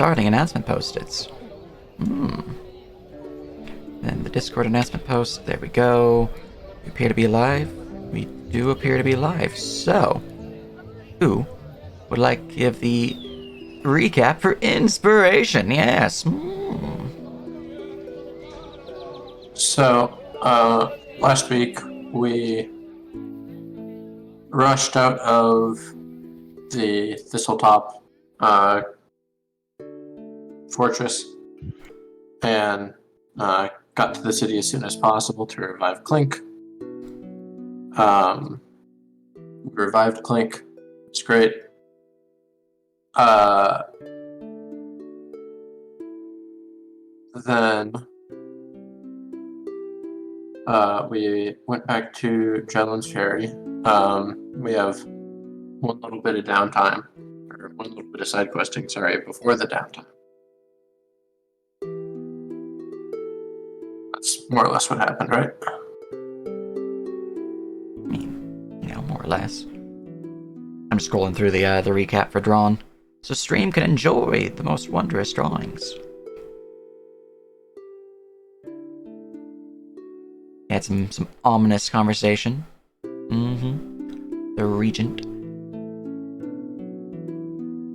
Starting announcement post-its. Then the Discord announcement post. There we go. We appear to be live. We do appear to be live. So, who would like to give the recap for inspiration? Yes. So, last week we rushed out of the Thistletop fortress and got to the city as soon as possible to revive Clink. We revived Clink. It's great. Then we went back to Jelen's Ferry. We have one little bit of downtime, or one little bit of side questing, before the downtime. That's more or less what happened, right? I mean, more or less. I'm scrolling through the recap for Drawn, so stream can enjoy the most wondrous drawings. Had some ominous conversation. The Regent.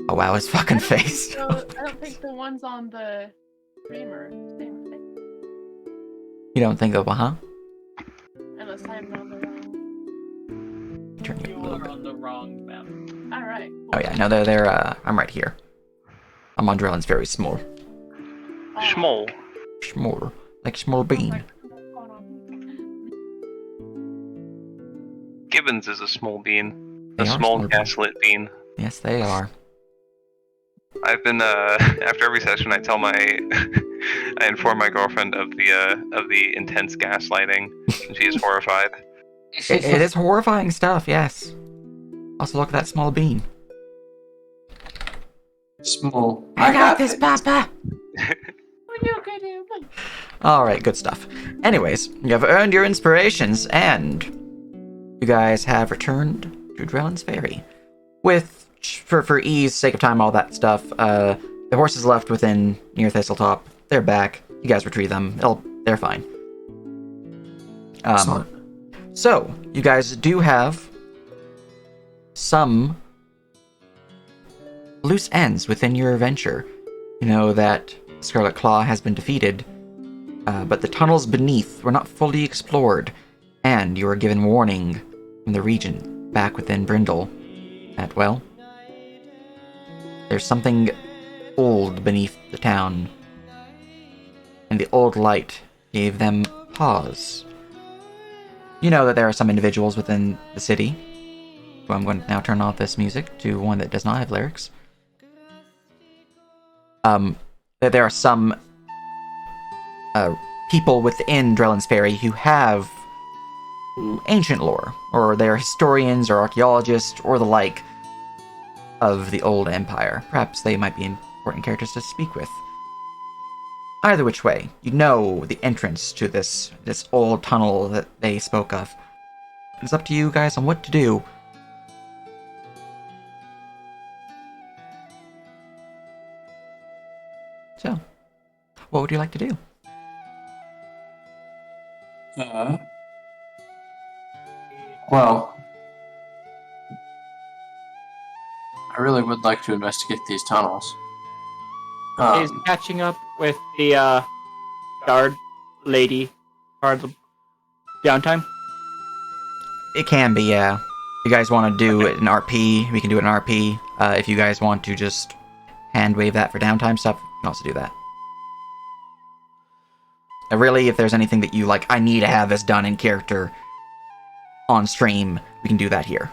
Oh wow, his fucking face. I don't think the ones on the streamer. You don't think of, huh? Unless I'm on the wrong. Turn you a little bit. on the wrong map. Alright. Oh yeah, no, they're I'm right here. I'm on Drellin's very small. Schmoll. Small. Like small bean. Gibbons is a small bean. They A are small small gaslit bean. Yes, they are. I've been after every session I tell my I inform my girlfriend of the intense gaslighting, and she is horrified. It is horrifying stuff, yes. Also, look at that small bean. Small. I got this, Papa! Alright, good stuff. Anyways, you have earned your inspirations, and you guys have returned to Drellin's Ferry. With, for ease, sake of time, all that stuff, the horses left within near Thistletop. They're back. You guys retrieve them. They're fine. So, you guys do have some loose ends within your adventure. You know that Scarlet Claw has been defeated, but the tunnels beneath were not fully explored, and you were given warning from the Regent back within Brindle that, well, there's something old beneath the town, and the old light gave them pause. You know that there are some individuals within the city, so I'm going to now turn off this music to one that does not have lyrics. That there are some people within Drellin's Ferry who have ancient lore, or they're historians or archaeologists or the like of the old empire. Perhaps they might be important characters to speak with. Either which way, you know the entrance to this old tunnel that they spoke of. It's up to you guys on what to do. So, what would you like to do? Well, I really would like to investigate these tunnels. Is catching up with the guard lady part of the downtime? It can be, yeah. If you guys want to do it in RP, we can do it in RP. If you guys want to just hand wave that for downtime stuff, you can also do that. Really, if there's anything that you like, I need to have this done in character on stream, we can do that here.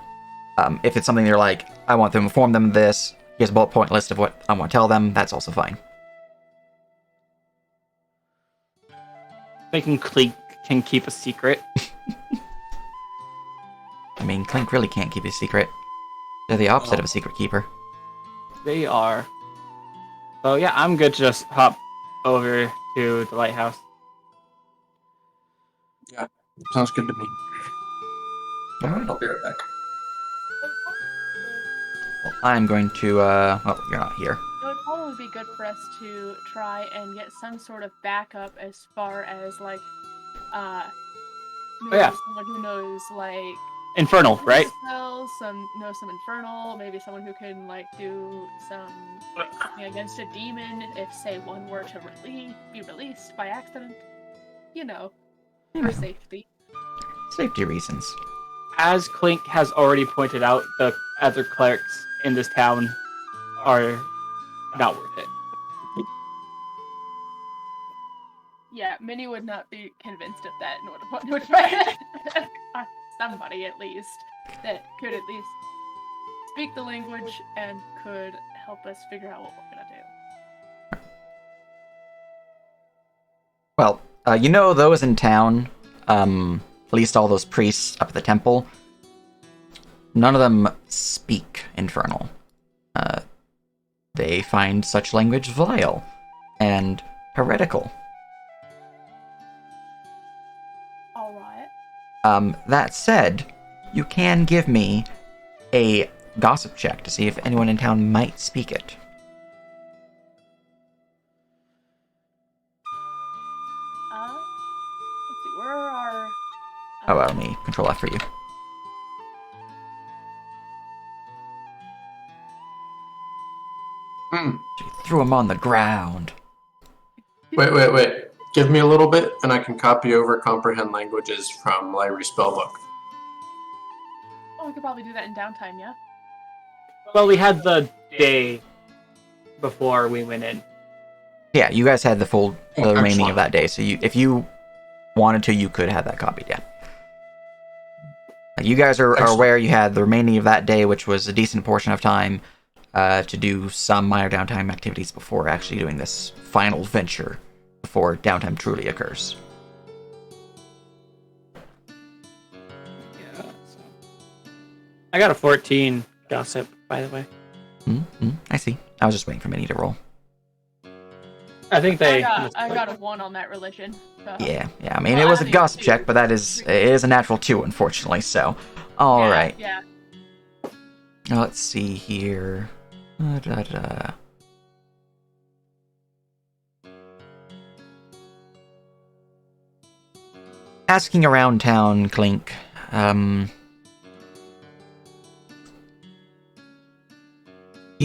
If it's something you're like, I want to inform them of this, here's a bullet point list of what I want to tell them, that's also fine. Thinking Clink can keep a secret. I mean, Clink really can't keep a secret. They're the opposite of a secret keeper. They are. So yeah, I'm good to just hop over to the lighthouse. Yeah, sounds good to me. Alright. I'll be right back. Well, I'm going to, oh, you're not here. probably be good for us to try and get some sort of backup as far as like maybe yeah. someone who knows like Infernal, right? spells, some infernal, maybe someone who can like do some thing against a demon if say one were to be released by accident. You know, You for know, safety. safety reasons. As Clink has already pointed out, the other clerics in this town are not worth it. Yeah, Minnie would not be convinced of that, and would find somebody at least that could at least speak the language and could help us figure out what we're gonna do. Well, you know those in town, at least all those priests up at the temple, none of them speak Infernal. They find such language vile and heretical. Alright. That said, you can give me a gossip check to see if anyone in town might speak it. Let's see, where are our... Oh, well, let me control F for you. She threw him on the ground. Wait. Give me a little bit, and I can copy over comprehend languages from library spellbook. Oh, we could probably do that in downtime, yeah? Well, we had the day before we went in. Yeah, you guys had the remaining excellent. of that day, so if you wanted to, you could have that copied, yeah. You guys are aware you had the remaining of that day, which was a decent portion of time to do some minor downtime activities before actually doing this final venture, before downtime truly occurs. Yeah. So. I got a 14 gossip, by the way. I see. I was just waiting for Minnie to roll. I think they. I got a 1 on that religion. So. Yeah. I mean, it was a gossip check, but it is a natural 2, unfortunately, so. Alright. Yeah. Let's see here. Asking around town, Clink. You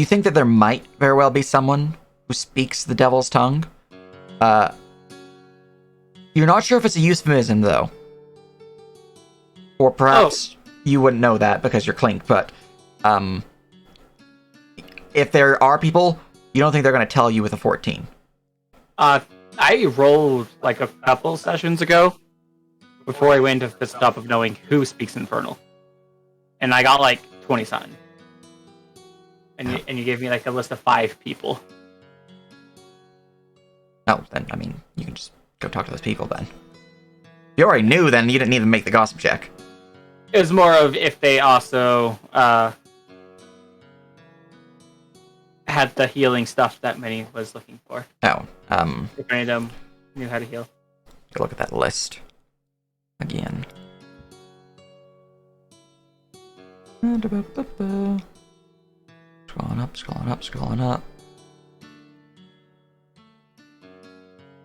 think that there might very well be someone who speaks the devil's tongue? You're not sure if it's a euphemism, though. Or perhaps you wouldn't know that because you're Clink, but if there are people, you don't think they're going to tell you with a 14. I rolled like a couple sessions ago before I went to the stop of knowing who speaks Infernal. And I got like 20 something. And you gave me like a list of 5 people. Oh, then, I mean, you can just go talk to those people then. If you already knew, then you didn't need to make the gossip check. It was more of if they also had the healing stuff that Minnie was looking for. Oh, If any of them knew how to heal. go look at that list again. Scrolling up.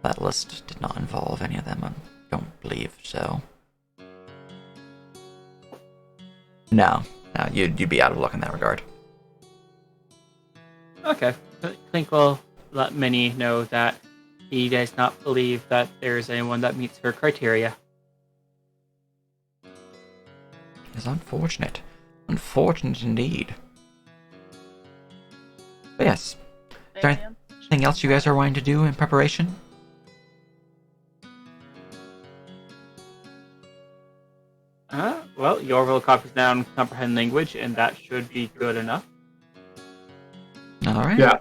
That list did not involve any of them. I don't believe so. No, you'd be out of luck in that regard. Okay. I think we'll let Minnie know that he does not believe that there is anyone that meets her criteria. It's unfortunate. Unfortunate indeed. But yes. Is there anything else you guys are wanting to do in preparation? Well, Yorville copies down comprehend language, and that should be good enough. Alright. Yeah.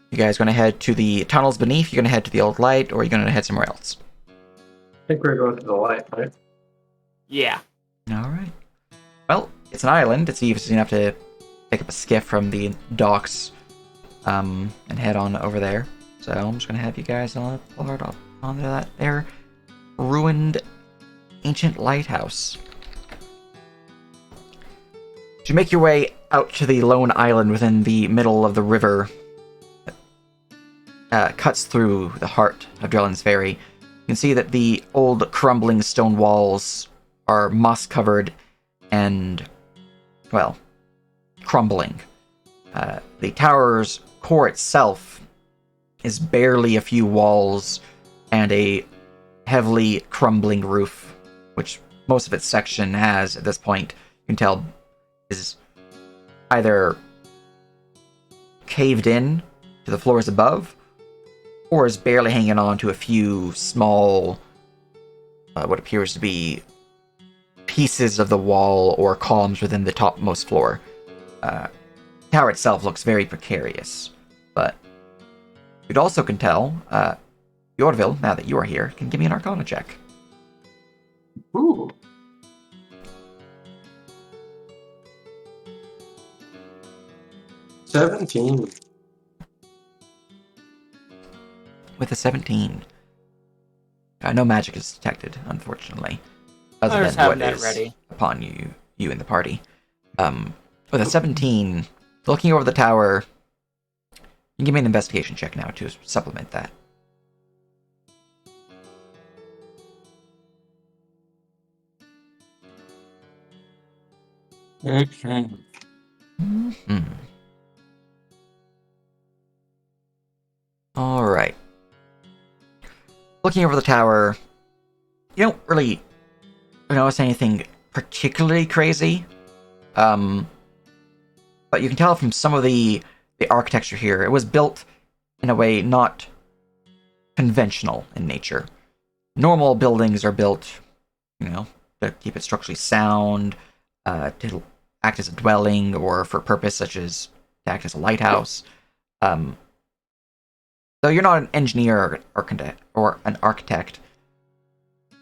You guys gonna head to the tunnels beneath? You're gonna head to the old light, or are you gonna head somewhere else? I think we're going to the light, right? Yeah. Alright. Well, it's an island. It's easy enough to pick up a skiff from the docks and head on over there. So I'm just gonna have you guys on that there ruined ancient lighthouse. You make your way out to the lone island within the middle of the river that cuts through the heart of Drellin's Ferry. You can see that the old crumbling stone walls are moss-covered and, well, crumbling. The tower's core itself is barely a few walls and a heavily crumbling roof, which most of its section has at this point, you can tell, is either caved in to the floors above, or is barely hanging on to a few small, what appears to be pieces of the wall or columns within the topmost floor. The tower itself looks very precarious, but you also can tell, Yorville, now that you are here, can give me an Arcana check. Ooh. $17. With a 17. No magic is detected, unfortunately. Other I just than have what that is ready. upon you in the party. With a 17, looking over the tower, you can give me an investigation check now to supplement that. Okay. Mm-hmm. Alright. Looking over the tower, you don't really notice anything particularly crazy. But you can tell from some of the architecture here, it was built in a way not conventional in nature. Normal buildings are built, to keep it structurally sound, to act as a dwelling, or for a purpose such as to act as a lighthouse. Though you're not an engineer or an architect,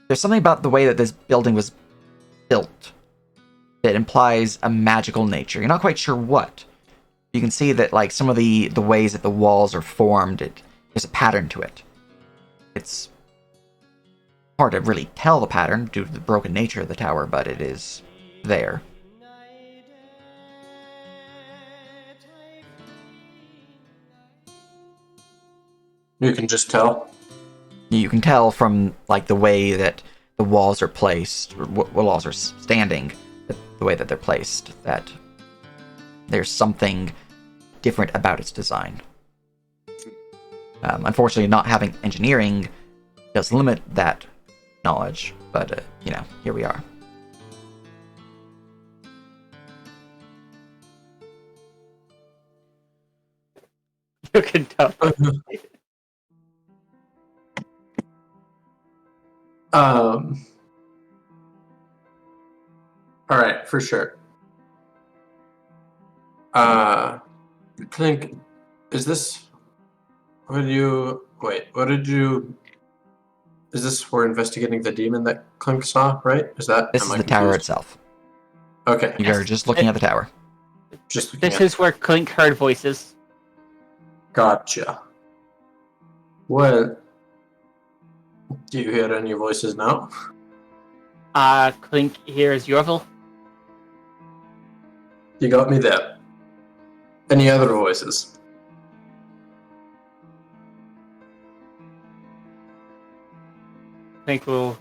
there's something about the way that this building was built that implies a magical nature. You're not quite sure what. You can see that, like, some of the ways that the walls are formed, there's a pattern to it. It's hard to really tell the pattern due to the broken nature of the tower, but it is there. You can just tell. You can tell from, like, the way that the walls are placed, or what walls are standing, the way that they're placed, that there's something different about its design. Unfortunately, not having engineering does limit that knowledge, but, here we are. You can tell. All right, for sure. Clink, is this? Is this for investigating the demon that Clink saw? Right? Is that? This am is I the tower confused? itself. Okay, You are just looking at the tower. just looking This at. is where Clink heard voices. Gotcha. Well, do you hear any voices now? Clink hears Yorville. You got me there. Any other voices? Clink will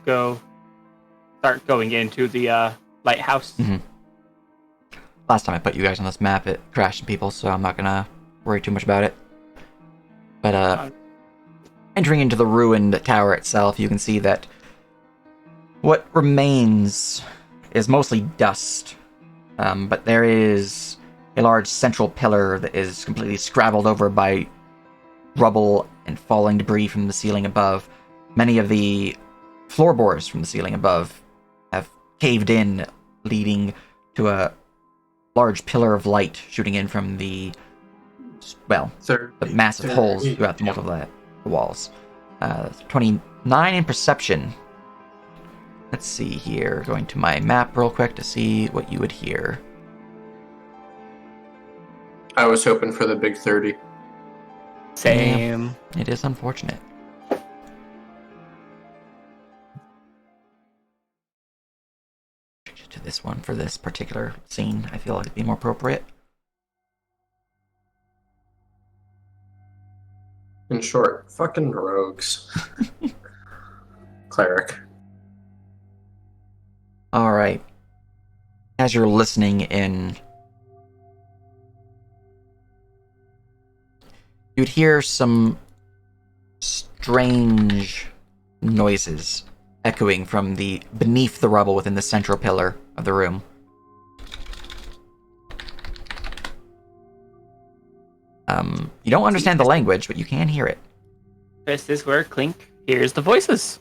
start going into the lighthouse. Mm-hmm. Last time I put you guys on this map, it crashed some people, so I'm not gonna worry too much about it. But, entering into the ruined tower itself, you can see that what remains is mostly dust. But there is a large central pillar that is completely scrabbled over by rubble and falling debris from the ceiling above. Many of the floorboards from the ceiling above have caved in, leading to a large pillar of light shooting in from the massive holes throughout the multiple walls. 29 in perception. Let's see here. Going to my map real quick to see what you would hear. I was hoping for the big 30. Same. It is unfortunate. To this one for this particular scene. I feel like it'd be more appropriate. In short, fucking rogues. Cleric. All right. As you're listening in, you'd hear some strange noises echoing from beneath the rubble within the central pillar of the room. You don't understand the language, but you can hear it. This is where Clink hears the voices.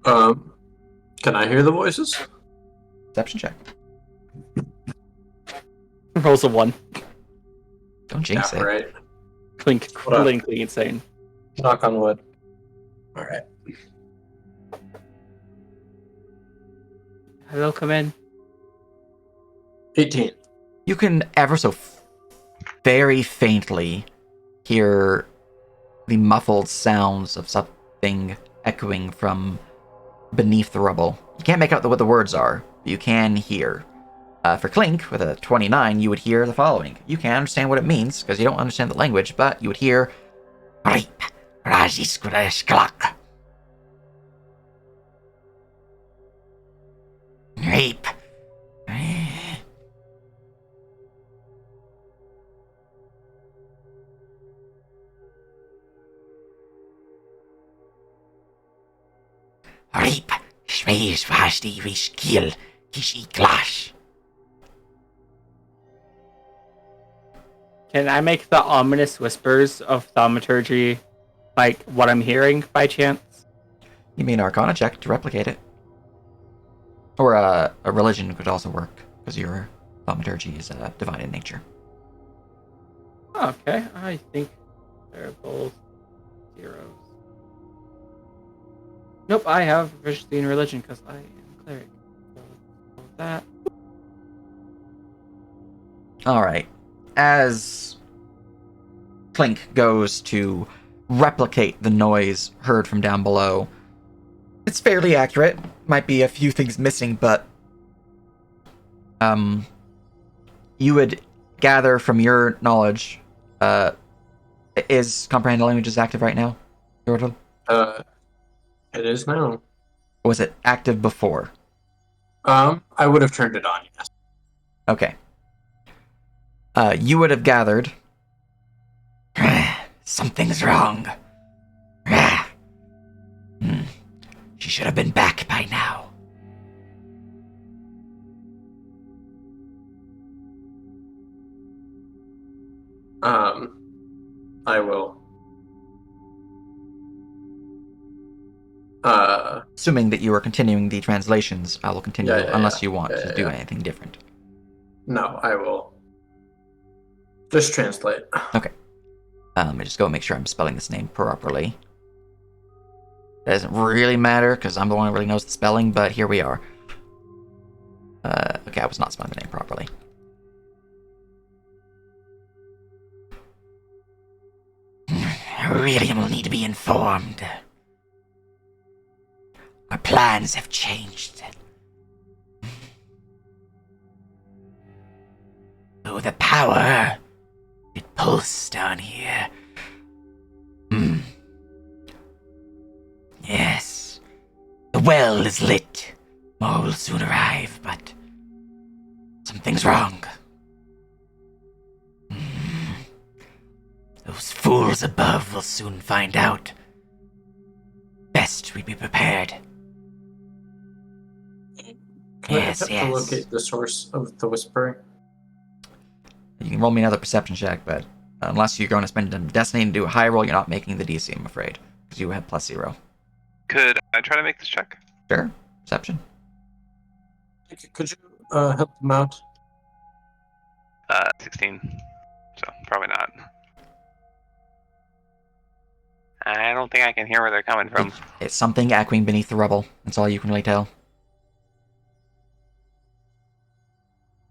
Can I hear the voices? Perception check. Rolls a 1. Don't jinx Yeah, it. right. Clink, Hold on. clinically insane. Knock on wood. Alright. Hello, come in. 18. You can ever so very faintly hear the muffled sounds of something echoing from beneath the rubble. You can't make out what the words are, but you can hear. For Clink, with a 29, you would hear the following. You can't understand what it means, because you don't understand the language, but you would hear... Rape. Rape. Rape. Space vasti wish kill. Kishi clash. Can I make the ominous whispers of thaumaturgy like what I'm hearing by chance? You mean Arcana check to replicate it. Or a religion could also work, because your thaumaturgy is divine in nature. Okay, I think they're both zeros. Nope, I have proficiency in religion because I am a cleric. So that. Alright. As Clink goes to replicate the noise heard from down below, it's fairly accurate. Might be a few things missing, but you would gather from your knowledge, is Comprehend Languages active right now, Yordle? It is now. Or was it active before? I would have turned it on, yes. Okay. You would have gathered. Something's wrong. She should have been back by now. I will. Assuming that you are continuing the translations, I will continue unless you want to do anything different. No, I will. Just translate. Okay. Let me just go and make sure I'm spelling this name properly. It doesn't really matter, because I'm the one who really knows the spelling, but here we are. Okay, I was not spelling the name properly. Aurelian will need to be informed. Our plans have changed. Oh, the power. It pulsed down here. Yes. The well is lit. More will soon arrive, but something's wrong. Those fools above will soon find out. Best we be prepared. Can I Yes, attempt yes. to locate the source of the whispering? You can roll me another perception check, but unless you're going to spend a destiny to do a high roll, you're not making the DC, I'm afraid, because you have +0. Could I try to make this check? Sure. Perception. Could you help them out? 16. So, probably not. I don't think I can hear where they're coming from. It's something echoing beneath the rubble. That's all you can really tell.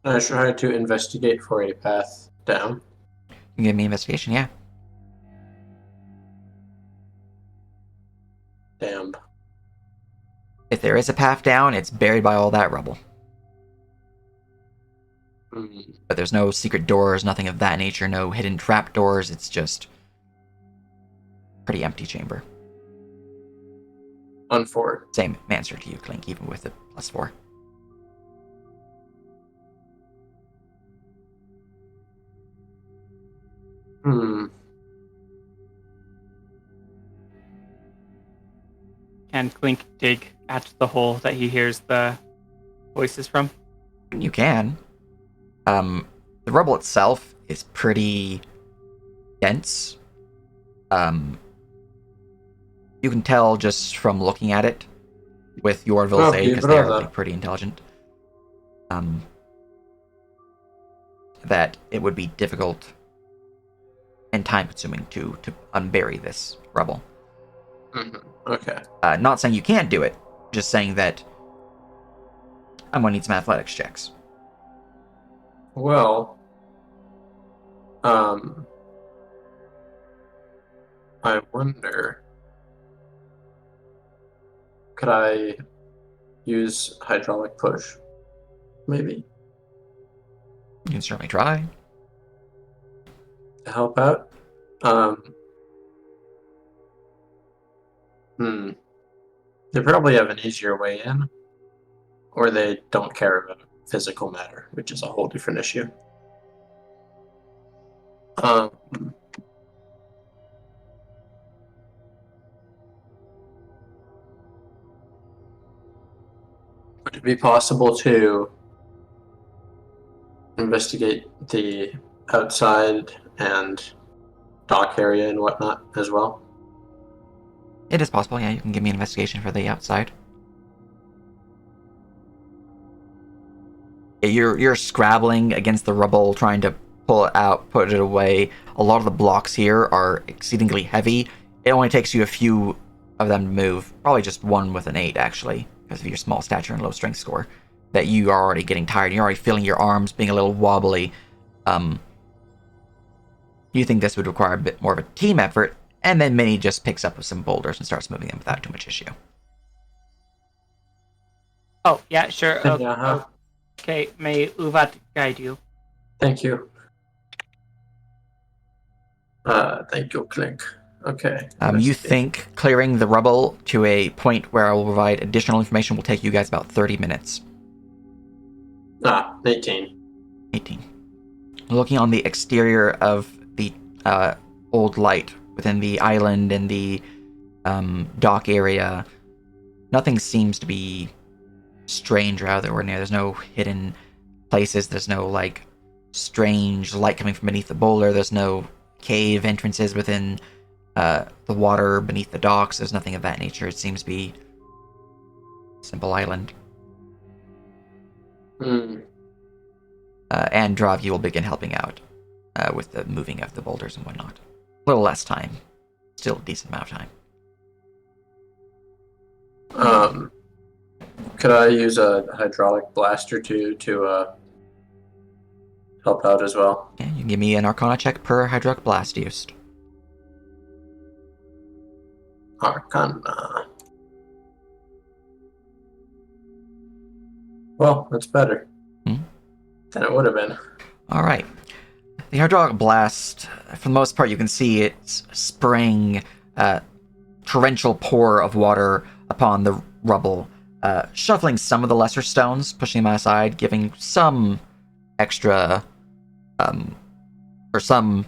I try to investigate for a path down. You can give me investigation, yeah. Damn. If there is a path down, it's buried by all that rubble. But there's no secret doors, nothing of that nature, no hidden trap doors. It's just pretty empty chamber. On 4. Same answer to you, Clink, even with the +4. Can Clink dig at the hole that he hears the voices from? You can. The rubble itself is pretty dense. You can tell just from looking at it with Yorville's aid, because they're like, pretty intelligent, that it would be difficult and time-consuming to unbury this rubble. Okay. Not saying you can't do it, just saying that I'm going to need some athletics checks. Well, I wonder, could I use hydraulic push? Maybe You can certainly try. to help out. They probably have an easier way in, or they don't care about physical matter, which is a whole different issue. Would it be possible to investigate the outside and dock area and whatnot as well? It is possible, yeah. You can give me an investigation for the outside. You're scrabbling against the rubble, trying to pull it out, put it away. A lot of the blocks here are exceedingly heavy. It only takes you a few of them to move. Probably just one with an 8, actually, because of your small stature and low strength score. That you are already getting tired. You're already feeling your arms being a little wobbly. You think this would require a bit more of a team effort, and then Minnie just picks up with some boulders and starts moving them without too much issue. Oh, yeah, sure. Yeah. Okay, may Uvat guide you. Thank you. Thank you, Clink. Okay. You think clearing the rubble to a point where I will provide additional information will take you guys about 30 minutes. 18. 18. Looking on the exterior of the old light within the island and the dock area, nothing seems to be strange or out of the ordinary. There's no hidden places. There's no, like, strange light coming from beneath the boulder. There's no cave entrances within the water beneath the docks. There's nothing of that nature. It seems to be a simple island. And Dravgi will begin helping out with the moving of the boulders and whatnot. A little less time. Still a decent amount of time. Could I use a hydraulic blaster to help out as well? Yeah, you can give me an Arcana check per hydraulic blast used. Arcana. Well, that's better than it would have been. Alright. The hydraulic blast, for the most part, you can see it's spraying a torrential pour of water upon the rubble, shuffling some of the lesser stones, pushing them aside, giving some extra, or some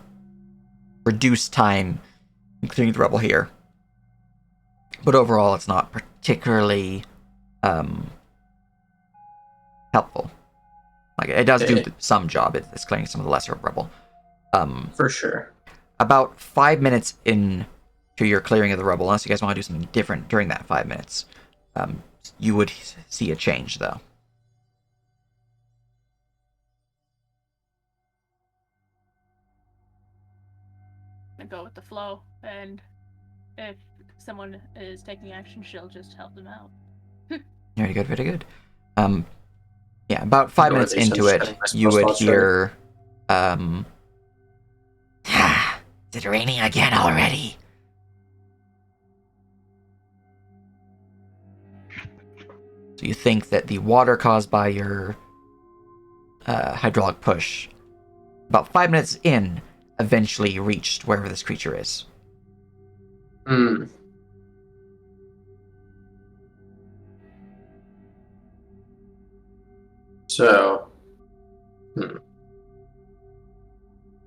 reduced time in clearing the rubble here. But overall, it's not particularly helpful. Like, it does do some job. It's clearing some of the lesser rubble. For sure. About 5 minutes in to your clearing of the rubble, unless you guys want to do something different during that 5 minutes, you would see a change, though. And go with the flow, and if someone is taking action, she'll just help them out. Very good, very good. Yeah, about 5 minutes into it, you would hear, is it raining again already? So you think that the water caused by your hydraulic push, about 5 minutes in, eventually reached wherever this creature is. Hmm. So, and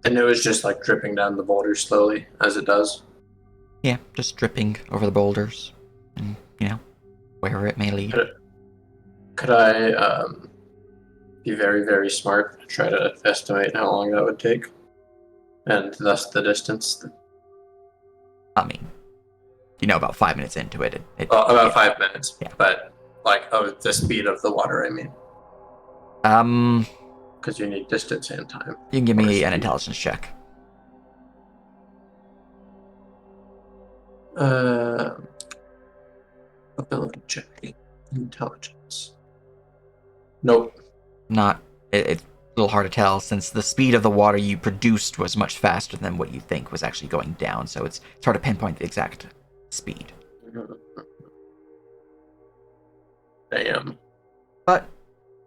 it was just like dripping down the boulder slowly, as it does. Yeah, just dripping over the boulders, and wherever it may lead. Could I be very, very smart to try to estimate how long that would take, and thus the distance? I mean, about 5 minutes into it. About yeah. 5 minutes. Yeah. But like of the speed of the water, I mean. Because you need distance and time. You can give Or me an speed. intelligence check. Ability check. Intelligence. Nope. It's a little hard to tell since the speed of the water you produced was much faster than what you think was actually going down. So it's hard to pinpoint the exact speed. Damn. But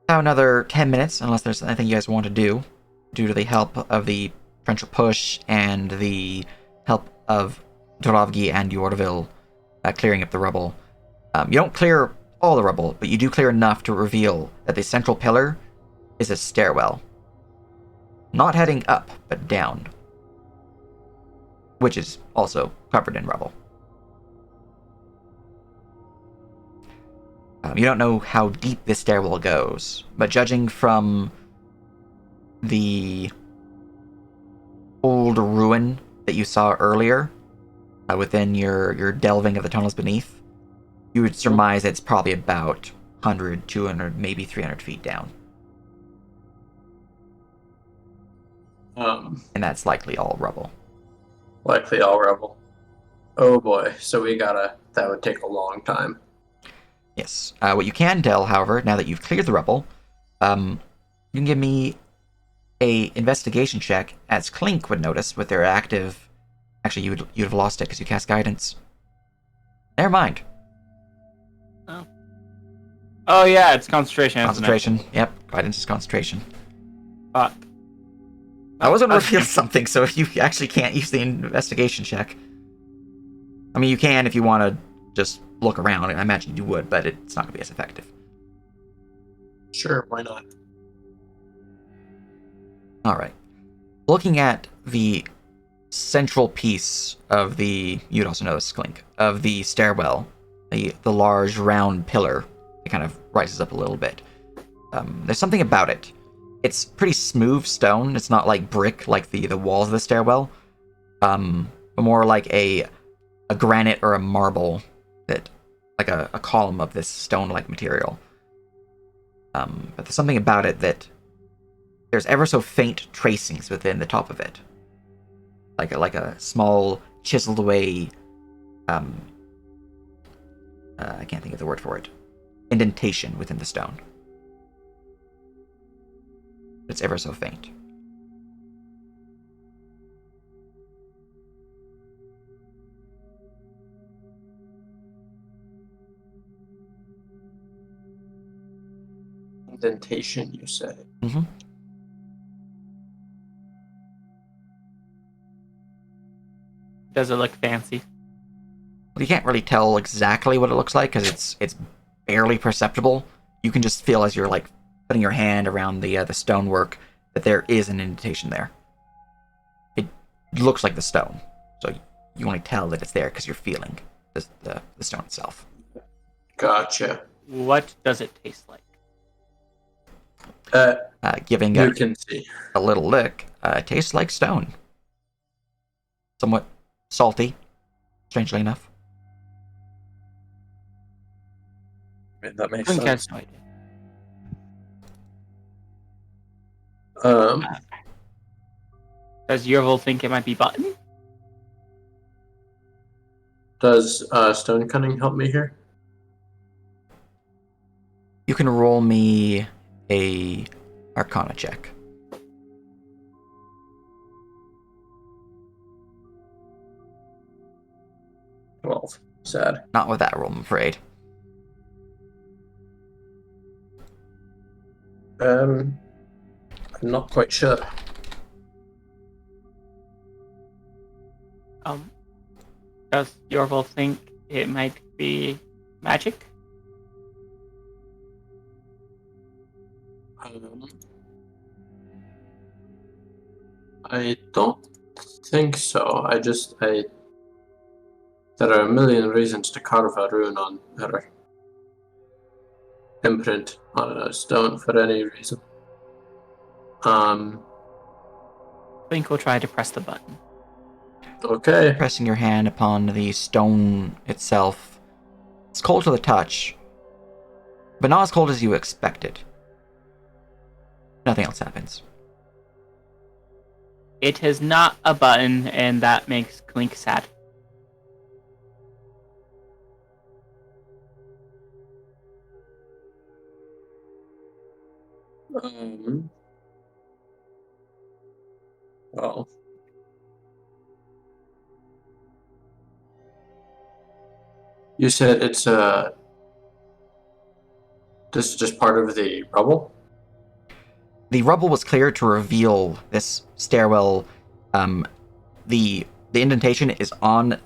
now another 10 minutes, unless there's anything you guys want to do, due to the help of the French push and the help of Dorovgi and Yordaville clearing up the rubble. You don't clear all the rubble, but you do clear enough to reveal that the central pillar is a stairwell. Not heading up, but down. Which is also covered in rubble. You don't know how deep this stairwell goes, but judging from the old ruin that you saw earlier, within your delving of the tunnels beneath, you would surmise it's probably about 100, 200, maybe 300 feet down. And that's likely all rubble. Likely all rubble. Oh boy. So that would take a long time. Yes. What you can tell, however, now that you've cleared the rubble, you can give me a investigation check, as Clink would notice with their active. Actually, you'd have lost it because you cast guidance. Never mind. Oh yeah, it's concentration. Concentration. Yep, guidance is concentration. Fuck. I was going to reveal something, so if you actually can't use the investigation check. I mean, you can if you want to just look around, and I imagine you would, but it's not going to be as effective. Sure, why not? Alright. Looking at the central piece of you'd also notice, Clink, of the stairwell, the large round pillar, it kind of rises up a little bit. There's something about it. It's pretty smooth stone. It's not like brick, like the walls of the stairwell, but more like a granite or a marble, that like a column of this stone-like material. But there's something about it that there's ever so faint tracings within the top of it, like a small chiseled away. I can't think of the word for it. Indentation within the stone. It's ever so faint. Indentation, you say? Mm-hmm. Does it look fancy? You can't really tell exactly what it looks like because it's barely perceptible. You can just feel as you're like putting your hand around the stonework that there is an indentation there. It looks like the stone, so you only tell that it's there because you're feeling the stone itself. Gotcha. What does it taste like? Giving You can see. a little lick, it tastes like stone. Somewhat salty, strangely enough. That makes Clink sense. has no idea. Does Yervil think it might be button? Does stone cunning help me here? You can roll me a Arcana check. 12. Sad. Not with that roll, I'm afraid. I'm not quite sure. Does Yorval think it might be magic? I don't think so. There are a million reasons to carve a rune on or imprint on a stone for any reason. I think we'll try to press the button. Okay. Pressing your hand upon the stone itself. It's cold to the touch, but not as cold as you expected. Nothing else happens. It is not a button, and that makes Clink sad. Well, you said it's this is just part of the rubble? The rubble was cleared to reveal this stairwell. The indentation is on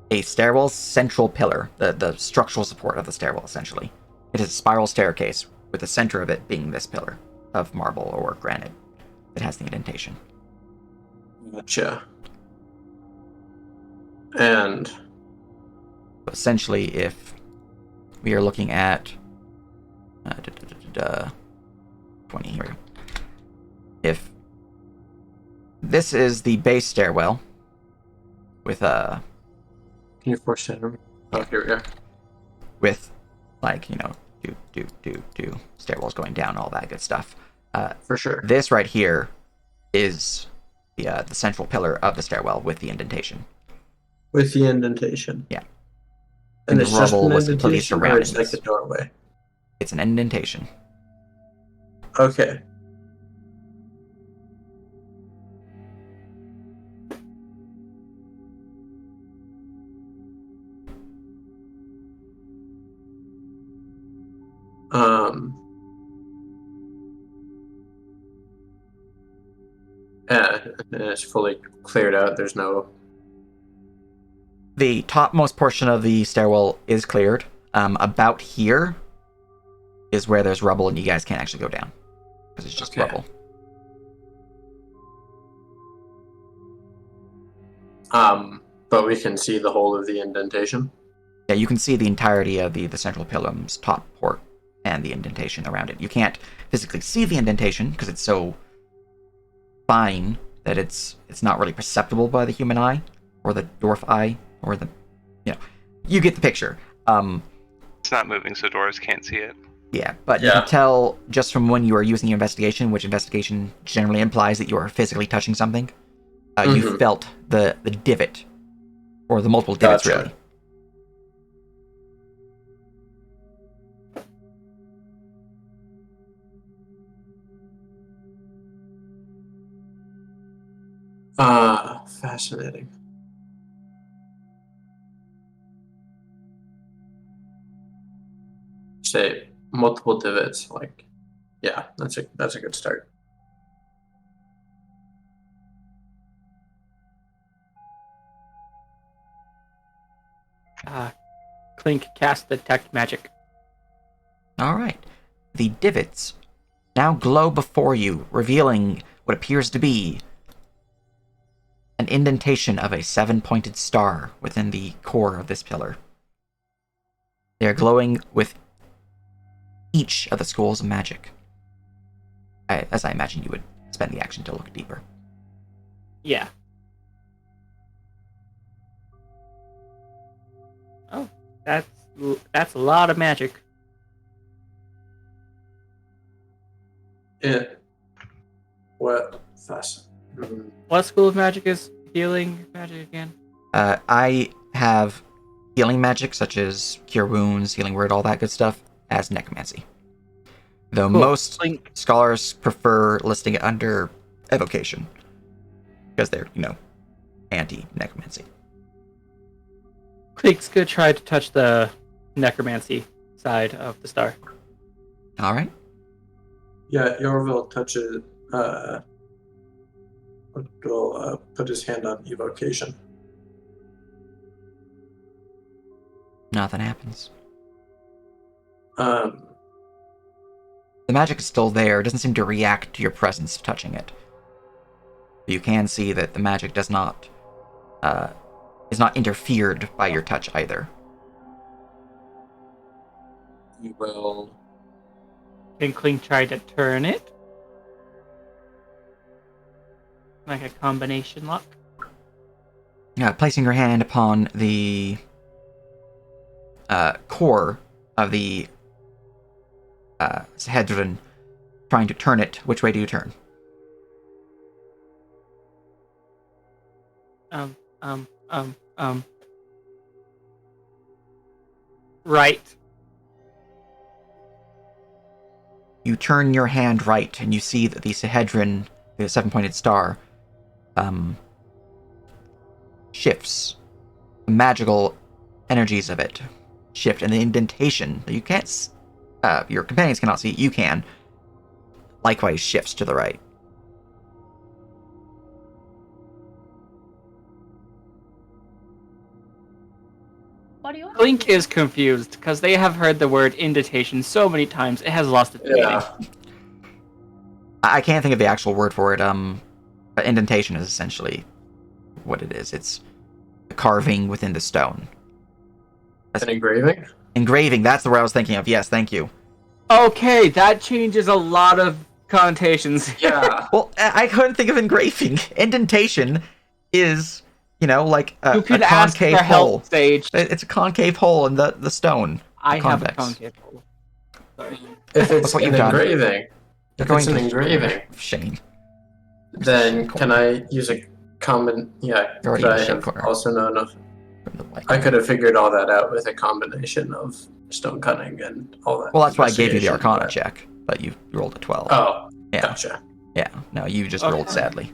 a stairwell's central pillar, the structural support of the stairwell, essentially. It is a spiral staircase, with the center of it being this pillar of marble or granite that has the indentation. Gotcha. And Essentially, if we are looking at 20 here, if this is the base stairwell with can you force it? Oh, here we are. with like do stairwells going down, all that good stuff. For sure. This right here is the central pillar of the stairwell with the indentation. With the indentation. Yeah. And the it's just rubble an was completely indentation, or surrounding it's like this. a doorway. It's an indentation. Okay. And it's fully cleared out. There's no. The topmost portion of the stairwell is cleared. About here is where there's rubble, and you guys can't actually go down because it's just rubble. But we can see the whole of the indentation. Yeah, you can see the entirety of the central pillar's top port and the indentation around it. You can't physically see the indentation because it's so fine that it's not really perceptible by the human eye or the dwarf eye or the you get the picture. It's not moving, so dwarves can't see it. Yeah, but you can tell just from when you are using investigation, which investigation generally implies that you are physically touching something. You felt the divot or the multiple divots, really. Fascinating. Say multiple divots, like, yeah, that's a good start. Clink cast detect magic. All right. The divots now glow before you, revealing what appears to be an indentation of a 7-pointed star within the core of this pillar. They are glowing with each of the schools of magic. As I imagine you would spend the action to look deeper. Yeah. Oh, that's a lot of magic. Yeah. What? Fascinating. What school of magic is healing magic again? I have healing magic, such as Cure Wounds, Healing Word, all that good stuff, as Necromancy. Though most scholars prefer listing it under Evocation, because they're, anti-Necromancy. Clink's gonna try to touch the Necromancy side of the star. All right. Yeah, Yorville touches. Will put his hand on evocation. Nothing happens. Um, The magic is still there. It doesn't seem to react to your presence touching it. You can see that the magic does not is not interfered by your touch either. he will. Can Clink try to turn it? Like a combination lock? Placing your hand upon the core of the Sahedrin, trying to turn it. Which way do you turn? Right. You turn your hand right, and you see that the Sahedrin, the seven-pointed star, shifts. The magical energies of it shift, and the indentation that you can't, your companions cannot see, you can, likewise shifts to the right. What do you want? Clink is confused because they have heard the word indentation so many times it has lost its meaning. Yeah. I can't think of the actual word for it. But indentation is essentially what it is. It's a carving within the stone. An engraving? Engraving, that's the word I was thinking of. Yes, thank you. Okay, that changes a lot of connotations. Yeah. Well, I couldn't think of engraving. Indentation is, like You a could ask concave for hole. help, Sage. It's a concave hole in the stone. I have a convex. concave hole. Sorry. If it's That's what an you've done. engraving, You're if going it's an to engraving, Shane. then can I use a common? Yeah. You're already Could in the I shade have corner. also known of? From the light. I could have figured all that out with a combination of stone cutting and all that. Well, that's why I gave you the investigation, Arcana but- check, but you rolled a 12. Oh, yeah. gotcha. Yeah, no, you just Okay. rolled sadly.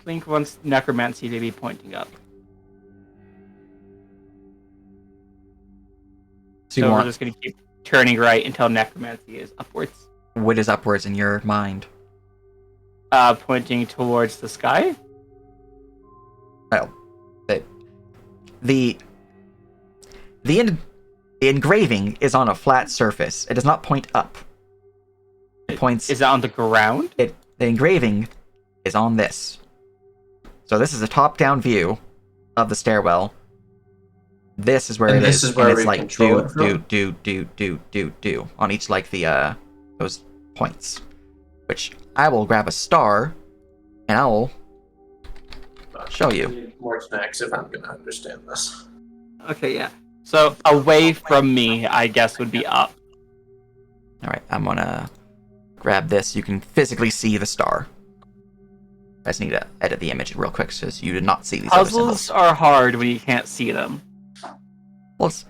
Clink wants necromancy to be pointing up. So you we're want just going to keep turning right until necromancy is upwards. what is upwards in your mind? Pointing towards the sky. Well, the engraving is on a flat surface. It does not point up. It points. Is that on the ground? The engraving is on this. So this is a top-down view of the stairwell. This is where And it this is, is where and it's we like control do it from? do on each like the those points. Which I will grab a star, and I will show you. I need more snacks if I'm gonna understand this. Okay, yeah. So away from me, I guess, would be up. All right, I'm gonna grab this. You can physically see the star. I just need to edit the image real quick because you did not see these other Puzzles symbols. are hard when you can't see them. Well, it's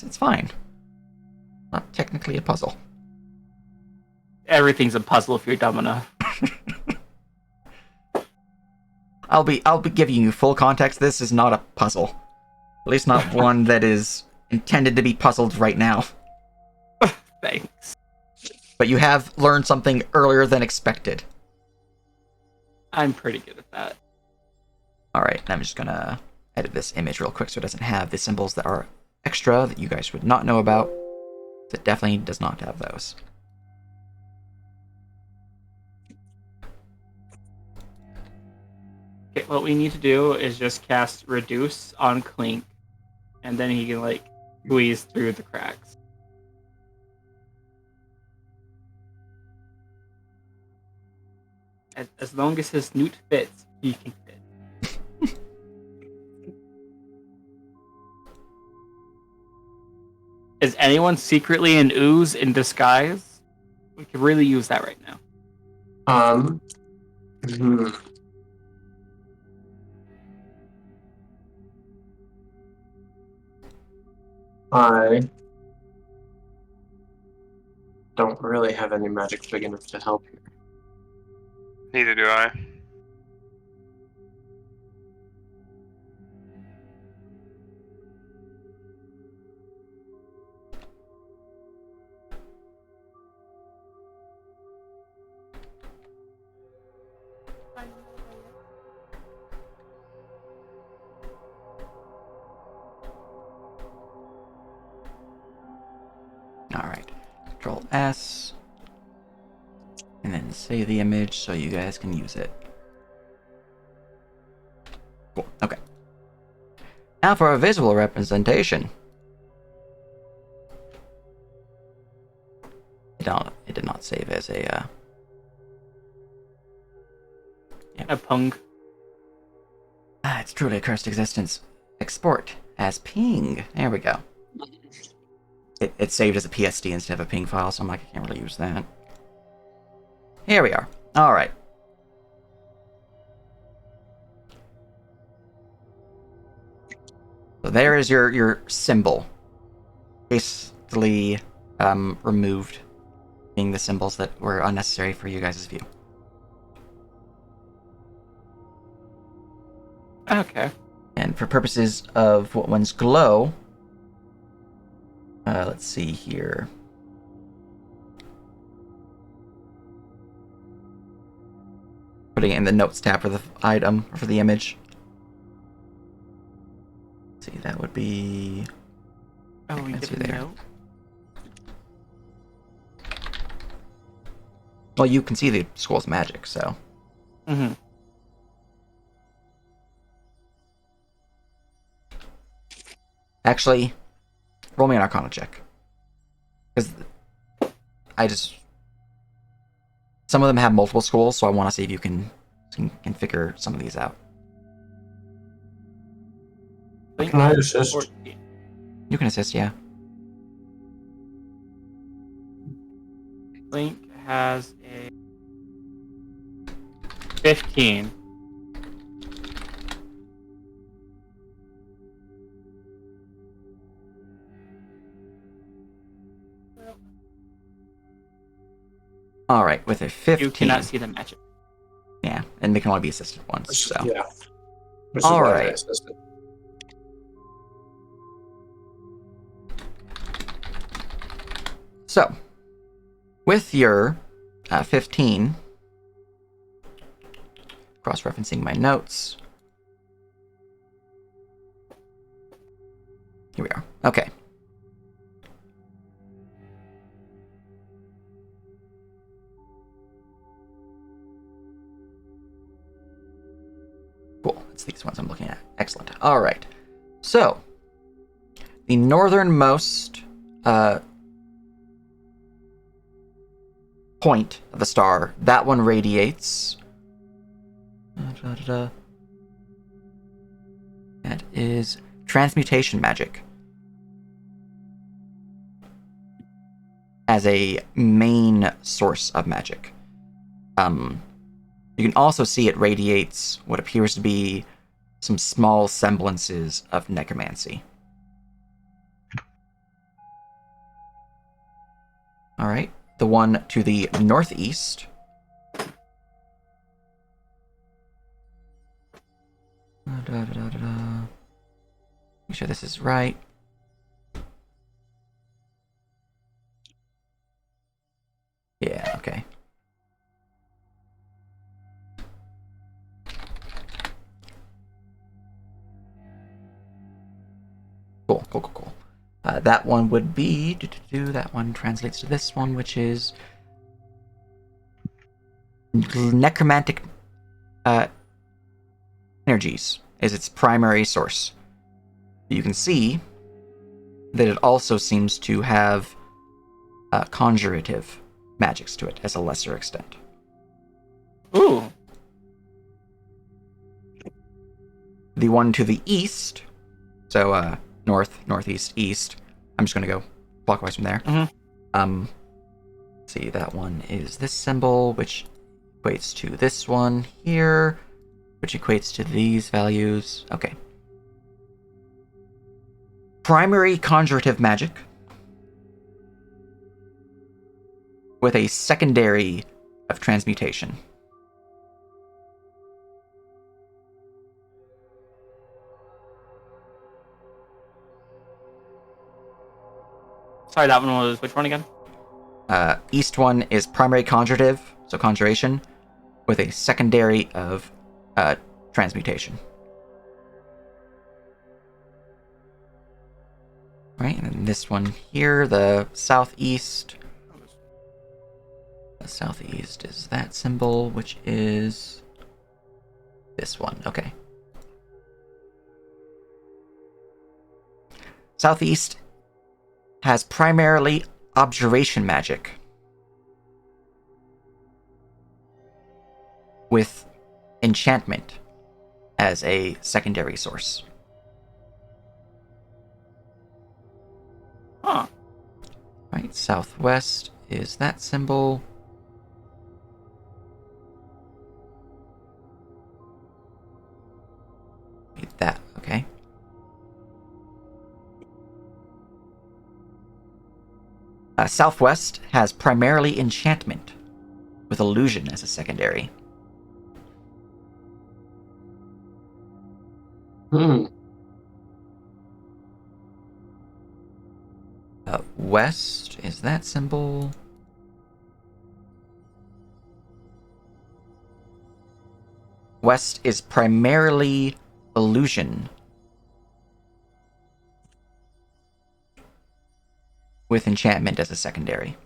it's fine. Not technically a puzzle. Everything's a puzzle if you're dumb enough. I'll be giving you full context. This is not a puzzle. At least not one that is intended to be puzzled right now. Thanks. But you have learned something earlier than expected. I'm pretty good at that. Alright, I'm just gonna edit this image real quick so it doesn't have the symbols that are extra that you guys would not know about. It definitely does not have those. Okay, what we need to do is just cast Reduce on Clink, and then he can, like, squeeze through the cracks. As long as his newt fits, he can fit. Is anyone secretly an ooze in disguise? We could really use that right now. Hmm. I don't really have any magic big enough to help here. Neither do I. Alright. Control S. And then save the image so you guys can use it. Cool. Okay. Now for a visual representation. It did not save as a A pung. it's truly a cursed existence. Export as ping. There we go. It saved as a PSD instead of a ping file, so I'm like, I can't really use that. Here we are. Alright. So there is your symbol. Basically removed, being the symbols that were unnecessary for you guys' view. Okay. And for purposes of what ones glow, let's see here. Putting it in the notes tab for the item, or for the image. Let's see, that would be... Oh, we That's get you a there. note. Well, you can see the school's magic, so... Mm-hmm. Actually, roll me an Arcana check. Because I just... Some of them have multiple schools, so I want to see if you can figure some of these out. Can I assist? 14. You can assist, yeah. Link has a 15. Alright, with a 15... You cannot see the magic. Yeah, and they can only be assisted once, so... Yeah. Which is All why I right. assisted. So, with your 15, cross-referencing my notes. Here we are. Okay. Cool. It's these ones I'm looking at. Excellent. All right. So, the northernmost point of the star, that one radiates. That is transmutation magic. As a main source of magic. You can also see it radiates what appears to be some small semblances of necromancy. Alright. The one to the northeast. Make sure this is right. Yeah, okay. Cool. That one would be... That one translates to this one, which is... necromantic energies is its primary source. You can see that it also seems to have conjurative magics to it as a lesser extent. Ooh. The one to the east, so north, northeast, east. I'm just going to go clockwise from there. Mm-hmm. See, that one is this symbol, which equates to this one here, which equates to these values. Okay. Primary conjurative magic with a secondary of transmutation. Sorry, that one was which one again? East one is primary conjurative, so conjuration. with a secondary of transmutation. Right, and then this one here, the southeast. The southeast is that symbol, which is this one. Okay. Southeast has primarily observation magic, with enchantment as a secondary source. Huh. Right, southwest is that symbol. That, okay. Southwest has primarily enchantment, with illusion as a secondary. Hmm. West is that symbol. West is primarily illusion, with enchantment as a secondary.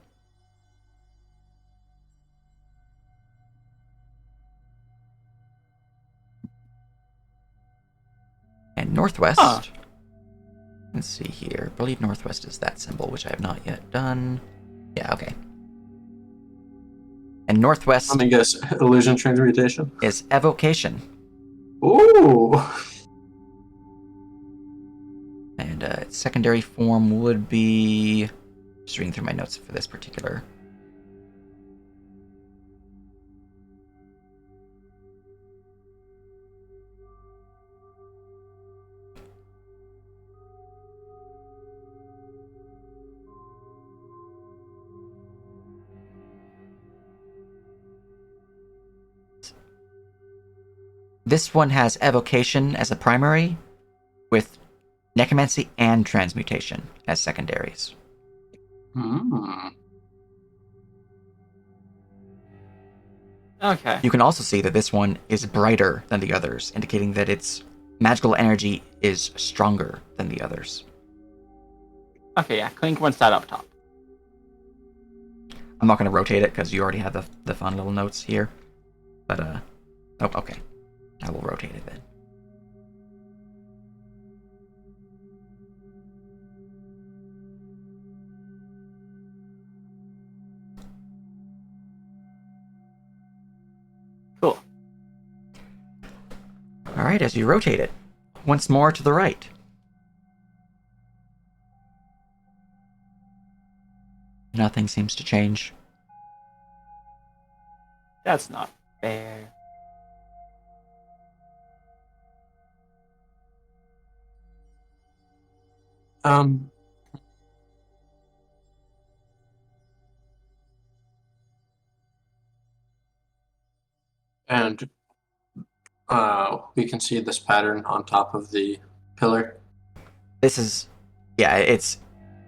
And northwest. Huh. Let's see here. I believe northwest is that symbol, which I have not yet done. Yeah, okay. And northwest Let me guess. Illusion transmutation. is evocation. Ooh. And its secondary form would be... Just reading through my notes for this particular... This one has evocation as a primary, with necromancy and transmutation as secondaries. Hmm. Okay. You can also see that this one is brighter than the others, indicating that its magical energy is stronger than the others. Okay, yeah. Clink wants that up top. I'm not going to rotate it because you already have the fun little notes here. But, oh, okay. I will rotate it then. Cool. Alright, as you rotate it, once more to the right. Nothing seems to change. That's not fair. Um. And we can see this pattern on top of the pillar. This is, yeah, it's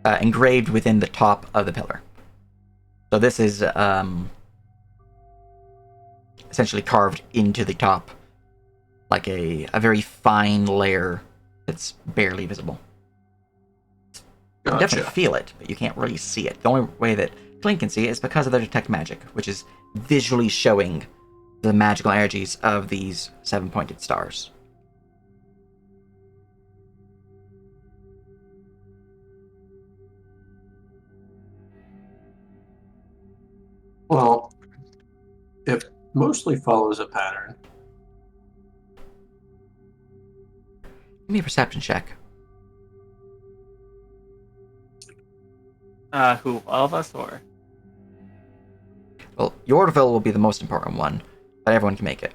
engraved within the top of the pillar. So this is essentially carved into the top, like a very fine layer that's barely visible. You can definitely Gotcha. feel it, but you can't really see it. The only way that Clink can see it is because of their detect magic, which is visually showing the magical energies of these seven-pointed stars. Well, it mostly follows a pattern. Give me a perception check. Who? All of us, or? Well, Yorville will be the most important one, but everyone can make it.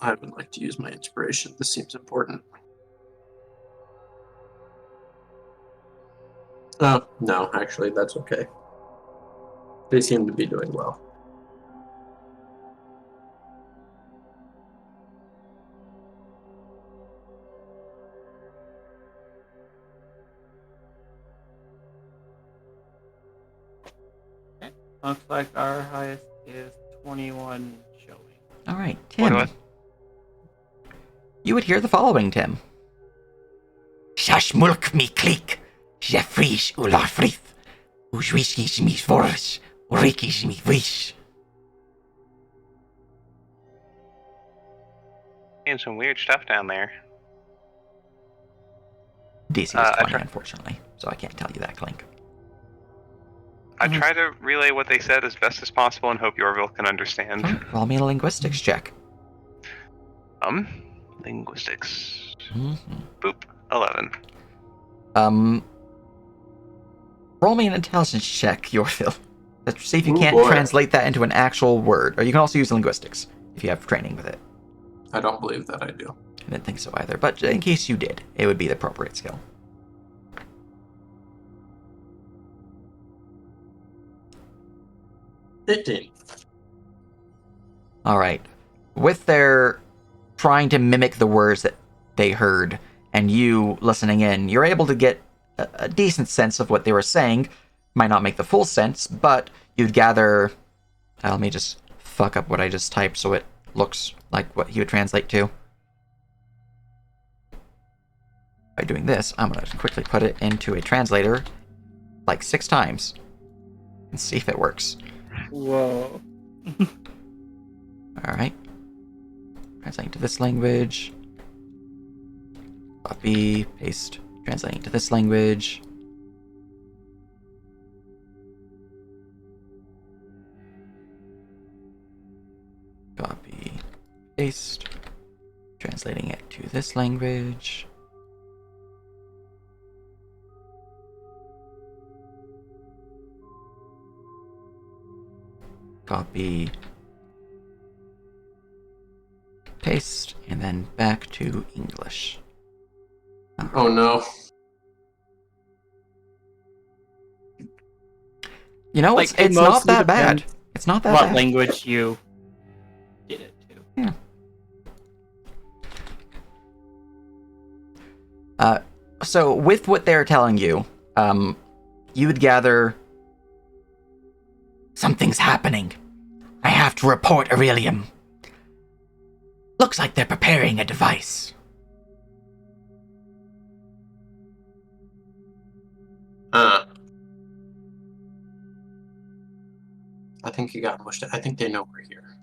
I would like to use my inspiration. This seems important. Oh, no, actually, that's okay. They seem to be doing well. Looks like our highest is 21 showing. All right, Tim. What? You would hear the following, Tim. Shashmulk mi klik, jeffrish ulafrith, ujwishish mi svorish, urikish mi vish. Seeing some weird stuff down there. DC is I 20, try- unfortunately, so I can't tell you that, Clink. I try to relay what they said as best as possible and hope Yorville can understand. All right, roll me a linguistics check. Linguistics. Mm-hmm. Boop. 11. Roll me an intelligence check, Yorville. Let's see if you Ooh, can't boy. translate that into an actual word. Or you can also use linguistics, if you have training with it. I don't believe that I do. I didn't think so either, but in case you did, it would be the appropriate skill. Alright. With their trying to mimic the words that they heard, and you listening in, you're able to get a decent sense of what they were saying. Might not make the full sense, but you'd gather... let me just fuck up what I just typed so it looks like what he would translate to. By doing this, I'm going to quickly put it into a translator like 6 times and see if it works. Whoa. Alright. Translating to this language. Copy, paste. Translating to this language. Copy, paste. Translating it to this language. Copy, paste, and then back to English. Oh no. You know, Like, it's it not mostly that bad. depends It's not that What bad. language you did it to. So with what they're telling you, you would gather something's happening. I have to report Aurelium. Looks like they're preparing a device. I think you got mushed. I think they know we're here.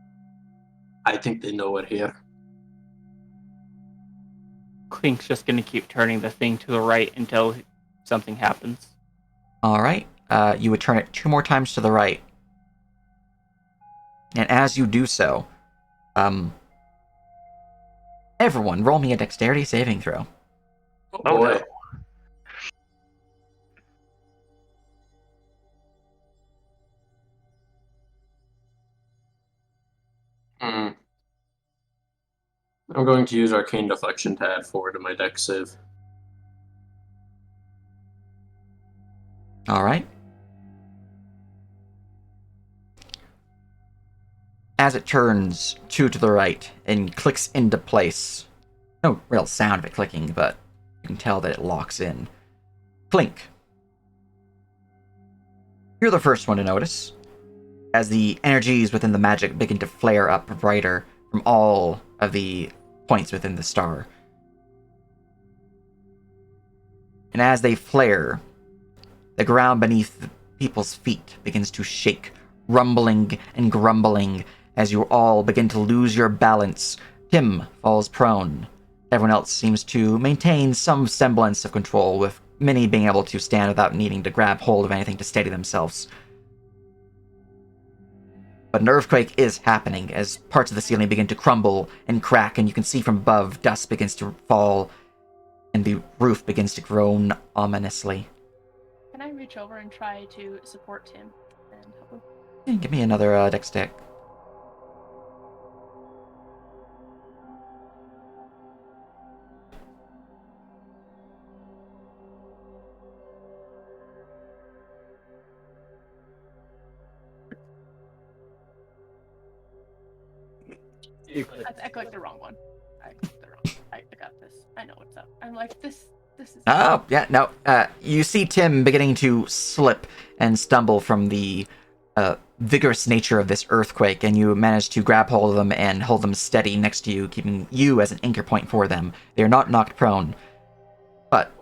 I think they know we're here. Clink's just gonna keep turning the thing to the right until something happens. All right. You would turn it 2 more times to the right. And as you do so, everyone, roll me a dexterity saving throw. Oh Oh, boy. no. Hmm. I'm going to use Arcane Deflection to add 4 to my dex save. All right. As it turns 2 to the right and clicks into place, no real sound of it clicking, but you can tell that it locks in. Clink. You're the first one to notice, as the energies within the magic begin to flare up brighter from all of the points within the star. And as they flare, the ground beneath the people's feet begins to shake, rumbling and grumbling as you all begin to lose your balance. Tim falls prone. Everyone else seems to maintain some semblance of control, with many being able to stand without needing to grab hold of anything to steady themselves. But an earthquake is happening as parts of the ceiling begin to crumble and crack, and you can see from above dust begins to fall, and the roof begins to groan ominously. Can I reach over and try to support Tim and help him? Yeah, give me another dex deck. I clicked the wrong one. I clicked the wrong. I got this. I know what's up. I'm like this. This is. Oh, yeah, no. You see Tim beginning to slip and stumble from the vigorous nature of this earthquake, and you manage to grab hold of them and hold them steady next to you, keeping you as an anchor point for them. They are not knocked prone, but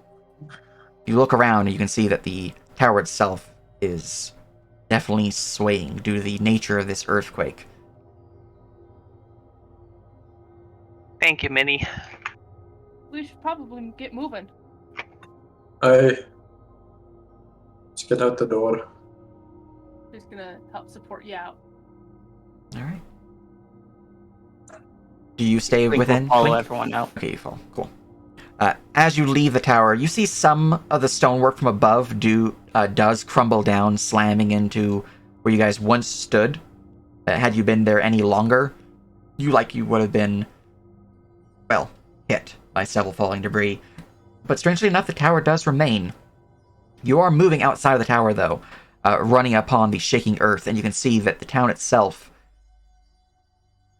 you look around and you can see that the tower itself is definitely swaying due to the nature of this earthquake. Thank you, Minnie. We should probably get moving. Let's get out the door. Just gonna help support you out. All right. Do you stay Clink will within? follow Clink? everyone out. Okay, you fall. Cool. As you leave the tower, you see some of the stonework from above does crumble down, slamming into where you guys once stood. Had you been there any longer, you would have been, well, hit by several falling debris. But strangely enough, the tower does remain. You are moving outside of the tower, though, running upon the shaking earth, and you can see that the town itself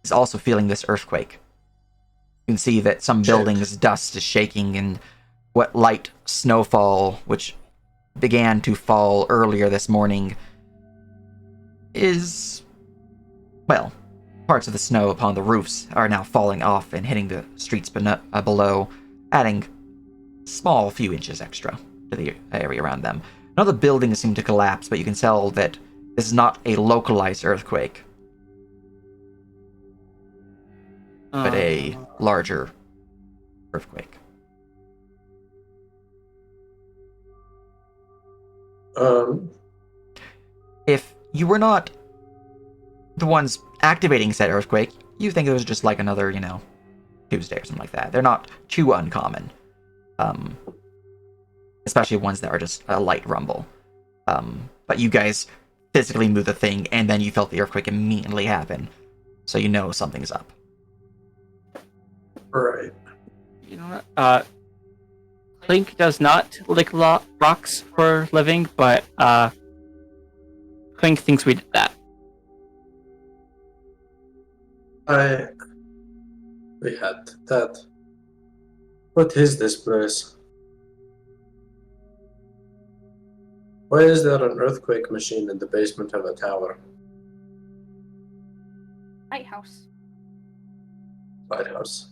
is also feeling this earthquake. You can see that some buildings' dust is shaking, and what light snowfall, which began to fall earlier this morning, is, well, parts of the snow upon the roofs are now falling off and hitting the streets below, adding small few inches extra to the area around them. None of the buildings seem to collapse, but you can tell that this is not a localized earthquake, but a larger earthquake. If you were not the ones activating said earthquake, you think it was just like another, Tuesday or something like that. They're not too uncommon. Especially ones that are just a light rumble. But you guys physically moved the thing, and then you felt the earthquake immediately happen. So you know something's up. Right. You know what? Clink does not lick rocks for a living, but Clink thinks we did that. We had that. What is this place? Why is there an earthquake machine in the basement of a tower? Lighthouse. Lighthouse.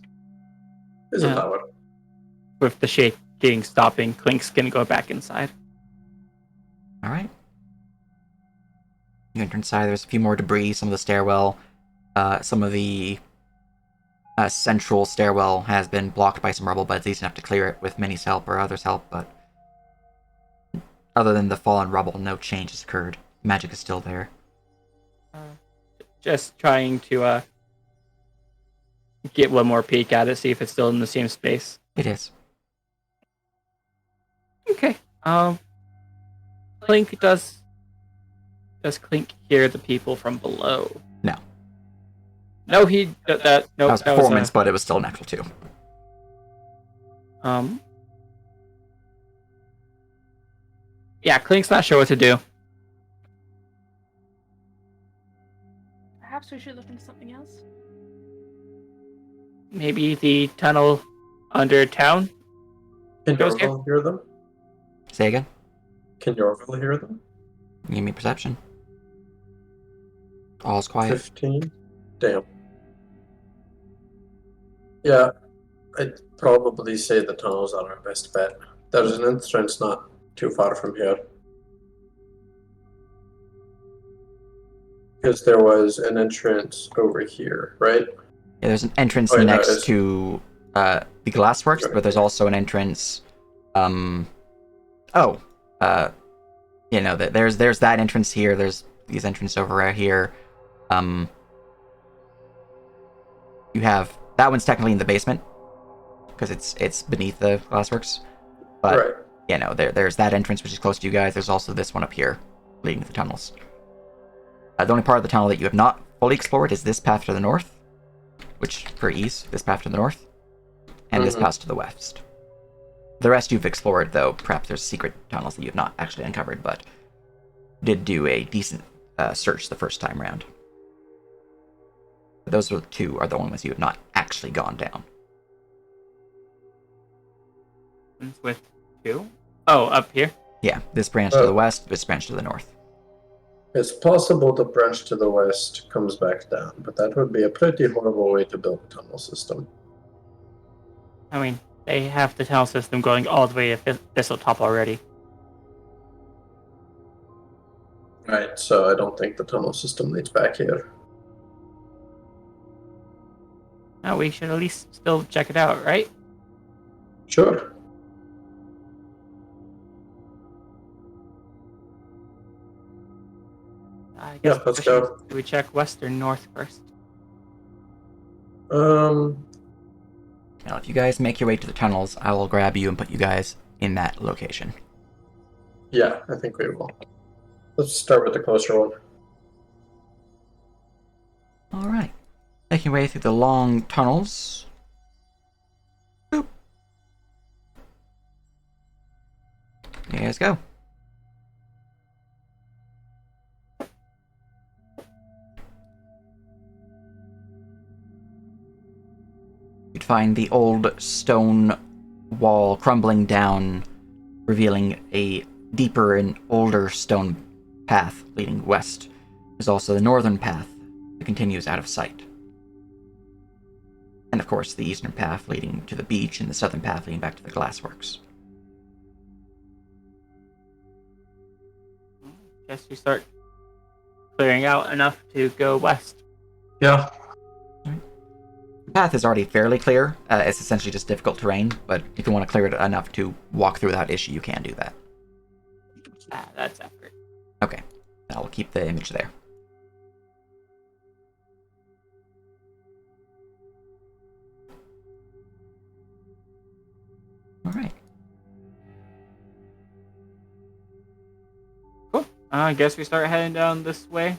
Is Yeah. a tower. With the shaking stopping, Clink's gonna go back inside. Alright. You enter inside, there's a few more debris, some of the stairwell. Some of the central stairwell has been blocked by some rubble, but it's easy enough to clear it with Minnie's help or others' help, but other than the fallen rubble, no change has occurred. Magic is still there. Just trying to get one more peek at it, see if it's still in the same space. It is. Okay. Clink does Clink hear the people from below? No. No, he that no. That was performance, but it was still natural too. Yeah, Clink's not sure what to do. Perhaps we should look into something else. Maybe the tunnel under town? Can Goes Yorville hear them? Say again? Can Yorville hear them? Give me perception. All's quiet. 15? Damn. Yeah, I'd probably say the tunnels are our best bet. There's an entrance not too far from here. Because there was an entrance over here, right? Yeah, there's an entrance Oh, yeah, next it's- to the glassworks, Sure. but there's also an entrance. There's that entrance here. There's these entrances over right here. You have that one's technically in the basement because it's beneath the glassworks. But right. there's that entrance which is close to you guys. There's also this one up here, leading to the tunnels. The only part of the tunnel that you have not fully explored is this path to the north, which for ease, this path to the north, and this path to the west. The rest you've explored, though. Perhaps there's secret tunnels that you have not actually uncovered, but did do a decent search the first time round. But those two are the only ones you have not actually gone down. With two? Oh, up here? Yeah, this branch to the west, this branch to the north. It's possible the branch to the west comes back down, but that would be a pretty horrible way to build a tunnel system. I mean, they have the tunnel system going all the way to Thistletop already. Right, so I don't think the tunnel system leads back here. Now we should at least still check it out, right? Sure. I guess let's go. we check west or north first. Now, if you guys make your way to the tunnels, I will grab you and put you guys in that location. Yeah, I think we will. Let's start with the closer one. All right. Making your way through the long tunnels. Boop. There you guys go. You'd find the old stone wall crumbling down, revealing a deeper and older stone path leading west. There's also the northern path that continues out of sight. And of course, the eastern path leading to the beach and the southern path leading back to the glassworks. Guess we start clearing out enough to go west. Yeah. The path is already fairly clear. It's essentially just difficult terrain, but if you want to clear it enough to walk through without issue, you can do that. That's effort. Okay, I'll keep the image there. All right. Cool. I guess we start heading down this way.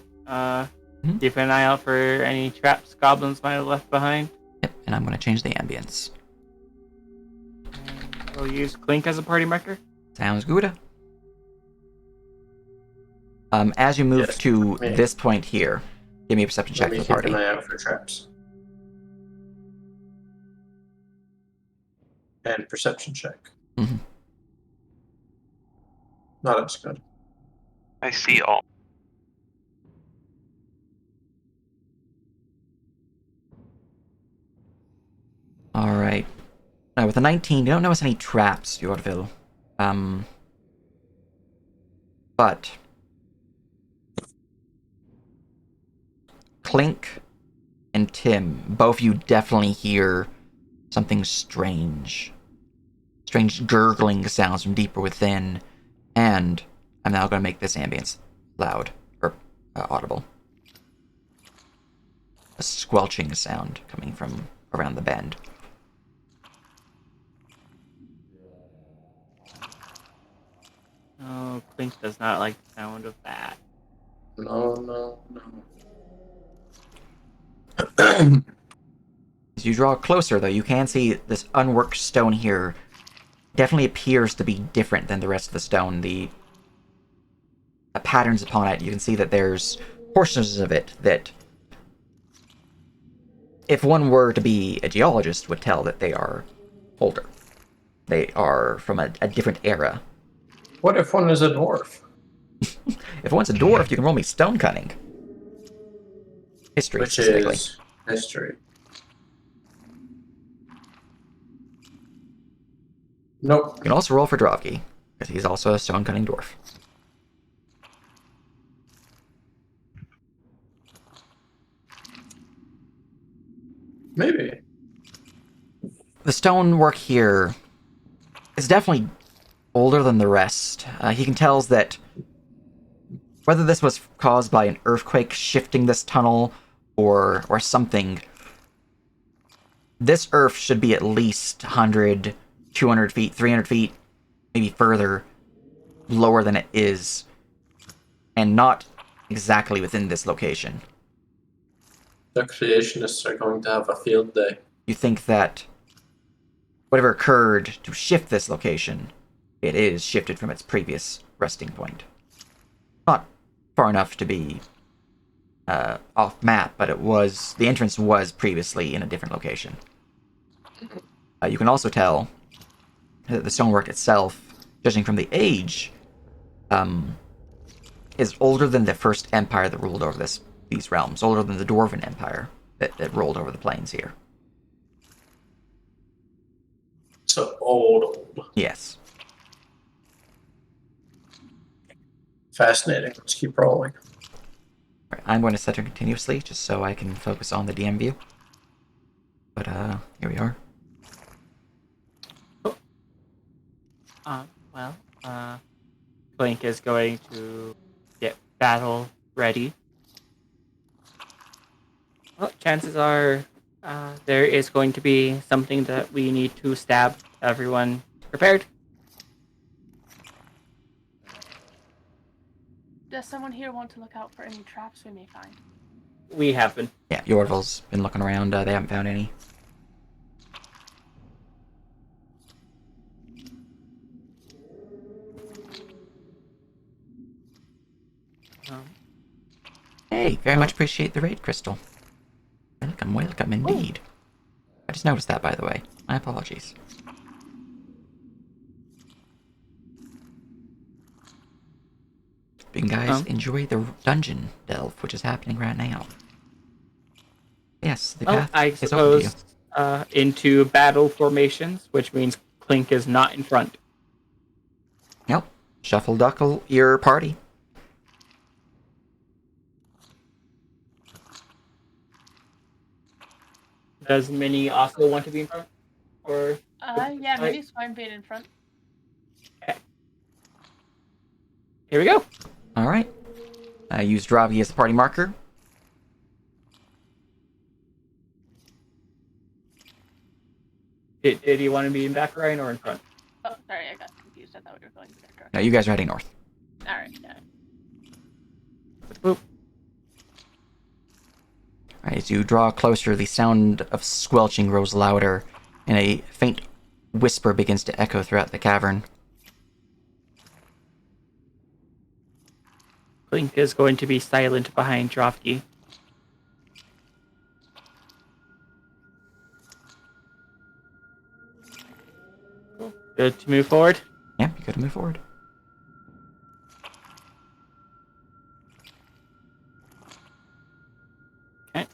Keep an eye out for any traps goblins might have left behind. Yep, and I'm going to change the ambience. And we'll use Clink as a party marker. Sounds good. As you move to this point here, give me a perception check for the party. Keep an eye out for traps. And perception check. Mm-hmm. Not as good. I see all. All right. Now, with a 19, you don't notice any traps, Yorville. But Clink and Tim, both of you definitely hear something strange. Strange gurgling sounds from deeper within. And I'm now going to make this ambience loud, or audible. A squelching sound coming from around the bend. Oh, Clink does not like the sound of that. No. As you draw closer, though, you can see this unworked stone here definitely appears to be different than the rest of the stone. The patterns upon it, you can see that there's portions of it that, if one were to be a geologist, would tell that they are older. They are from a different era. What if one is a dwarf? If one's a dwarf, you can roll me stone cunning. History, Which specifically. is history. Nope. You can also roll for Drovgi, because he's also a stone cunning dwarf. Maybe. The stonework here is definitely older than the rest. He can tell that whether this was caused by an earthquake shifting this tunnel or something, this earth should be at least 100, 200 feet, 300 feet, maybe further lower than it is, and not exactly within this location. The creationists are going to have a field day. You think that whatever occurred to shift this location, it is shifted from its previous resting point. Not far enough to be off map, but the entrance was previously in a different location. You can also tell that the stonework itself, judging from the age, is older than the first empire that ruled over these realms, older than the Dwarven Empire that rolled over the plains here. So old. Yes. Fascinating. Let's keep rolling. Right, I'm going to set her continuously just so I can focus on the DM view. But here we are. Blink is going to get battle ready. Well, chances are there is going to be something that we need to stab. Everyone prepared? Does someone here want to look out for any traps we may find? We have been. Yeah, Yorvel's been looking around. They haven't found any. Hey, very much appreciate the raid, Crystal. Welcome indeed. I just noticed that, by the way. My apologies. You guys enjoy the dungeon delve, which is happening right now. Yes, the path I is open to you. suppose into battle formations, which means Clink is not in front. Yep. Shuffle duckle your party. Does Minnie also want to be in front? Or Yeah, Minnie's fine being in front. here we go. All right. Use Dravi as the party marker. Did you want to be in back, Ryan, or in front? Oh, sorry, I got confused. I thought we were going to that direction. No, you guys are heading north. Alright, Boop. Right, as you draw closer, the sound of squelching grows louder, and a faint whisper begins to echo throughout the cavern. Clink is going to be silent behind Dropkey. Good to move forward. Yeah, you gotta move forward. Okay.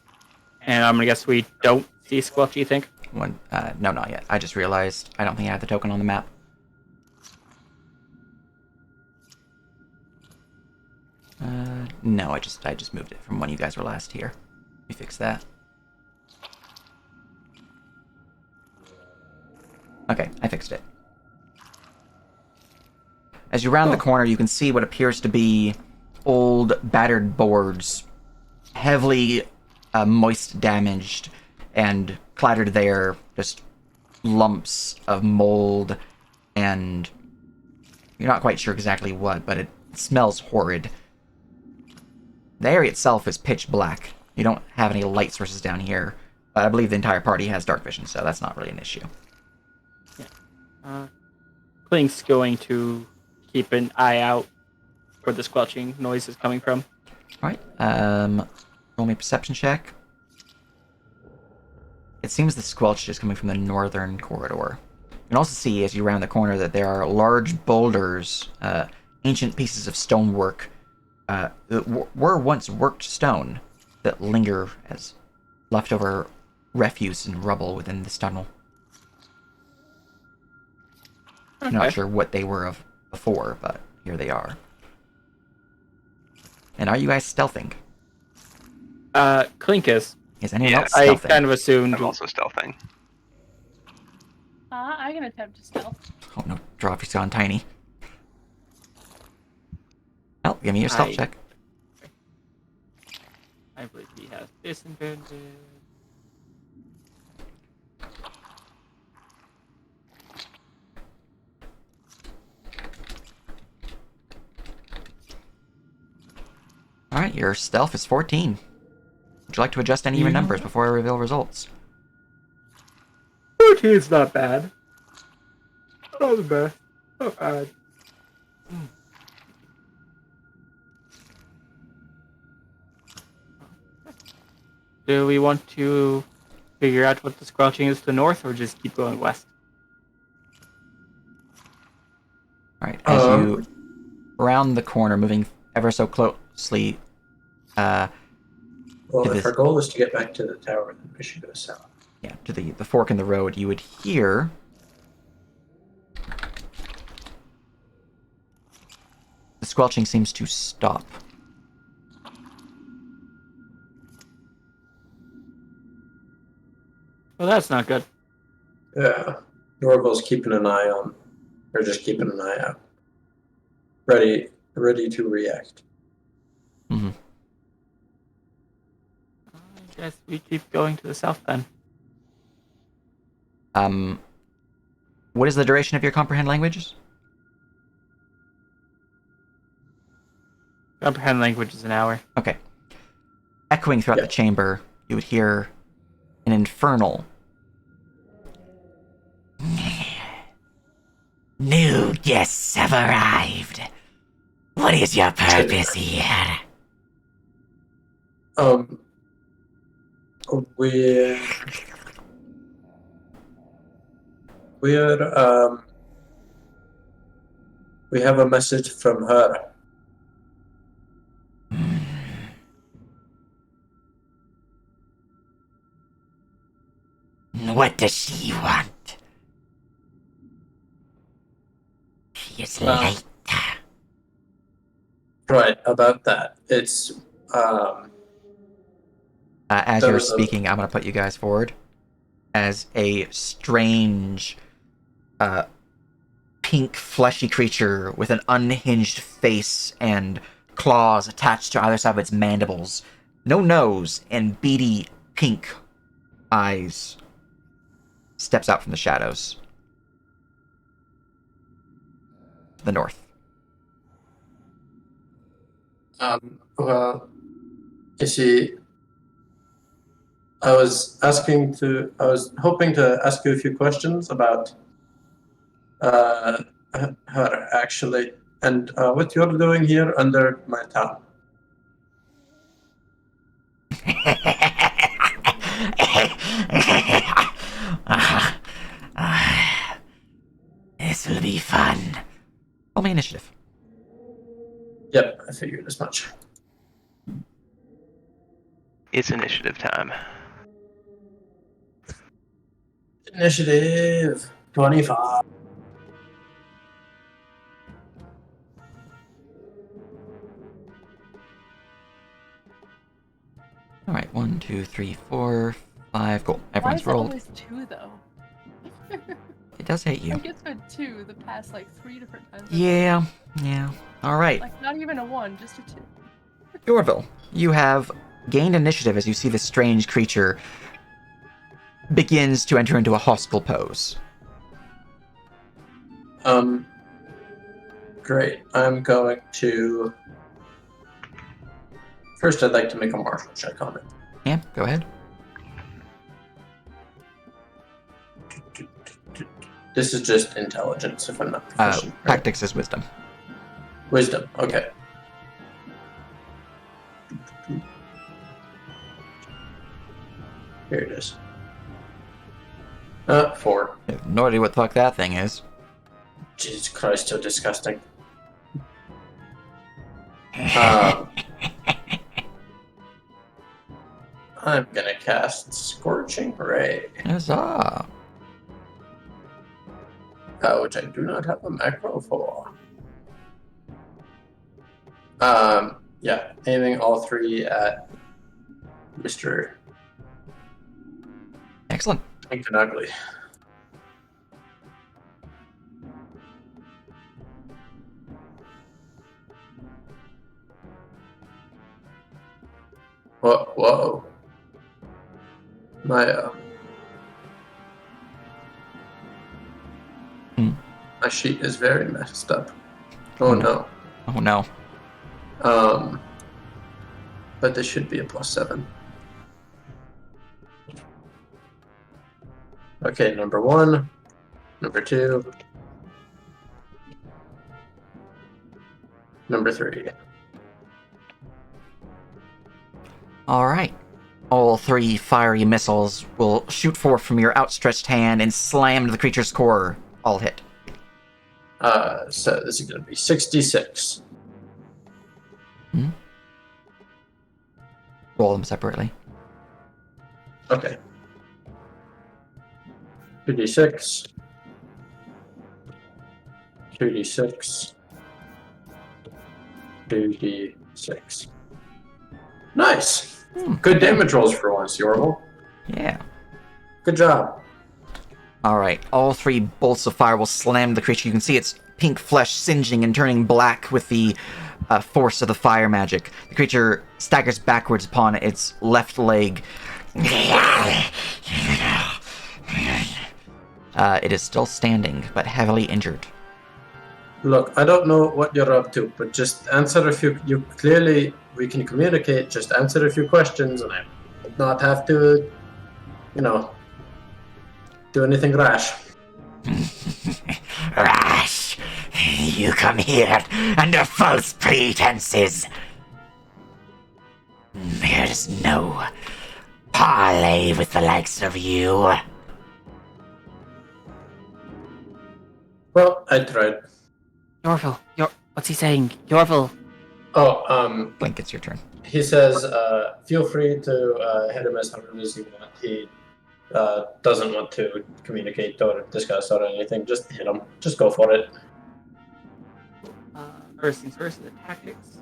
And I'm gonna guess we don't see Squelch, you think? No, not yet. I just realized I don't think I have the token on the map. No, I just moved it from when you guys were last here. Let me fix that. Okay, I fixed it. As you round the corner, you can see what appears to be old, battered boards, heavily moist damaged, and clattered there, just lumps of mold, and you're not quite sure exactly what, but it smells horrid. The area itself is pitch black. You don't have any light sources down here, but I believe the entire party has dark vision, so that's not really an issue. Clink's going to keep an eye out where the squelching noise is coming from. Alright, roll me a perception check. It seems the squelch is coming from the northern corridor. You can also see, as you round the corner, that there are large boulders, ancient pieces of stonework, that were once worked stone, that linger as leftover refuse and rubble within this tunnel. Okay. Not sure what they were of before, but here they are. And are you guys stealthing? Clink is. Is anyone else I stealthing? kind of assumed. I'm also stealthing. I can attempt to stealth. Oh no, Dropy's gone tiny. Oh, give me your stealth check. I believe he has disadvantage. Alright, your stealth is 14. Would you like to adjust any of your numbers before I reveal results? 14's not bad. Not the best. Not bad. Do we want to figure out what the squelching is to the north, or just keep going west? Alright, as you round the corner, moving ever so closely. Well, To if this- our goal is to get back to the tower, then we should go south. Yeah, to the fork in the road, you would hear the squelching seems to stop. Well, that's not good. Yeah. Norval's keeping an eye on, or just keeping an eye out. Ready to react. Hmm. I guess we keep going to the south then. What is the duration of your comprehend languages? Comprehend language is an hour. Okay. Echoing throughout Yeah. the chamber, you would hear an infernal. New guests have arrived. What is your purpose here? We're we have a message from her. What does she want? She is late. Right, about that. It's As That you're was a- speaking, I'm going to put you guys forward as a strange, pink, fleshy creature with an unhinged face and claws attached to either side of its mandibles. No nose and beady pink eyes steps out from the shadows. To the north. well, you see, I was hoping to ask you a few questions about her actually, and what you're doing here under my town. This will be fun. Roll me initiative. Yep, I figured as much. It's initiative time. Initiative 25. All right, 1, 2, 3, 4, 5. Cool. Why Everyone's is it rolled. always 2 though? It does hate you. Like it's been 2 the past like 3 different times. Yeah. All right. Like not even a 1, just a 2. Yorville, you have gained initiative as you see this strange creature begins to enter into a hostile pose. Great. I'm going to. First, I'd like to make a martial check on it. Yeah, go ahead. This is just intelligence, if I'm not proficient. right? Tactics is wisdom. Wisdom. Okay. Here it is. 4. I have no idea what the fuck that thing is. Jesus Christ, so disgusting. I'm gonna cast Scorching Ray, Huzzah. which I do not have a macro for. Yeah, aiming all 3 at Mr. Excellent. Pink and Ugly. Whoa. My my sheet is very messed up. Oh no. Oh no. But this should be a +7. Okay, number 1, number 2, number 3. All right. All 3 fiery missiles will shoot forth from your outstretched hand and slam to the creature's core. All hit. So this is going to be 66. Roll them separately. Okay. 2d6. 2d6. 2d6. Nice. Good damage rolls for once, Yorval. Yeah. Good job. Alright, all 3 bolts of fire will slam the creature. You can see its pink flesh singeing and turning black with the force of the fire magic. The creature staggers backwards upon its left leg. It is still standing, but heavily injured. Look, I don't know what you're up to, but just answer a few. You clearly, we can communicate. Just answer a few questions, and I would not have to, do anything rash. Rash, you come here under false pretenses. There's no parley with the likes of you. Well, I tried. Yorville, what's he saying? Yorville. Oh, Blink, it's your turn. he says, feel free to hit him as hard as you want. He doesn't want to communicate or discuss or anything. Just hit him. Just go for it. First things first, the tactics.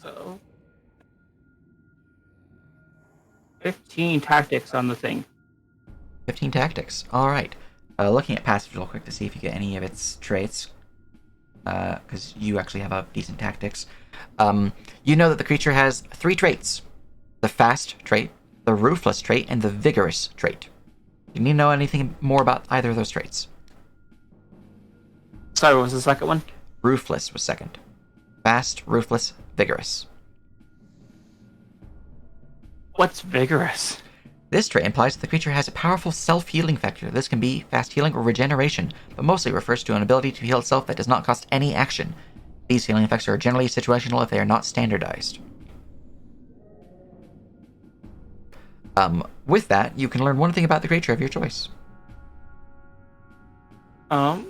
So 15 tactics on the thing. 15 tactics. Alright. Looking at passive real quick to see if you get any of its traits. Because you actually have a decent tactics. You know that the creature has 3 traits. The fast trait, the ruthless trait, and the vigorous trait. You need to know anything more about either of those traits. Sorry, what was the second one? Ruthless was second. Fast, ruthless, vigorous. What's vigorous? This trait implies that the creature has a powerful self-healing factor. This can be fast healing or regeneration, but mostly refers to an ability to heal itself that does not cost any action. These healing effects are generally situational if they are not standardized. With that, you can learn one thing about the creature of your choice. I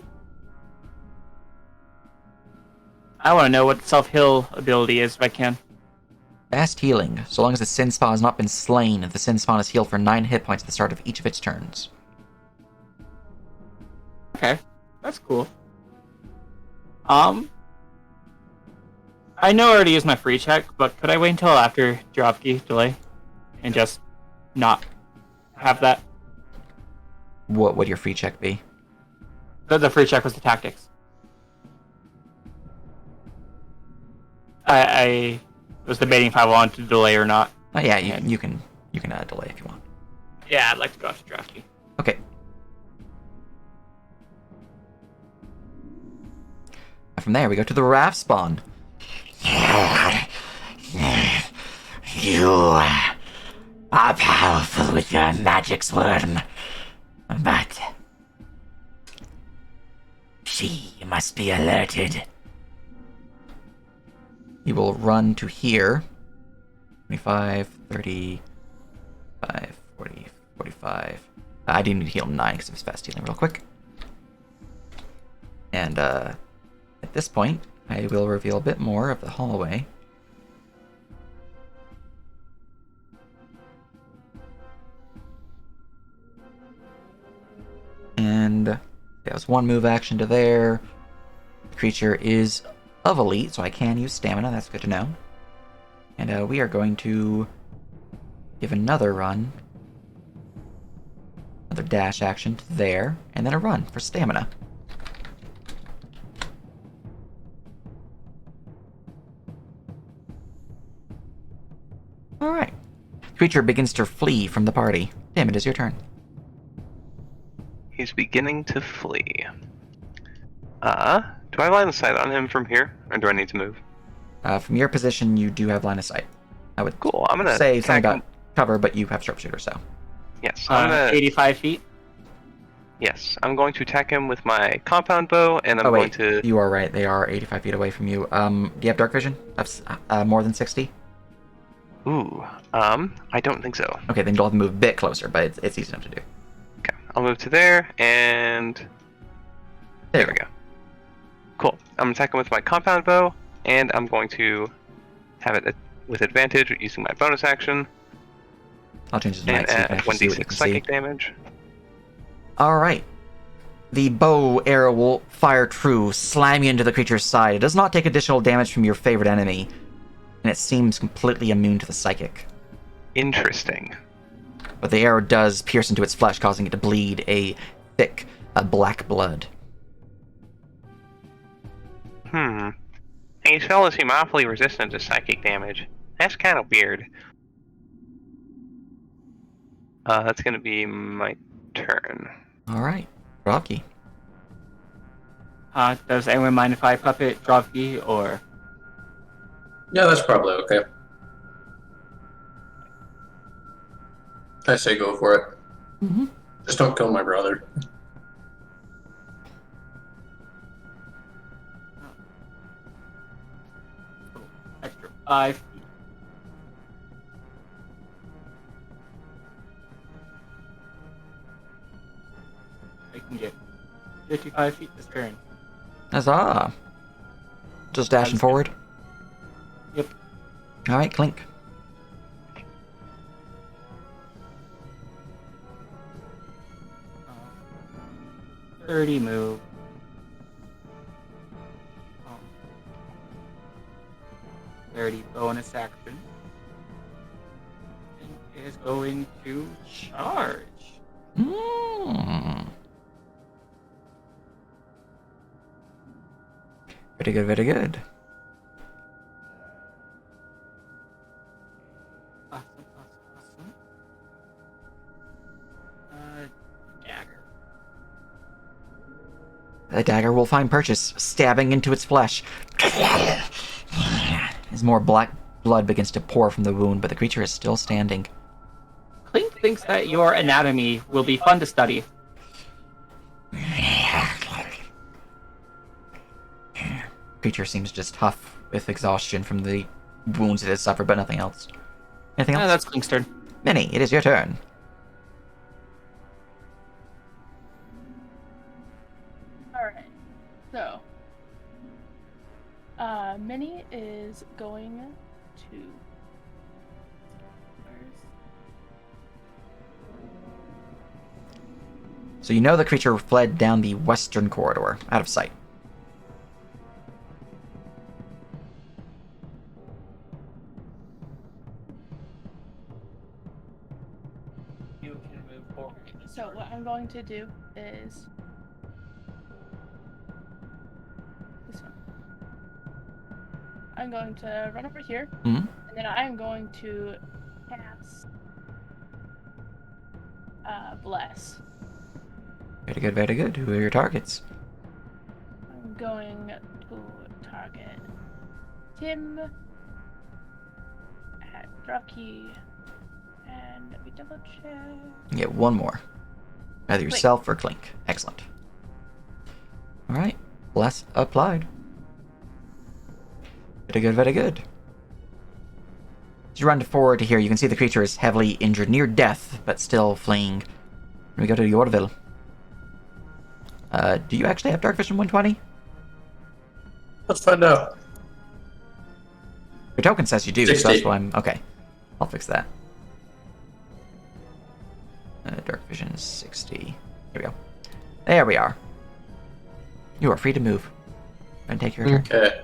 want to know what self-heal ability is if I can. Fast healing. So long as the sin spawn has not been slain, the sin spawn is healed for 9 hit points at the start of each of its turns. Okay, that's cool. I know I already used my free check, but could I wait until after dropkey delay and just not have that? What would your free check be? The free check was the tactics. I was debating if I wanted to delay or not. Oh yeah, you can delay if you want. Yeah, I'd like to go after dropkey. Okay. From there, we go to the raft spawn. You are powerful with your magic worm, but she must be alerted. You will run to here. 25, 35, 40, 45. I do need to heal 9 because it was fast healing real quick. And at this point, I will reveal a bit more of the hallway. And that was one move action to there. The creature is of elite, so I can use stamina. That's good to know. And we are going to give another run. Another dash action to there, and then a run for stamina. Alright. Creature begins to flee from the party. Tim, it is your turn. He's beginning to flee. Do I line of sight on him from here, or do I need to move? From your position, you do have line of sight. I would Cool. I'm gonna say something attack about cover, but you have sharpshooter, so. Yes. I'm gonna. 85 feet. Yes. I'm going to attack him with my compound bow, and I'm going to. You are right. They are 85 feet away from you. Do you have dark vision? More than 60? Ooh. I don't think so. Okay, then you'll have to move a bit closer, but it's easy enough to do. Okay. I'll move to there, and there we go. Cool. I'm attacking with my compound bow, and I'm going to have it with advantage using my bonus action, I'll change it to and night so you can add actually see what you 1d6 can see. psychic damage. All right. The bow arrow will fire true, slam you into the creature's side. It does not take additional damage from your favorite enemy, and it seems completely immune to the psychic. Interesting. But the arrow does pierce into its flesh, causing it to bleed a thick, black blood. These fellas seem awfully resistant to psychic damage. That's kind of weird. That's gonna be my turn. All right, Rocky. Does anyone mind if I puppet Drovki or? Yeah, that's probably okay. I say go for it. Mm-hmm. Just don't kill my brother. Extra 5 feet. I can get 55 feet this turn. Huzzah! Just dashing forward. Yep. All right, Clink. Uh, 30 move. 30 bonus action. And is going to charge. Mm. Very good, very good. Awesome. Dagger. The dagger will find purchase, stabbing into its flesh. As more black blood begins to pour from the wound, but the creature is still standing. Clink thinks that your anatomy will be fun to study. Creature seems just tough with exhaustion from the wounds it has suffered, but nothing else. Anything else? That's Clink's turn. Minnie, it is your turn. Alright. So. Minnie is going to. So you know the creature fled down the western corridor, out of sight. You can move forward. So what I'm going to do is this one. I'm going to run over here, Mhm. and then I'm going to cast Bless. Very good, very good. Who are your targets? I'm going to target Tim, at Rocky, and let me double check. You get one more. Either yourself or Clink. Excellent. Alright. Bless applied. Very good, very good. As you run forward to here, you can see the creature is heavily injured, near death, but still fleeing. When we go to Yorville. Do you actually have Dark Vision 120? Let's find out. Your token says you do, 60. so that's why I'm... Okay. I'll fix that. Dark Vision is 60. Here we go. There we are. You are free to move. And take your turn. Okay.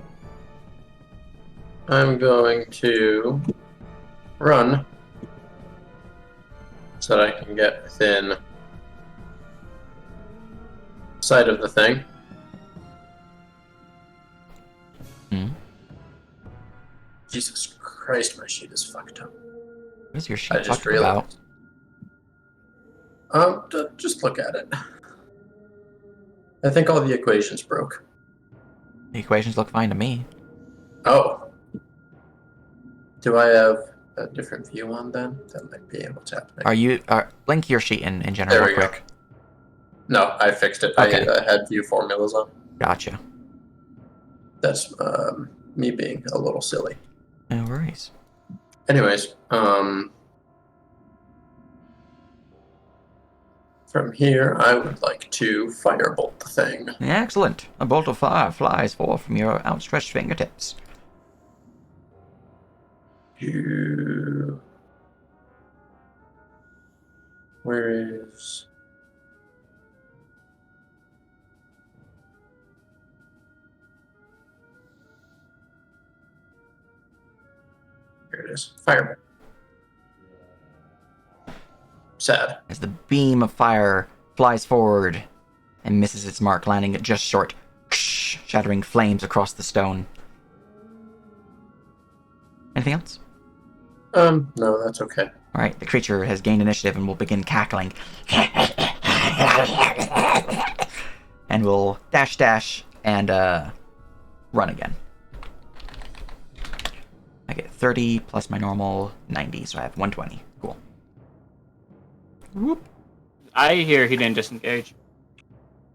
I'm going to run so that I can get within sight of the thing. Hmm. Jesus Christ, my sheet is fucked up. What is your I sheet just talking realized. about? Just look at it. I think all the equations broke. The equations look fine to me. Oh. Do I have a different view on them? That might be what's happening. Are you... link your sheet in general There real we go. quick. No, I fixed it. Okay. I had view formulas on. Gotcha. That's me being a little silly. No worries. Anyways, From here, I would like to firebolt the thing. Excellent. A bolt of fire flies forth from your outstretched fingertips. Where is... Here it is. Firebolt. Sad. As the beam of fire flies forward and misses its mark, landing it just short, shattering flames across the stone. Anything else? No, that's okay. All right, the creature has gained initiative and will begin cackling. And will dash, and run again. I get 30 plus my normal 90, so I have 120. Cool. Whoop. I hear he didn't disengage.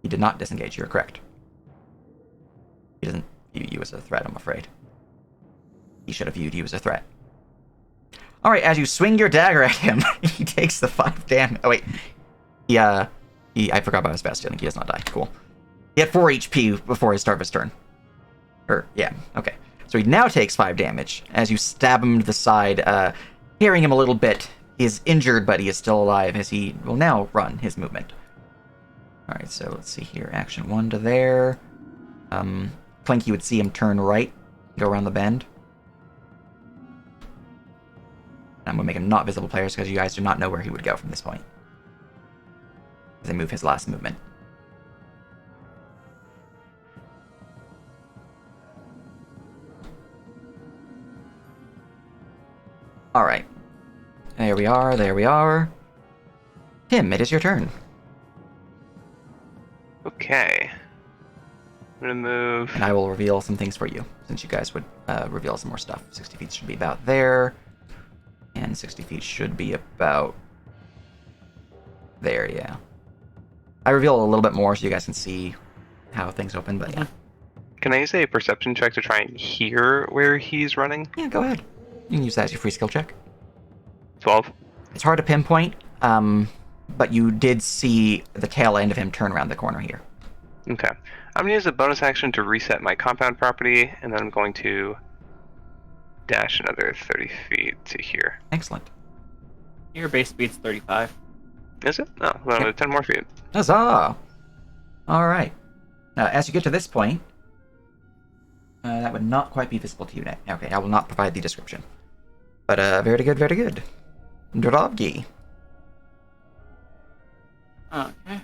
He did not disengage, you're correct. He doesn't view you as a threat, I'm afraid. He should have viewed you as a threat. Alright, as you swing your dagger at him, he takes the 5 damage. Oh, wait. I forgot about his fast healing. He does not die. Cool. He had 4 HP before his start of his turn. Yeah, okay. So he now takes 5 damage as you stab him to the side, hearing him a little bit. He is injured, but he is still alive as he will now run his movement. Alright, so let's see here. Action 1 to there. Clink, you would see him turn right, go around the bend. I'm going to make him not visible players because you guys do not know where he would go from this point. As I move his last movement. Alright. There we are. Tim, it is your turn. Okay. I'm gonna move. And I will reveal some things for you, since you guys would reveal some more stuff. 60 feet should be about there. And 60 feet should be about there, yeah. I reveal a little bit more so you guys can see how things open, but yeah. Can I use a perception check to try and hear where he's running? Yeah, go ahead. You can use that as your free skill check. 12. It's hard to pinpoint, but you did see the tail end of him turn around the corner here. Okay. I'm going to use a bonus action to reset my compound property, and then I'm going to dash another 30 feet to here. Excellent. Your base speed's 35. Is it? Oh, well, Yep. 10 more feet. Huzzah! Alright. Now, as you get to this point, that would not quite be visible to you now. Okay, I will not provide the description. But, very good, very good. Drovgi. Okay.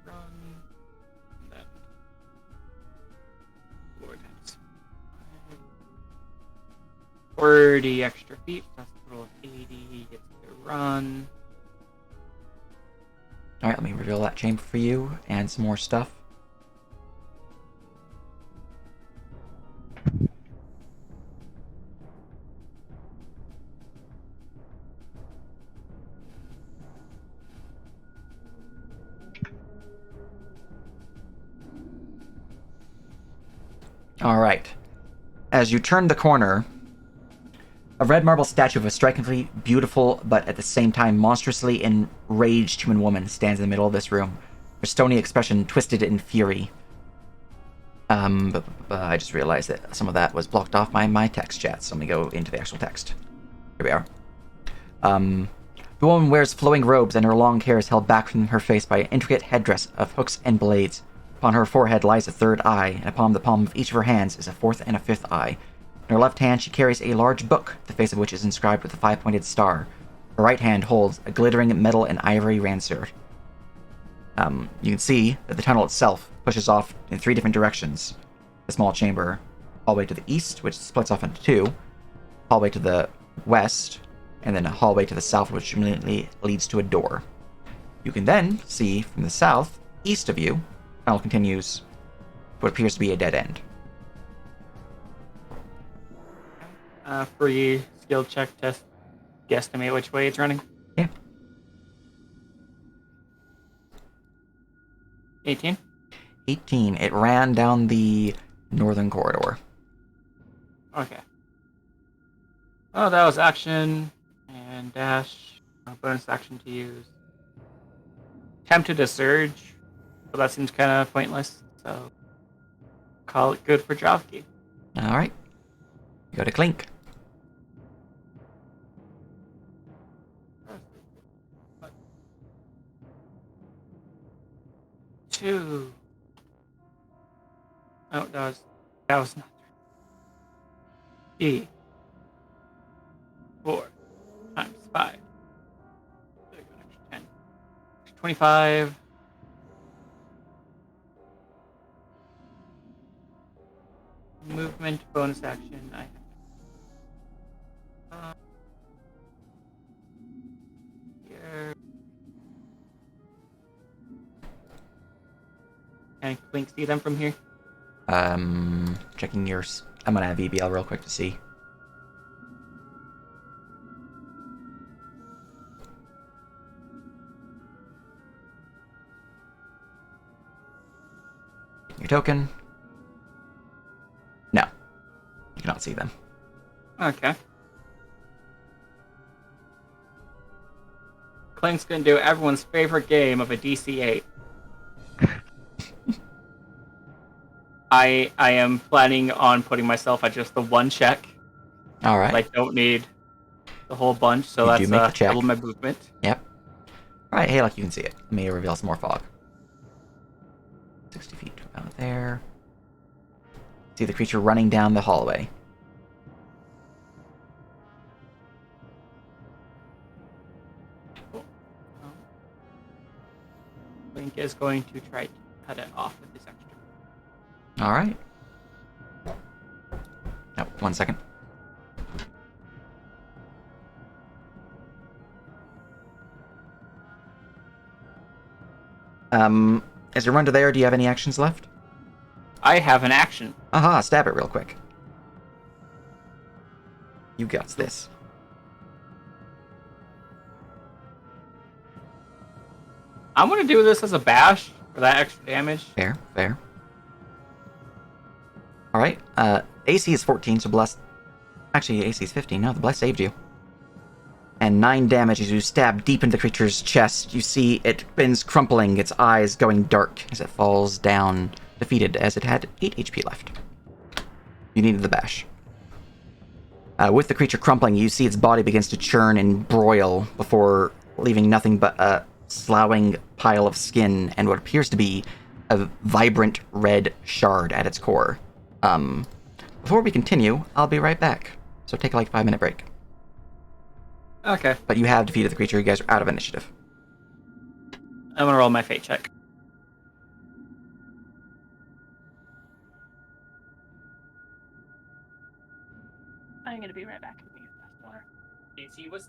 Run. Then 4 times 5. 40 extra feet. That's a total of 80. He gets to run. Alright, let me reveal that chamber for you, and some more stuff. Alright. As you turn the corner, a red marble statue of a strikingly beautiful, but at the same time monstrously enraged human woman stands in the middle of this room, her stony expression twisted in fury. But I just realized that some of that was blocked off by my text chat, so let me go into the actual text. Here we are. The woman wears flowing robes, and her long hair is held back from her face by an intricate headdress of hooks and blades. Upon her forehead lies a third eye, and upon the palm of each of her hands is a fourth and a fifth eye. In her left hand she carries a large book, the face of which is inscribed with a 5-pointed star. Her right hand holds a glittering metal and ivory ranseur. You can see that the tunnel itself pushes off in 3 different directions. The small chamber, hallway to the east, which splits off into 2, hallway to the west, and then a hallway to the south, which immediately leads to a door. You can then see from the south, east of you, the tunnel continues what appears to be a dead end. Free skill check to guesstimate which way it's running. Yeah. 18. 18. It ran down the northern corridor. Okay. Oh, that was action. and dash. Bonus action to use. Tempted to surge, but that seems kind of pointless. So call it good for Drovki. All right. You go to Clink. Two. Oh, that was not three. 4 times 5. There you go, an extra 10. 25. Movement bonus action. I have here. Can Clink see them from here? Checking I'm gonna have VBL real quick to see. Your token. No. You cannot see them. Okay. Clink's gonna do everyone's favorite game of a DC-8. I am planning on putting myself at just the one check. Alright. I don't need the whole bunch, so You do make the that's check. double my movement. Yep. Alright, hey, look, you can see it. Let me reveal some more fog. 60 feet out there. See the creature running down the hallway. Link is going to try to cut it off with this extra. Alright. Oh, 1 second. As you run to there, do you have any actions left? I have an action. Aha, stab it real quick. You got this. I'm gonna do this as a bash for that extra damage. Fair, fair. Alright, AC is 14, so Bless... Actually, AC is 15. No, the Bless saved you. And 9 damage as you stab deep into the creature's chest. You see it bends crumpling, its eyes going dark as it falls down, defeated, as it had 8 HP left. You needed the bash. With the creature crumpling, you see its body begins to churn and broil before leaving nothing but a sloughing pile of skin and what appears to be a vibrant red shard at its core. Before we continue, I'll be right back. So take a 5-minute break. Okay. But you have defeated the creature. You guys are out of initiative. I'm gonna roll my fate check. I'm gonna be right back. Water. DC was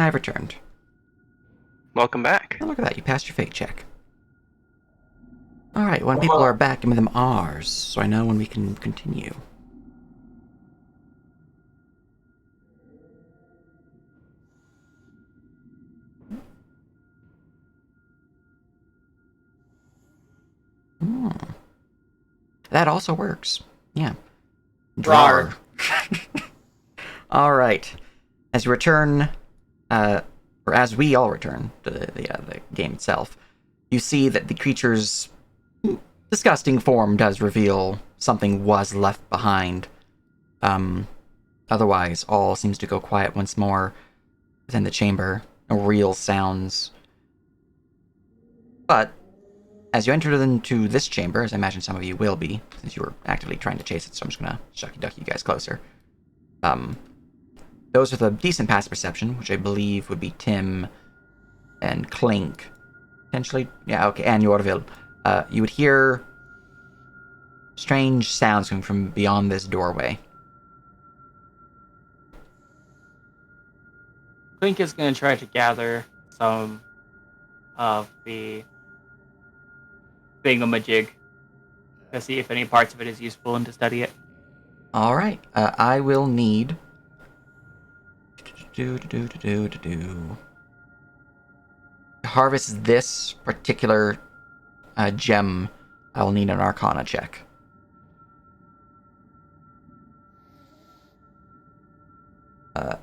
I've returned. Welcome back. Oh, look at that. You passed your fate check. Alright, when people are back, give me them R's, so I know when we can continue. Hmm. That also works. Yeah. Rar. Alright. As you return, or as we all return to the game itself, you see that the creature's disgusting form does reveal something was left behind. Otherwise, all seems to go quiet once more within the chamber. No real sounds. But as you enter into this chamber, as I imagine some of you will be, since you were actively trying to chase it, so I'm just gonna shucky ducky you guys closer. Those with a decent passive perception, which I believe would be Tim and Clink, potentially, yeah, okay, and Yorville, you would hear strange sounds coming from beyond this doorway. Clink is going to try to gather some of the thingamajig to see if any parts of it is useful and to study it. Alright, I will need... To harvest this particular gem, I will need an Arcana check.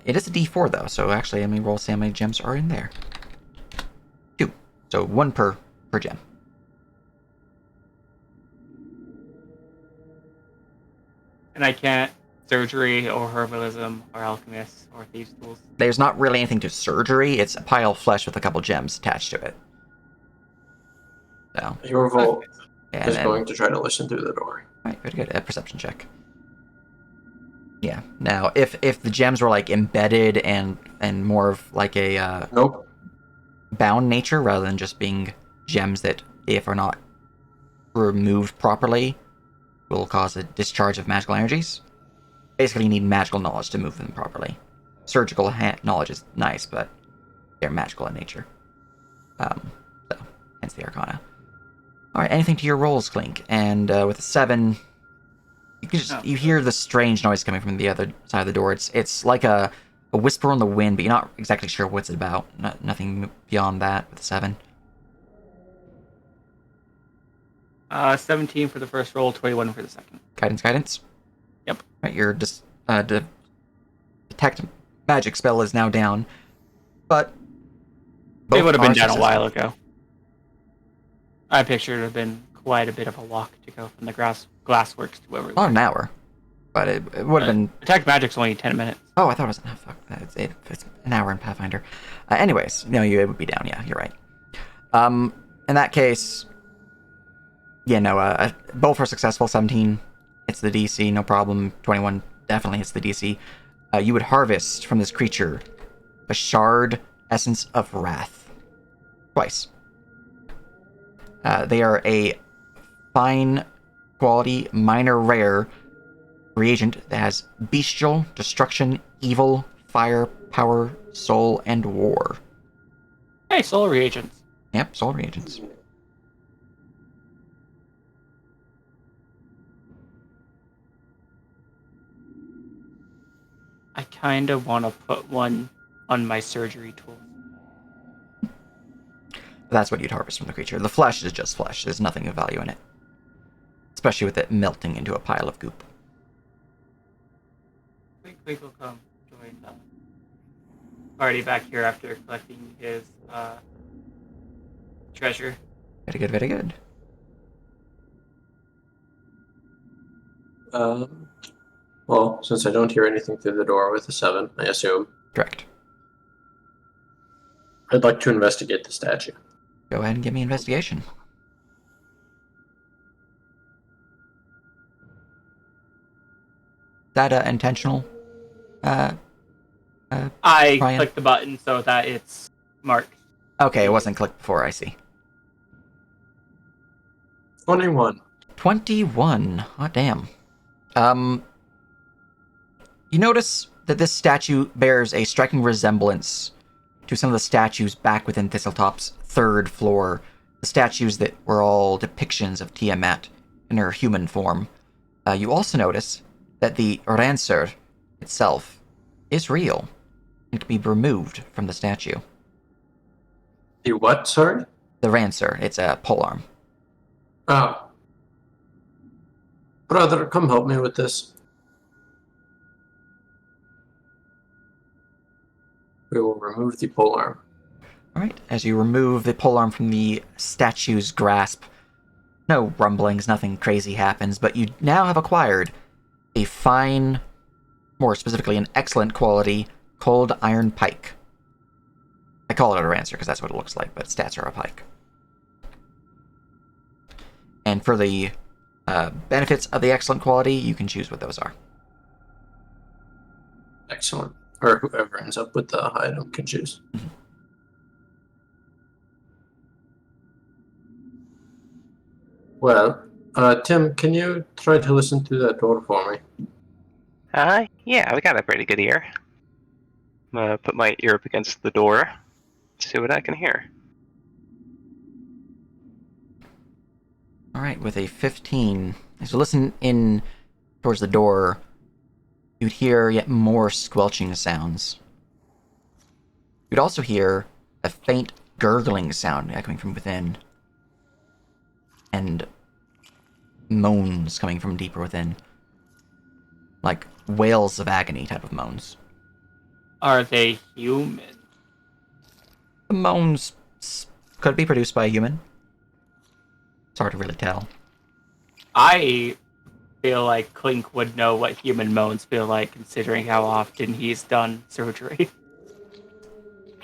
It is a D4 though, so actually let me roll see how many gems are in there. 2. So 1 per gem. And I can't surgery or herbalism or alchemist or thieves' tools. There's not really anything to surgery, it's a pile of flesh with a couple gems attached to it. So, Yorville and is then, going to try to listen through the door. Alright, very good. A perception check. Yeah. Now, if the gems were like embedded and more of like a Nope. bound nature rather than just being gems that, if are not removed properly, will cause a discharge of magical energies. Basically, you need magical knowledge to move them properly. Surgical knowledge is nice, but they're magical in nature. So, hence the Arcana. Alright, anything to your rolls, Clink. And with a 7, you can just, you hear the strange noise coming from the other side of the door. It's like a whisper on the wind, but you're not exactly sure what's it about. Nothing beyond that with a 7. 17 for the first roll, 21 for the second. Guidance. Yep. Right, your detect magic spell is now down, but It would have been are down a successful. while ago. I picture it would have been quite a bit of a walk to go from the glassworks to wherever. Not an hour, but it would have been. Detect magic's only 10 minutes. Oh, I thought it was. Oh, fuck. It's an hour in Pathfinder. Anyways, no, it would be down. Yeah, you're right. In that case, yeah, no. Both were successful. 17 hits the DC, no problem. 21 definitely hits the DC. You would harvest from this creature a shard essence of wrath. Twice. They are a fine quality, minor rare reagent that has bestial, destruction, evil, fire, power, soul, and war. Hey, soul reagents. Yep, soul reagents. I kind of want to put one on my surgery tool. That's what you'd harvest from the creature. The flesh is just flesh. There's nothing of value in it. Especially with it melting into a pile of goop. Quick will come join the party back here after collecting his treasure. Very good, very good. Well, since I don't hear anything through the door with a 7, I assume, Correct. I'd like to investigate the statue. Go ahead and give me investigation. Is that intentional? I Ryan? clicked the button so that it's marked. Okay, it wasn't clicked before, I see. 21. 21. Oh, damn. You notice that this statue bears a striking resemblance to some of the statues back within Thistletop's third floor. The statues that were all depictions of Tiamat in her human form. You also notice that the Rancer itself is real and can be removed from the statue. The what, sorry? The Rancer, it's a polearm. Oh. Brother, come help me with this. We will remove the polearm. Alright, as you remove the polearm from the statue's grasp, no rumblings, nothing crazy happens, but you now have acquired a fine, more specifically an excellent quality, cold iron pike. I call it a Rancer because that's what it looks like, but stats are a pike. And for the benefits of the excellent quality, you can choose what those are. Excellent. Or whoever ends up with the item can choose. Well, Tim, can you try to listen to that door for me? Yeah, we got a pretty good ear. I'm gonna put my ear up against the door, see what I can hear. Alright, with a 15, as you listen in towards the door, you'd hear yet more squelching sounds. You'd also hear a faint gurgling sound echoing from within, and moans coming from deeper within. Like wails of agony type of moans. Are they human? The moans could be produced by a human. It's hard to really tell. I feel like Clink would know what human moans feel like, considering how often he's done surgery.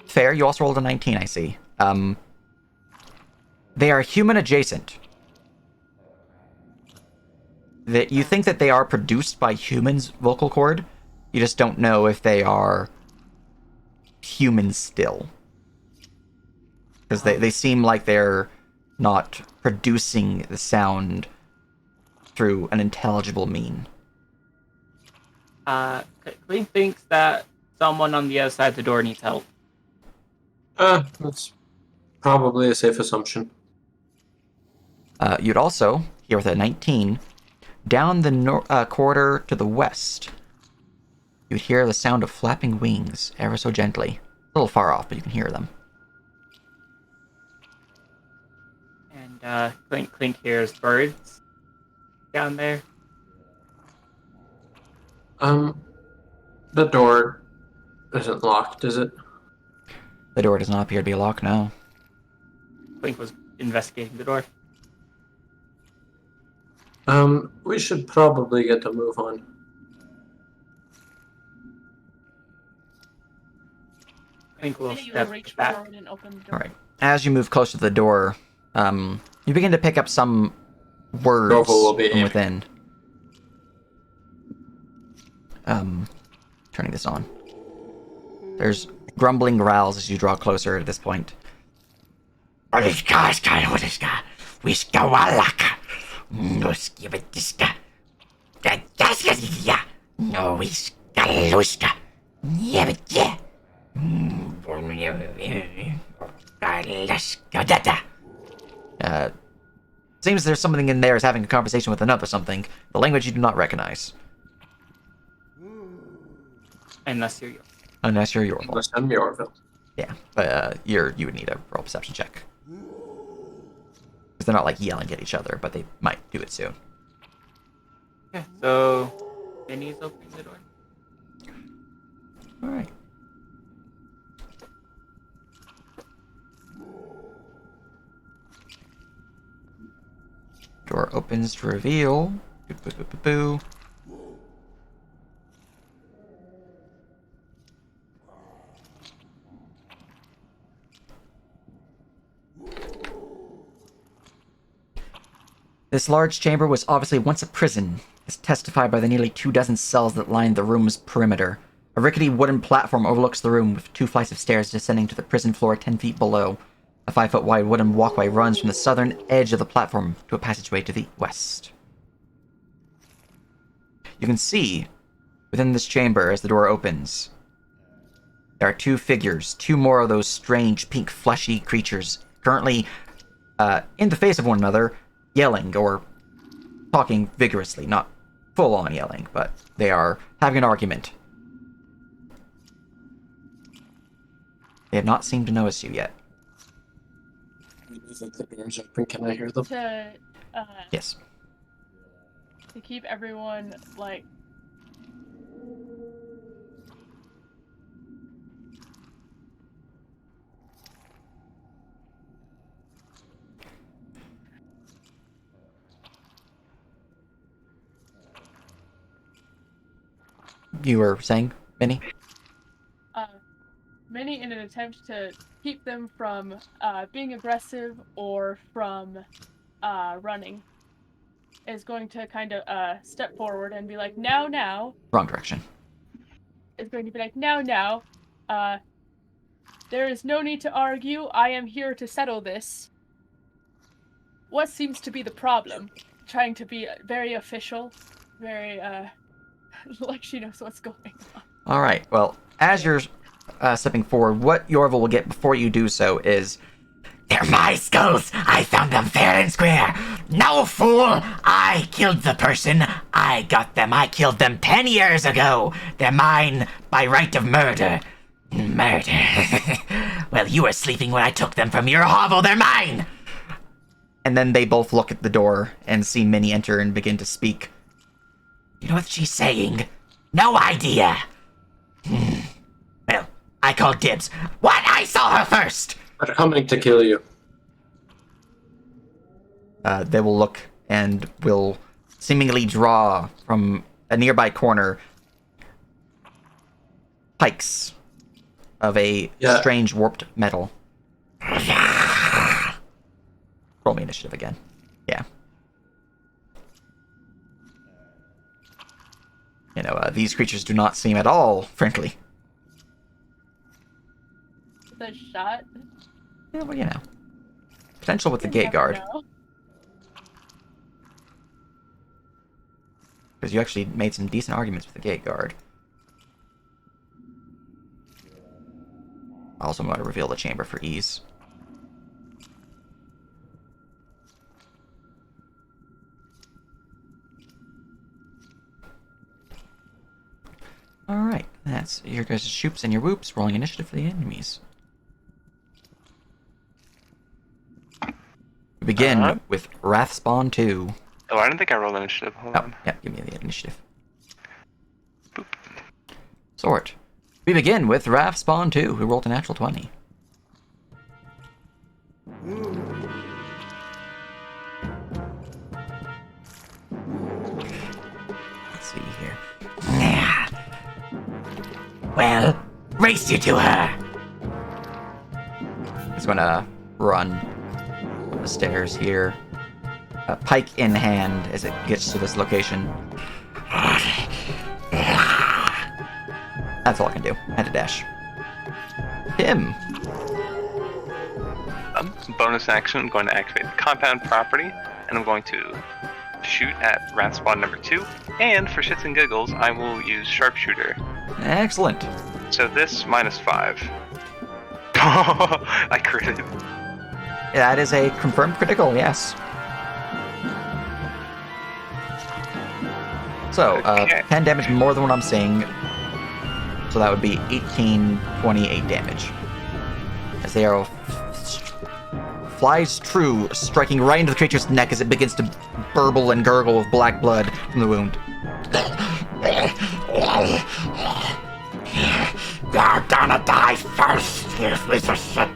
Fair, you also rolled a 19, I see. They are human adjacent. That you think that they are produced by humans' vocal cord. You just don't know if they are human still. Because they seem like they're not producing the sound through an intelligible mean. Clink thinks that someone on the other side of the door needs help. That's probably a safe assumption. You'd also hear with a 19, down the corridor to the west, you'd hear the sound of flapping wings ever so gently. A little far off, but you can hear them. And Clink hears birds down there. The door isn't locked, is it? The door does not appear to be locked now. Clink was investigating the door. We should probably get a move on. Clink will You will step reach back. forward and open the door. Alright. As you move closer to the door, you begin to pick up some words Grovel will be from aiming. within. Turning this on. There's grumbling growls as you draw closer at this point. Seems there's something in there is having a conversation with another something, the language you do not recognize. Unless you're yours. Unless you're Yorville. Unless I'm Yorville. Yeah, but you would need a roll perception check. Because they're not like yelling at each other, but they might do it soon. Okay, so Vinny's opening the door. Alright. Door opens to reveal. Boo, boo, boo, boo, boo. This large chamber was obviously once a prison, as testified by the nearly 24 cells that lined the room's perimeter. A rickety wooden platform overlooks the room, with 2 flights of stairs descending to the prison floor 10 feet below. A 5-foot wide wooden walkway runs from the southern edge of the platform to a passageway to the west. You can see, within this chamber, as the door opens, there are two figures, two more of those strange pink fleshy creatures, currently in the face of one another, yelling or talking vigorously. Not full-on yelling, but they are having an argument. They have not seemed to notice you yet. I think the door's open. Can I hear them? Yes. To keep everyone, like... You were saying, Minnie? Minnie, in an attempt to keep them from being aggressive or from running, is going to kind of step forward and be like, now. Wrong direction. Is going to be like, now. There is no need to argue. I am here to settle this. What seems to be the problem? Trying to be very official, very, like she knows what's going on. Alright, well, as you're stepping forward, what Yorville will get before you do so is... They're my skulls. I found them fair and square. No, fool. I killed the person. I got them. I killed them 10 years ago. They're mine by right of murder. Murder. Well, you were sleeping when I took them from your hovel. They're mine. And then they both look at the door and see Minnie enter and begin to speak. You know what she's saying? No idea. Well, I called dibs. What? I saw her first. They're coming to kill you. They will look and will seemingly draw from a nearby corner pikes of a strange warped metal. Roll me initiative again. Yeah. You know, these creatures do not seem at all friendly. The shot. Yeah, well, you know. Potential with the gate guard. Because you actually made some decent arguments with the gate guard. Also, I'm going to reveal the chamber for ease. Alright, that's your guys' shoops and your whoops, rolling initiative for the enemies. We begin with Wrathspawn 2. Oh, I don't think I rolled initiative. Hold on. Yeah, give me the initiative. Boop. Sort. We begin with Wrathspawn 2, who rolled a natural 20. Let's see here. Well, race you to her. He's gonna run up the stairs here. Pike in hand as it gets to this location. That's all I can do. And a dash. Him. Bonus action, I'm going to activate the compound property, and I'm going to shoot at Wrathspawn number 2, and for shits and giggles, I will use Sharpshooter. Excellent. So this, -5. I critted. That is a confirmed critical, yes. So, Okay. 10 damage more than what I'm seeing. So that would be 18, 28 damage. As the arrow flies true, striking right into the creature's neck as it begins to burble and gurgle with black blood from the wound. You're gonna die first, you piece of shit.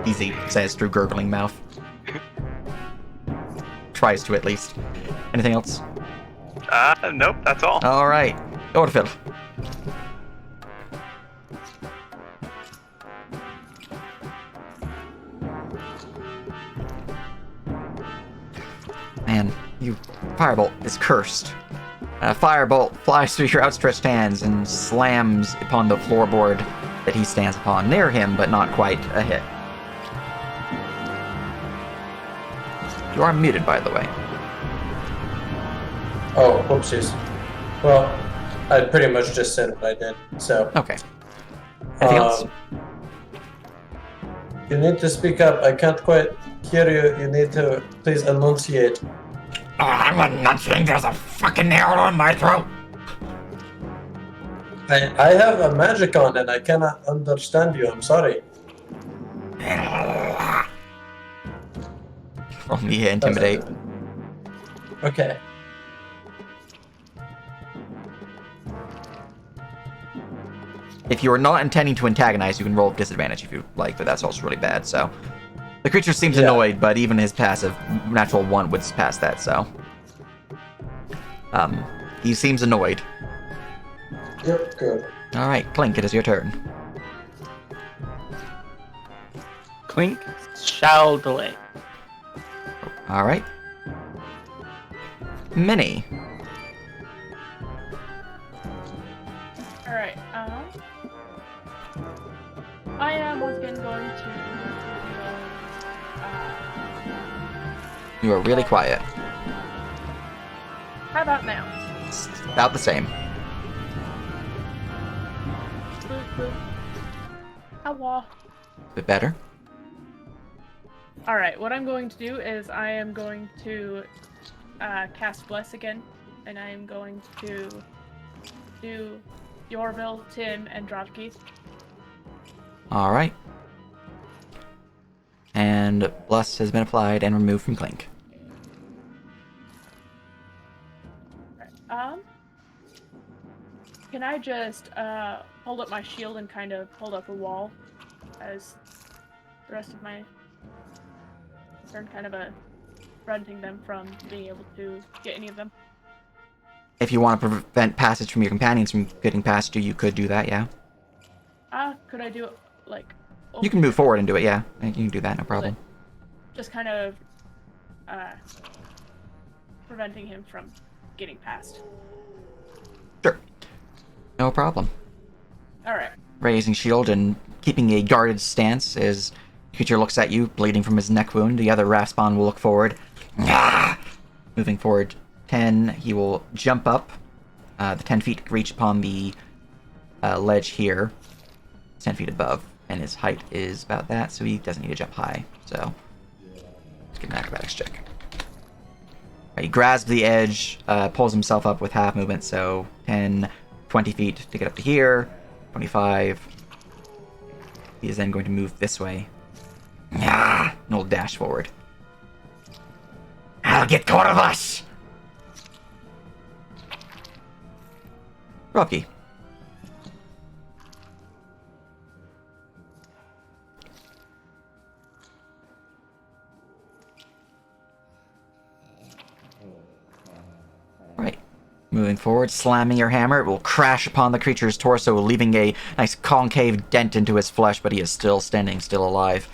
Easy says through gurgling mouth. Tries to, at least. Anything else? Nope, that's all. Alright. Go to Phil. Man, you firebolt is cursed. A firebolt flies through your outstretched hands and slams upon the floorboard that he stands upon, near him, but not quite a hit. You are muted, by the way. Oh, whoopsies. Well, I pretty much just said what I did. So. Okay. Anything else? You need to speak up. I can't quite hear you. You need to please enunciate. Oh, I'm enunciating. There's a fucking arrow in my throat. I have a magic on and I cannot understand you. I'm sorry. Roll me intimidate. Okay. If you are not intending to antagonize, you can roll with disadvantage if you like, but that's also really bad, so. The creature seems annoyed, but even his passive, natural 1 would pass that, so. He seems annoyed. Yep, good. Alright, Clink, it is your turn. Clink shall delay. Alright. Minnie. Alright, I am once again going to You are really quiet. how about now? It's about the same. Boop, boop. Hello. Bit better. Alright, what I'm going to do is I am going to cast Bless again, and I am going to do Yorville, Tim, and Dropkey. Alright. And Bless has been applied and removed from Clink. Can I just hold up my shield and kind of hold up a wall as the rest of my turn, kind of preventing them from being able to get any of them? If you want to prevent passage from your companions from getting past you, you could do that, yeah. Could I do it, like... You can move forward and do it, yeah. You can do that, no problem. Just kind of preventing him from getting past. Sure. No problem. Alright. Raising shield and keeping a guarded stance as creature looks at you, bleeding from his neck wound. The other Raspawn will look forward. Moving forward 10, he will jump up. The 10 feet reach upon the ledge here. It's 10 feet above, and his height is about that, so he doesn't need to jump high. So, let's get an acrobatics check. He grabs the edge, pulls himself up with half movement, so 10, 20 feet to get up to here, 25. He is then going to move this way. And he'll dash forward. I'll get caught of us. Rocky. Right. Moving forward, slamming your hammer, it will crash upon the creature's torso, leaving a nice concave dent into his flesh, but he is still standing, still alive.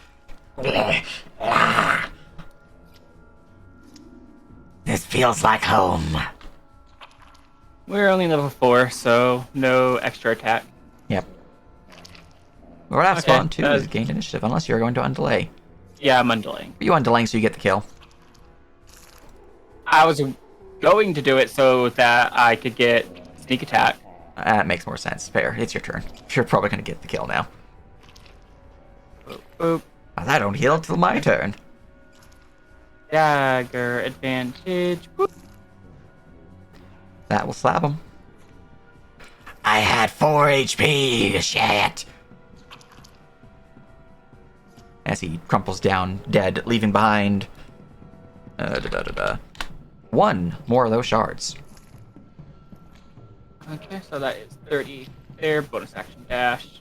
This feels like home. We're only level 4, so no extra attack. Yep. We're at Okay, spawn 2 is gained initiative, unless you're going to undelay. Yeah, I'm undelaying. You undelaying so you get the kill. I was going to do it so that I could get sneak attack. That makes more sense. Fair. It's your turn. You're probably going to get the kill now. Boop, boop. But I don't heal till my turn. Dagger advantage. Boop. That will slap him. I had 4 HP. Shit. As he crumples down, dead, leaving behind... 1 more of those shards. Okay, so that is 30 there. Bonus action dash.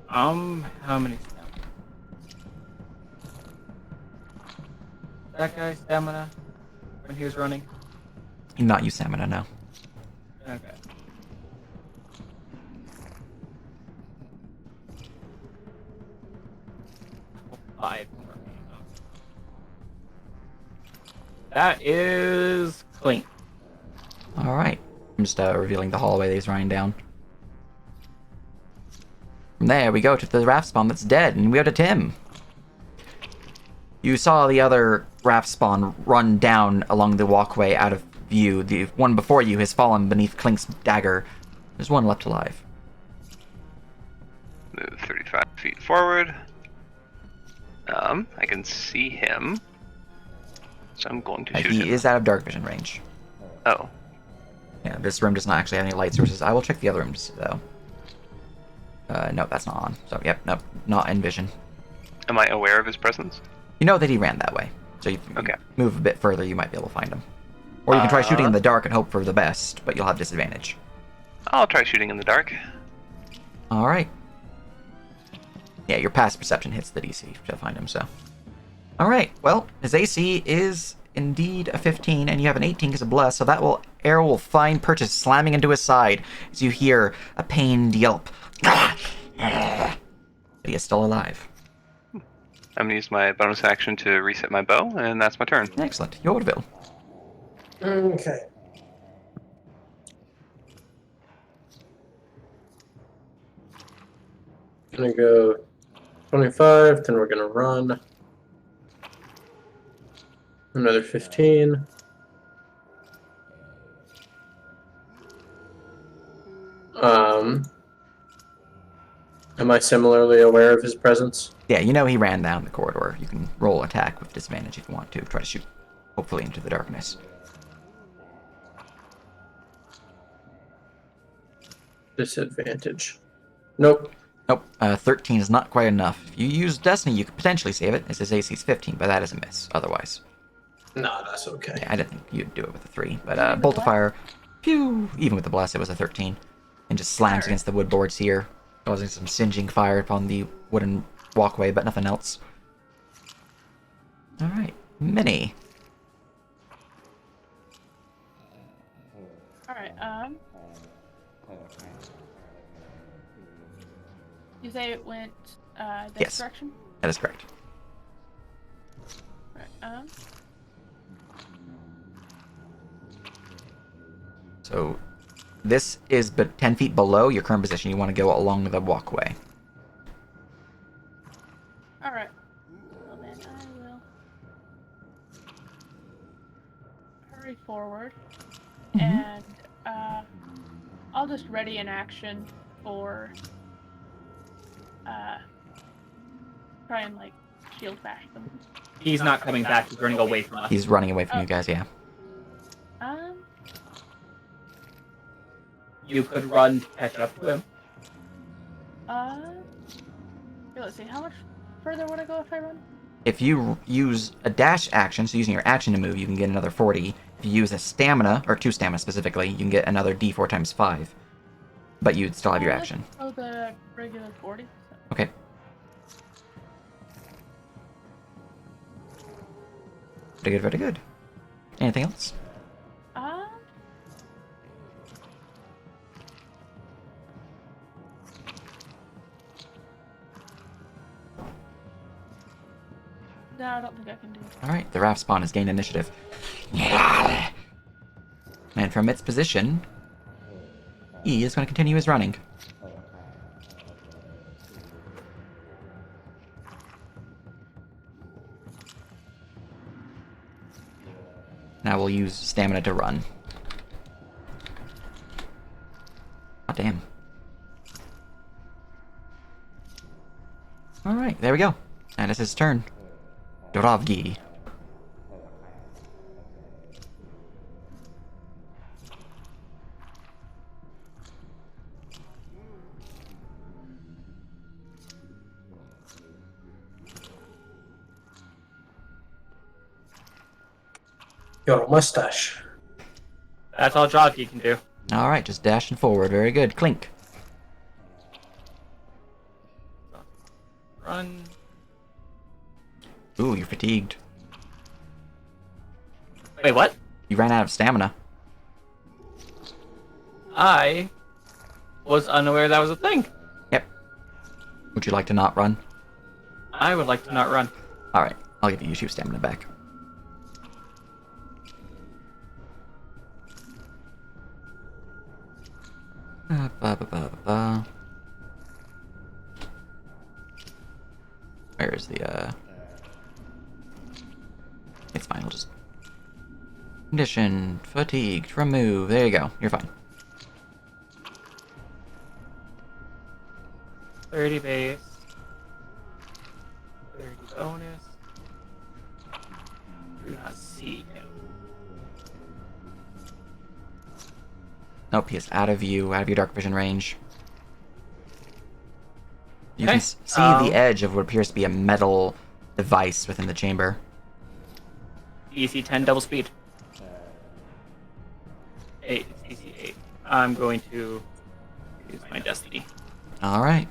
How many stamina? That guy's stamina when he was running? He not use stamina, no. Okay. Five more. That is Clink. Alright. I'm just revealing the hallway that he's running down. From there, we go to the raft spawn that's dead, and we go to Tim. You saw the other raft spawn run down along the walkway out of view, the one before you has fallen beneath Clink's dagger. There's one left alive. Move 35 feet forward. I can see him. So I'm going to shoot him. He is out of dark vision range. Oh. Yeah, this room does not actually have any light sources. I will check the other rooms, though. No, that's not on. So, yep, nope, not in vision. Am I aware of his presence? You know that he ran that way. So if you Okay. move a bit further, you might be able to find him. Or you can try shooting in the dark and hope for the best, but you'll have disadvantage. I'll try shooting in the dark. Alright. Yeah, your passive perception hits the DC to find him, so. Alright, well, his AC is indeed a 15, and you have an 18 because of Bless, so that arrow will find purchase slamming into his side as you hear a pained yelp. But he is still alive. I'm gonna use my bonus action to reset my bow, and that's my turn. Excellent. Yorville. Okay. Gonna go 25, then we're gonna run. Another 15. Am I similarly aware of his presence? Yeah, you know he ran down the corridor. You can roll attack with disadvantage if you want to. Try to shoot, hopefully, into the darkness. Disadvantage. Nope. Nope, 13 is not quite enough. If you use Destiny, you could potentially save it, as his AC's 15, but that is a miss, otherwise. No, that's okay. Yeah, I didn't think you'd do it with a 3, but Bolt of Fire, pew, even with the Bless, it was a 13. And just slams against the wood boards here, causing some singeing fire upon the wooden walkway, but nothing else. Alright, Minnie. Alright, you say it went, this Yes. direction? That is correct. Alright, So, this is but 10 feet below your current position. You want to go along the walkway. alright. Well then, I will hurry forward, and, I'll just ready an action for, try and, like, shield bash them. He's not coming back. He's running away from us. He's running away from you guys, yeah. You could run to catch up to him. Here, let's see, how much further would I go if I run? If you use a dash action, so using your action to move, you can get another 40. If you use a stamina, or 2 stamina specifically, you can get another d4 times 5. But you'd still have your action. Oh, the regular 40? Okay. Very good, very good. Anything else? No, I don't think I can do it. Alright, the raft spawn has gained initiative. And from its position, he is going to continue his running. Now we'll use stamina to run. Oh, damn. Alright, there we go. And it's his turn. Dravgi. Your mustache. That's all Jockey can do. Alright, just dashing forward. Very good. Clink. Run. Ooh, you're fatigued. Wait, what? You ran out of stamina. I was unaware that was a thing. Yep. Would you like to not run? I would like to not run. Alright, I'll give you your stamina back. Where is the, It's fine, we'll just Condition, fatigued, remove. There you go. You're fine. 30 base. 30 bonus. Do not see him. Nope, he is out of view, out of your dark vision range. You can Okay, see the edge of what appears to be a metal device within the chamber. EC10 double speed. 8. It's EC8. I'm going to use my destiny. All right.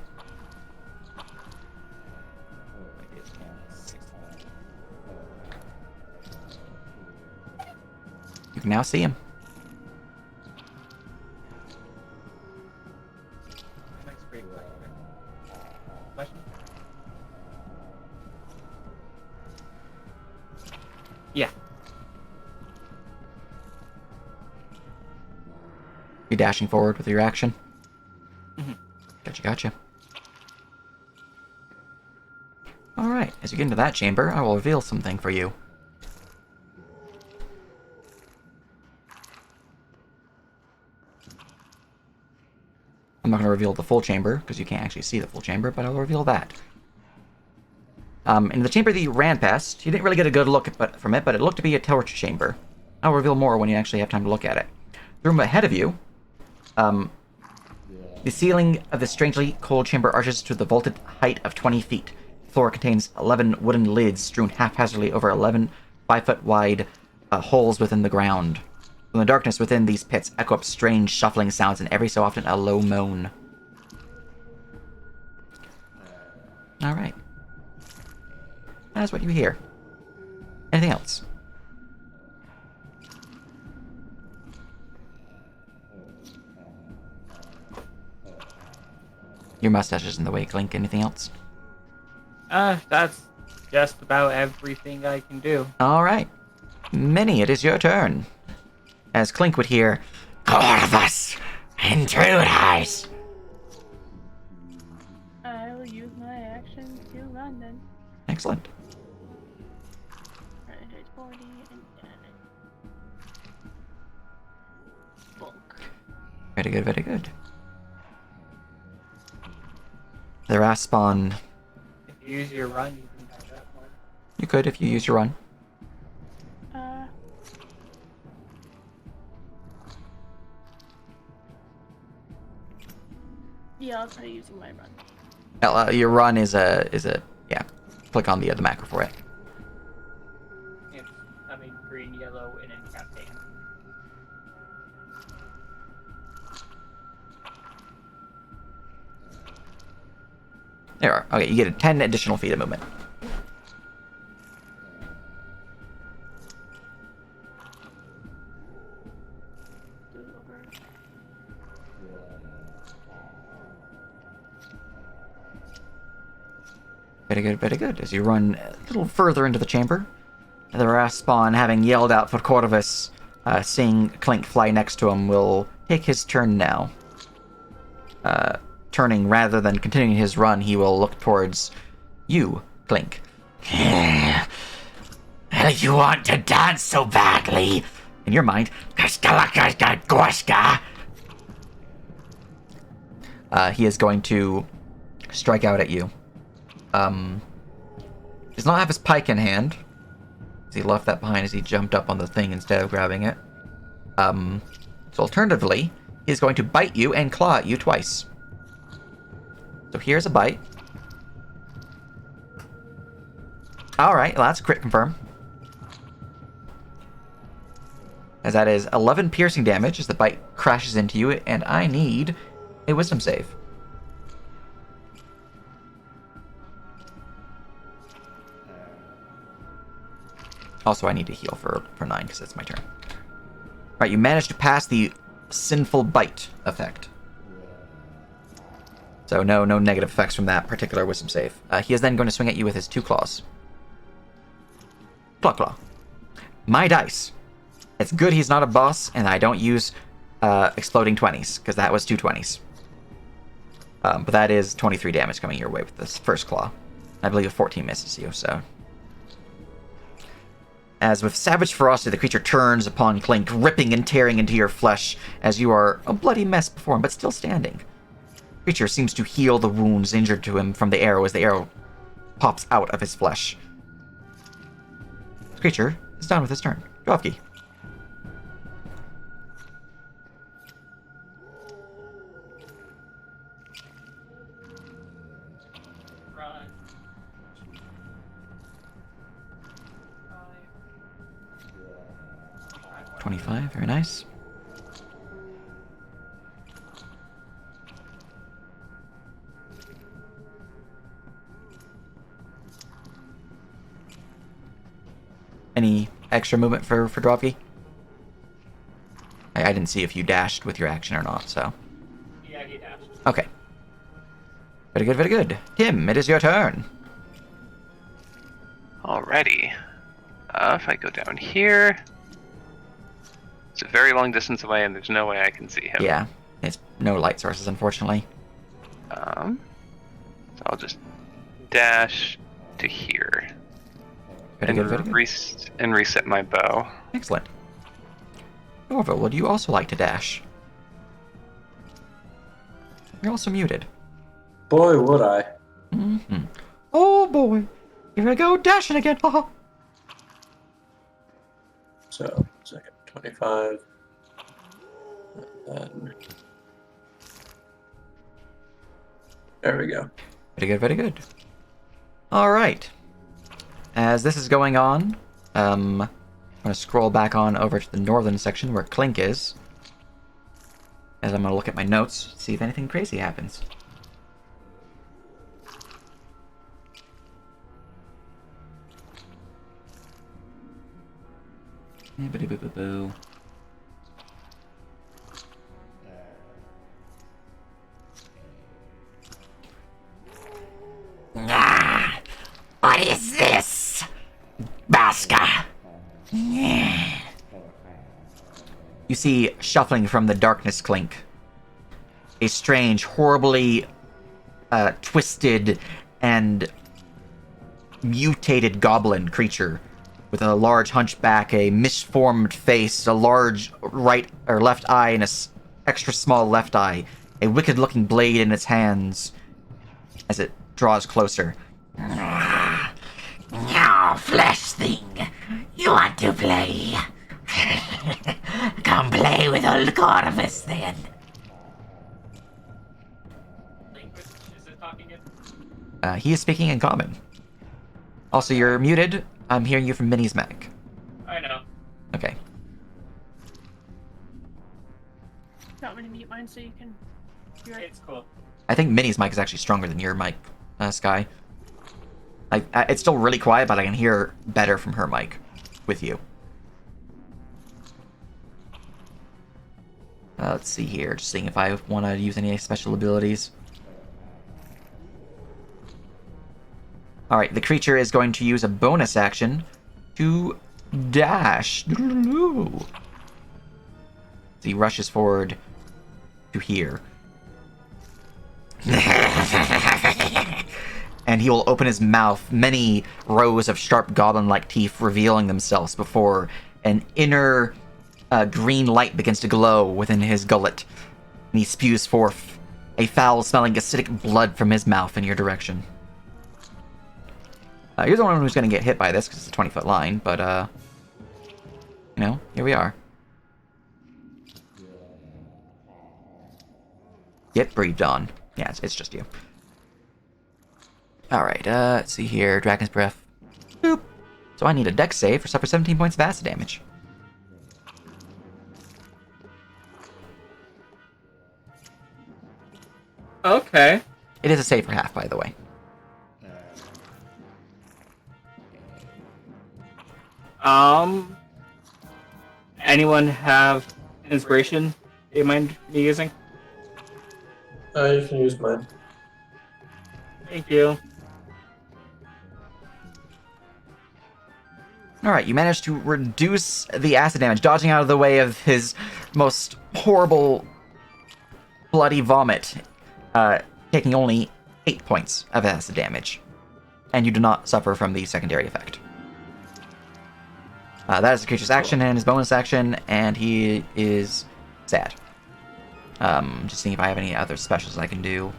You can now see him. Yeah. You dashing forward with your action? Mm-hmm. Gotcha. Alright, as you get into that chamber, I will reveal something for you. I'm not going to reveal the full chamber, because you can't actually see the full chamber, but I will reveal that. In the chamber that you ran past, you didn't really get a good look from it, but it looked to be a torch chamber. I'll reveal more when you actually have time to look at it. The room ahead of you, the ceiling of this strangely cold chamber arches to the vaulted height of 20 feet. The floor contains 11 wooden lids strewn haphazardly over 11 5-foot-wide holes within the ground. From the darkness within these pits echo up strange shuffling sounds and every so often a low moan. Alright. That's what you hear. Anything else? Your mustache is in the way, Clink. Anything else? That's just about everything I can do. Alright. Minnie, it is your turn. As Clink would hear, Corvus! Intruders! I will use my action to run then. excellent. 40 and bulk. Very good. The ras spawn. If you use your run, you can catch up more. You could if you use your run. Yeah, I'll try using my run. Your run is a yeah. Click on the macro for it. It's, green, yellow, and incantation. There are. Okay, you get a 10 additional feet of movement. Very good. As you run a little further into the chamber, the ras spawn, having yelled out for Corvus, seeing Clink fly next to him, will take his turn now. Turning rather than continuing his run, he will look towards you, Clink. Well, you want to dance so badly? In your mind, he is going to strike out at you. Does not have his pike in hand. He left that behind as he jumped up on the thing instead of grabbing it. So alternatively, he's going to bite you and claw at you twice. So here's a bite. Alright, well, that's crit confirm. As that is 11 piercing damage as the bite crashes into you, and I need a wisdom save. Also, I need to heal for 9 because it's my turn. Alright, you managed to pass the sinful bite effect. So no negative effects from that particular wisdom save. He is then going to swing at you with his 2 claws. Claw. My dice. It's good he's not a boss, and I don't use exploding 20s, because that was 2 20s. But that is 23 damage coming your way with this first claw. I believe a 14 misses you, so... As with savage ferocity, the creature turns upon Clink, ripping and tearing into your flesh as you are a bloody mess before him, but still standing. The creature seems to heal the wounds injured to him from the arrow as the arrow pops out of his flesh. The creature is done with his turn. Drovki. Run. 25, very nice. Any extra movement for Drovki? I didn't see if you dashed with your action or not, so. Yeah, he dashed. Okay. Very good, very good. Tim, it is your turn. Alrighty. If I go down here, it's a very long distance away, and there's no way I can see him. Yeah, it's no light sources, unfortunately. So I'll just dash to here Very good, very good. and reset my bow. Excellent. Norville, would you also like to dash? You're also muted. Boy, would I. Mm-hmm. Oh boy. Here I go, dashing again. Haha. So, second, 25. And then... There we go. Very good, very good. Alright. As this is going on, I'm going to scroll back on over to the northern section where Clink is. As I'm going to look at my notes, see if anything crazy happens. Boo. Ah, what is this? Baska. You see, shuffling from the darkness, Clink, a strange, horribly twisted and mutated goblin creature with a large hunchback, a misformed face, a large right or left eye, and a extra small left eye, a wicked-looking blade in its hands as it draws closer. Now, flesh thing, you want to play? Come play with old Corvus then. Language, is it talking in? He is speaking in common. Also, you're muted. I'm hearing you from Minnie's mic. I know. Okay. You want me to mute mine so you can hear it? It's cool. I think Minnie's mic is actually stronger than your mic, Sky. Like, it's still really quiet, but I can hear better from her mic with you. Let's see here. Just seeing if I want to use any special abilities. Alright, the creature is going to use a bonus action to dash. So he rushes forward to here. And he will open his mouth, many rows of sharp goblin-like teeth revealing themselves before an inner green light begins to glow within his gullet. And he spews forth a foul-smelling acidic blood from his mouth in your direction. You're the one who's going to get hit by this because it's a 20-foot line, but, you know, here we are. Get breathed on. Yeah, it's just you. Alright, let's see here. Dragon's Breath. Boop. So I need a dex save for suffer 17 points of acid damage. Okay. It is a save for half, by the way. Anyone have inspiration you mind me using? You can use mine. Thank you. Alright, you managed to reduce the acid damage, dodging out of the way of his most horrible bloody vomit, taking only 8 points of acid damage. And you do not suffer from the secondary effect. That is the creature's action and his bonus action, and he is sad. Just seeing if I have any other specials I can do.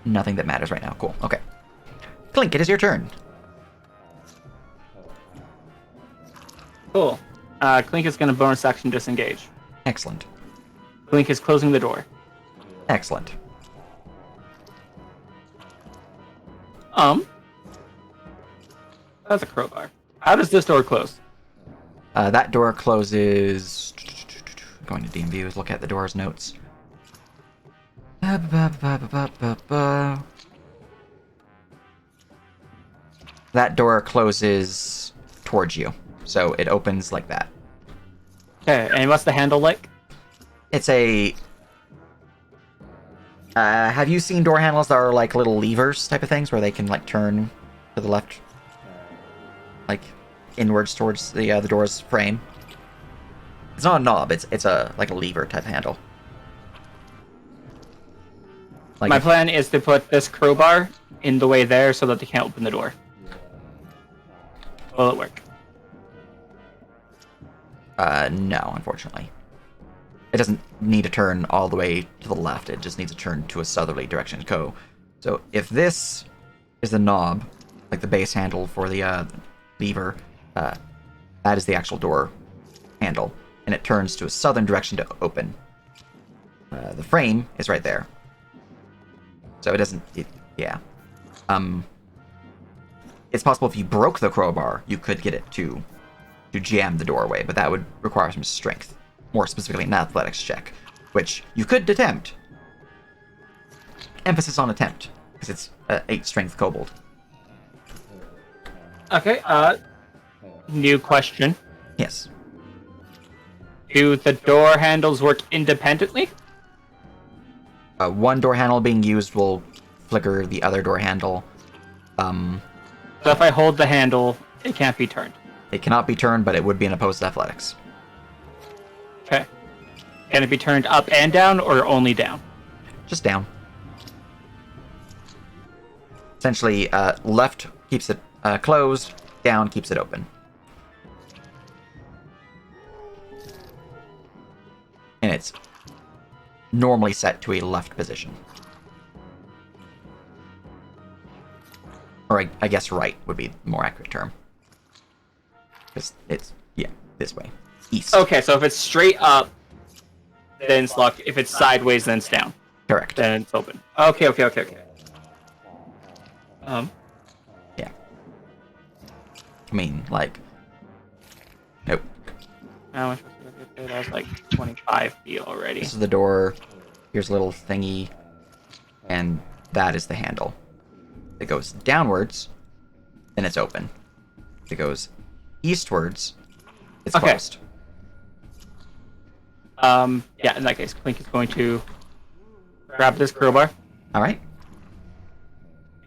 Nothing that matters right now. Cool. Okay. Clink, it is your turn. Cool. Clink is going to bonus action disengage. Excellent. Clink is closing the door. Excellent. That's a crowbar. How does this door close? That door closes... Going to DMViews, look at the door's notes. That door closes towards you, so it opens like that. Okay, and what's the handle like? It's a... have you seen door handles that are like little levers type of things, where they can like turn to the left, like inwards towards the door's frame? It's not a knob. It's a like a lever type handle. Like My plan is to put this crowbar in the way there so that they can't open the door. Will it work? No, unfortunately. It doesn't need to turn all the way to the left. It just needs to turn to a southerly direction to go. So if this is the knob, like the base handle for the lever, that is the actual door handle, and it turns to a southern direction to open. The frame is right there. So it doesn't... yeah. It's possible if you broke the crowbar, you could get it to jam the doorway, but that would require some strength. More specifically, an athletics check, which you could attempt. Emphasis on attempt, because it's 8 strength kobold. Okay, new question. Yes. Do the door handles work independently? One door handle being used will flicker the other door handle. So if I hold the handle, it can't be turned. It cannot be turned, but it would be an opposed athletics. Okay. Can it be turned up and down, or only down? Just down. Essentially, left keeps it closed, down keeps it open. And it's normally set to a left position. Or I guess right would be the more accurate term. Because it's, yeah, this way. East. Okay, so if it's straight up, then it's locked. If it's sideways, then it's down. Correct. Then it's open. Okay. Yeah. I mean, like... Nope. How much was it? That was like 25 feet already. This is the door. Here's a little thingy. And that is the handle. It goes downwards, then it's open. It goes eastwards, it's Okay. closed. Yeah, in that case, Clink is going to grab this crowbar Alright.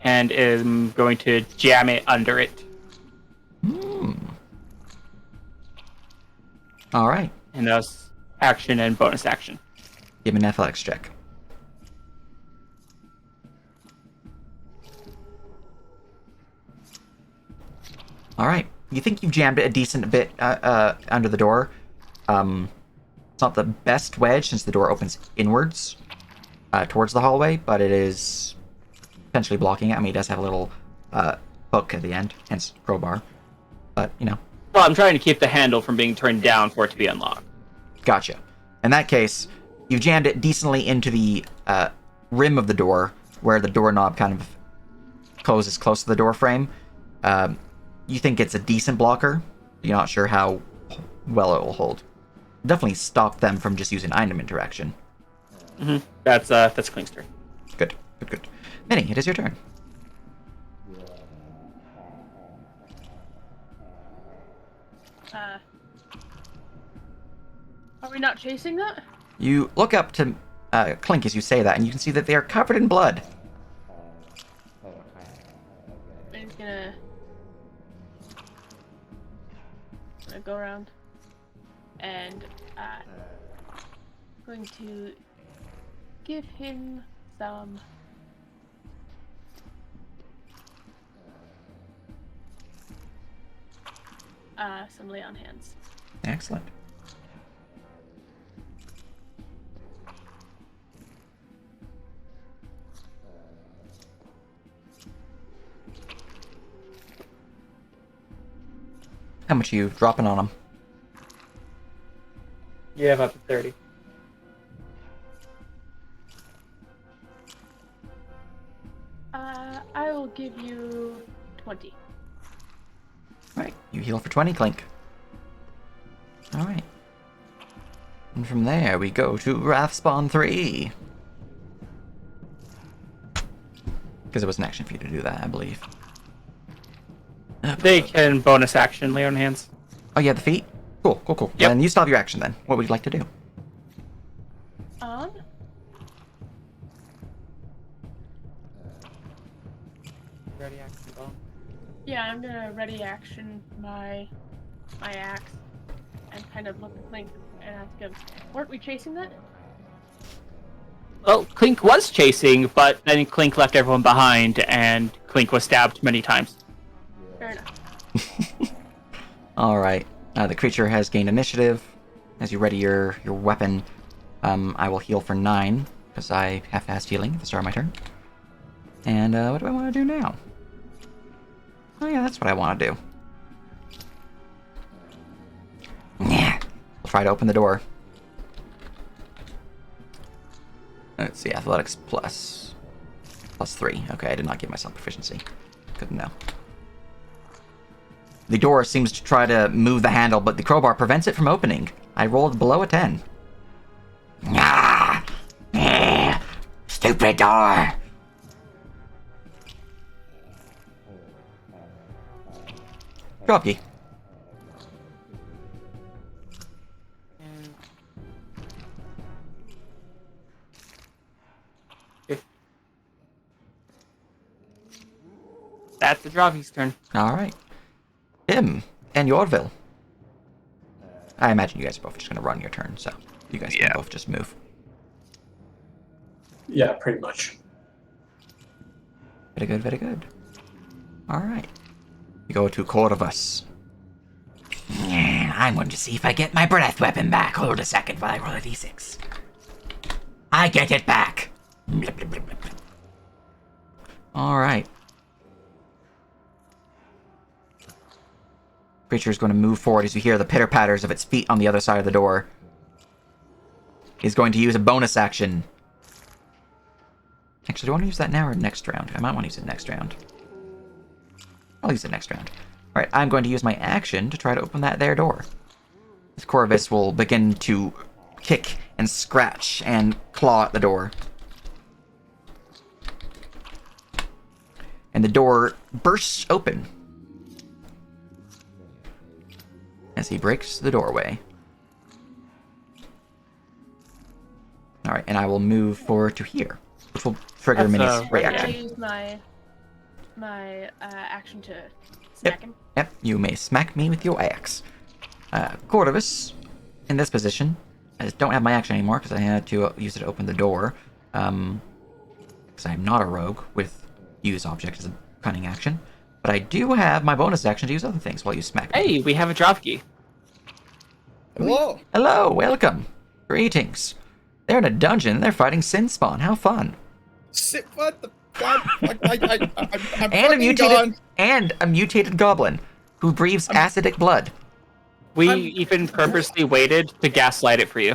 and is going to jam it under it. Alright. And that's action and bonus action. Give me an athletics check. Alright. You think you've jammed it a decent bit under the door. It's not the best wedge since the door opens inwards towards the hallway, but it is potentially blocking it. I mean, it does have a little hook at the end, hence crowbar. But, you know. Well, I'm trying to keep the handle from being turned down for it to be unlocked. Gotcha. In that case, you've jammed it decently into the rim of the door, where the doorknob kind of closes close to the door frame. You think it's a decent blocker. You're not sure how well it will hold. Definitely stop them from just using item interaction. Mm-hmm. That's Clink's turn. Good. Minnie, it is your turn. Are we not chasing that? You look up to Clink as you say that, and you can see that they are covered in blood. I'm gonna go around and going to give him some some lay on hands. Excellent. How much are you dropping on them? You have up to 30. I will give you 20. Right, you heal for 20, Clink. Alright. And from there, we go to Wrathspawn 3. Because it was an action for you to do that, I believe. They can bonus action lay on hands. Oh, yeah, the feet? Cool, cool, cool. Yep. And you still have your action then. What would you like to do? Ready action ball. Yeah, I'm gonna ready action my axe and kind of look at Clink and ask him, weren't we chasing that? Well, Clink was chasing, but then Clink left everyone behind, and Clink was stabbed many times. Fair enough. Alright. The creature has gained initiative. As you ready your weapon, I will heal for 9, because I have fast healing at the start of my turn. And what do I want to do now? Oh yeah, that's what I want to do. Yeah. I'll try to open the door. Let's see, athletics plus 3. Okay, I did not give myself proficiency. Couldn't know. The door seems to try to move the handle, but the crowbar prevents it from opening. I rolled below a 10. Ah! Stupid door! Drop ye. That's the Drovey's turn. Alright. Him and Yorville. I imagine you guys are both just going to run your turn, so you guys can both just move. Yeah, pretty much. Very good, very good. Alright. We go to Corvus. I'm going to see if I get my breath weapon back. Hold a second while I roll a d6. I get it back. Alright. Creature is going to move forward as you hear the pitter-patters of its feet on the other side of the door. He's going to use a bonus action. Actually, do I want to use that now or next round? I might want to use it next round. I'll use it next round. Alright, I'm going to use my action to try to open that there door. This Corvus will begin to kick and scratch and claw at the door. And the door bursts open as he breaks the doorway. Alright, and I will move forward to here, which will trigger Minnie's Can I reaction. use my action to smack him? Yep, you may smack me with your axe. Corvus, in this position, I don't have my action anymore because I had to use it to open the door. Because I'm not a rogue with use object as a cunning action. But I do have my bonus action to use other things while you smack me. Hey, we have a Drovey. Hello. Hello, welcome. Greetings. They're in a dungeon and they're fighting Sin Spawn. How fun. What the god? I'm And fucking a mutated goblin who breathes acidic blood. We even purposely waited to gaslight it for you.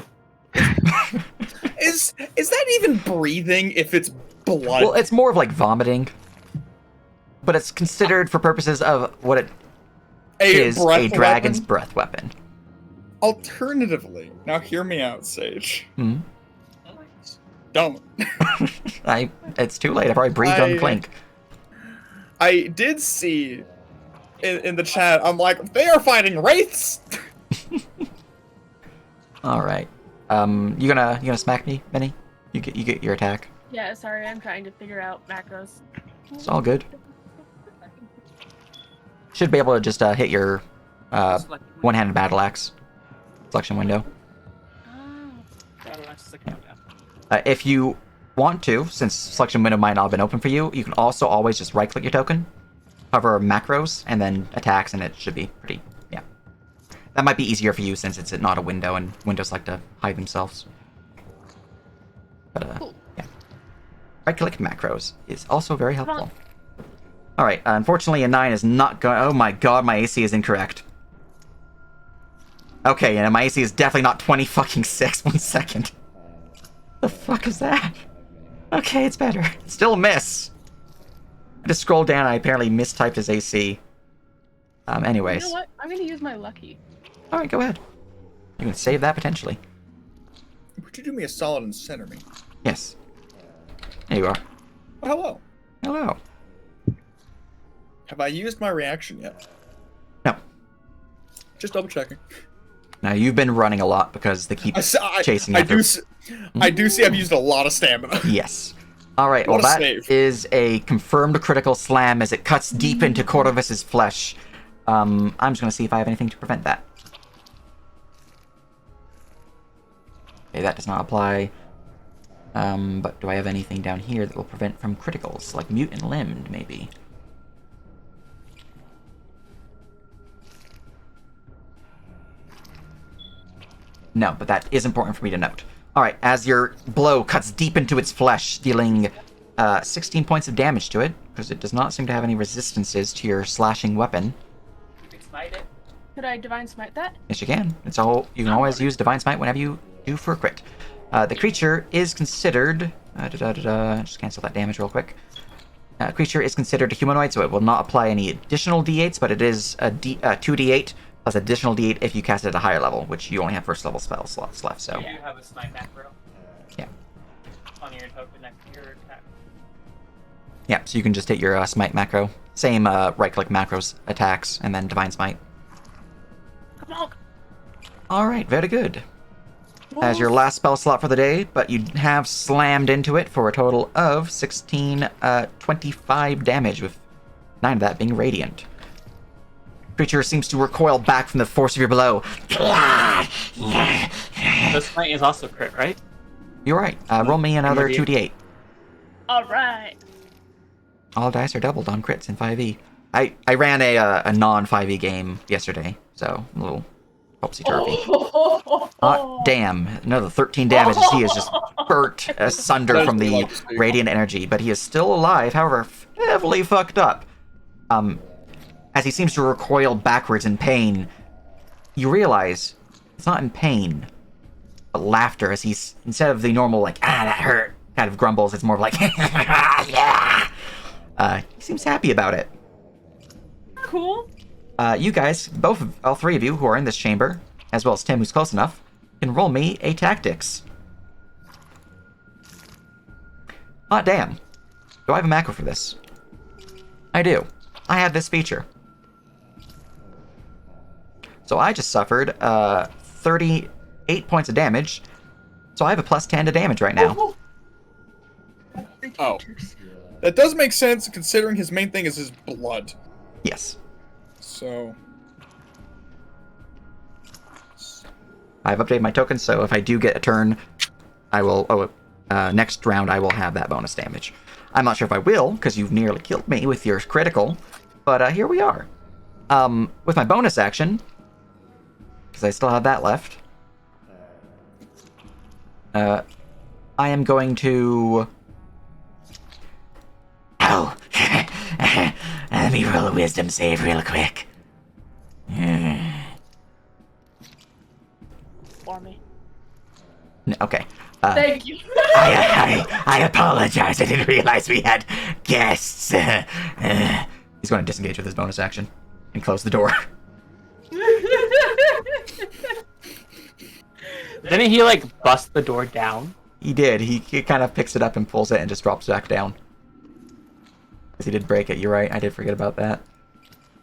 Is that even breathing if it's blood? Well, it's more of like vomiting. But it's considered for purposes of what it is a dragon's breath weapon. Alternatively, now hear me out, Sage. Hmm? Don't. It's too late. I've already breathed on Clink. I did see in the chat, I'm like, they are fighting wraiths! Alright. You gonna smack me, Benny? You get your attack. Yeah, sorry, I'm trying to figure out macros. It's all good. Should be able to just hit your one-handed battle axe selection window. If you want to, since selection window might not have been open for you, you can also always just right-click your token, hover macros, and then attacks, and it should be pretty That might be easier for you since it's not a window, and windows like to hide themselves. But, Cool. yeah. Right-click macros is also very Come on. helpful. Alright, unfortunately a 9 is not going... Oh my god, my AC is incorrect. Okay, and my AC is definitely not 20 fucking 6. 1 second. The fuck is that? Okay, it's better. Still a miss. I just scrolled down and I apparently mistyped his AC. Anyways. You know what? I'm gonna use my lucky. Alright, go ahead. You can save that potentially. Would you do me a solid and center me? Yes. There you are. Oh, hello. Hello. Have I used my reaction yet? No. Just double checking. Now, you've been running a lot because they keep chasing after... I do see I've used a lot of stamina. Yes. Alright, well What a that save. is a confirmed critical slam as it cuts deep into Cordovis's flesh. I'm just gonna see if I have anything to prevent that. Okay, that does not apply. But do I have anything down here that will prevent from criticals? Like mute and limbed, maybe? No, but that is important for me to note. Alright, as your blow cuts deep into its flesh, dealing 16 points of damage to it, because it does not seem to have any resistances to your slashing weapon. Smite it. Could I divine smite that? Yes, you can. It's all you can always use Divine Smite whenever you do for a crit. The creature is considered... just cancel that damage real quick. Creature is considered a humanoid, so it will not apply any additional d8s, but it is a 2d8 plus additional d8 if you cast it at a higher level, which you only have first level spell slots left, so... You have a smite macro. Yeah. On your token next to your attack. Yeah, so you can just hit your Smite macro. Same right-click macros attacks, and then Divine Smite. Come on. Alright, very good. As your last spell slot for the day, but you have slammed into it for a total of 25 damage, with 9 of that being radiant. Creature seems to recoil back from the force of your blow. This smite is also crit, right? You're right. Roll me another 2d8. All right. All dice are doubled on crits in 5e. I ran a non-5e game yesterday, so a little topsy-turvy. Hot damn. Another 13 damage as he is just burnt asunder from the radiant energy, but he is still alive, however, heavily fucked up. As he seems to recoil backwards in pain, you realize it's not in pain, but laughter, as he's, instead of the normal, like, that hurt, kind of grumbles, it's more of like, yeah! He seems happy about it. Cool. You guys, all three of you who are in this chamber, as well as Tim, who's close enough, can roll me a tactics. Hot damn. Do I have a macro for this? I do. I have this feature. So I just suffered 38 points of damage, so I have a plus 10 to damage right now. Oh. That does make sense, considering his main thing is his blood. Yes. So... I've updated my tokens, so if I do get a turn, I will... next round I will have that bonus damage. I'm not sure if I will, because you've nearly killed me with your critical, but here we are. With my bonus action, because I still have that left, I am going to... Oh, let me roll a wisdom save real quick. For me. Okay. Thank you. I apologize. I didn't realize we had guests. He's going to disengage with his bonus action and close the door. Didn't he, like, bust the door down? He did. He kind of picks it up and pulls it and just drops back down. Because he did break it. You're right. I did forget about that.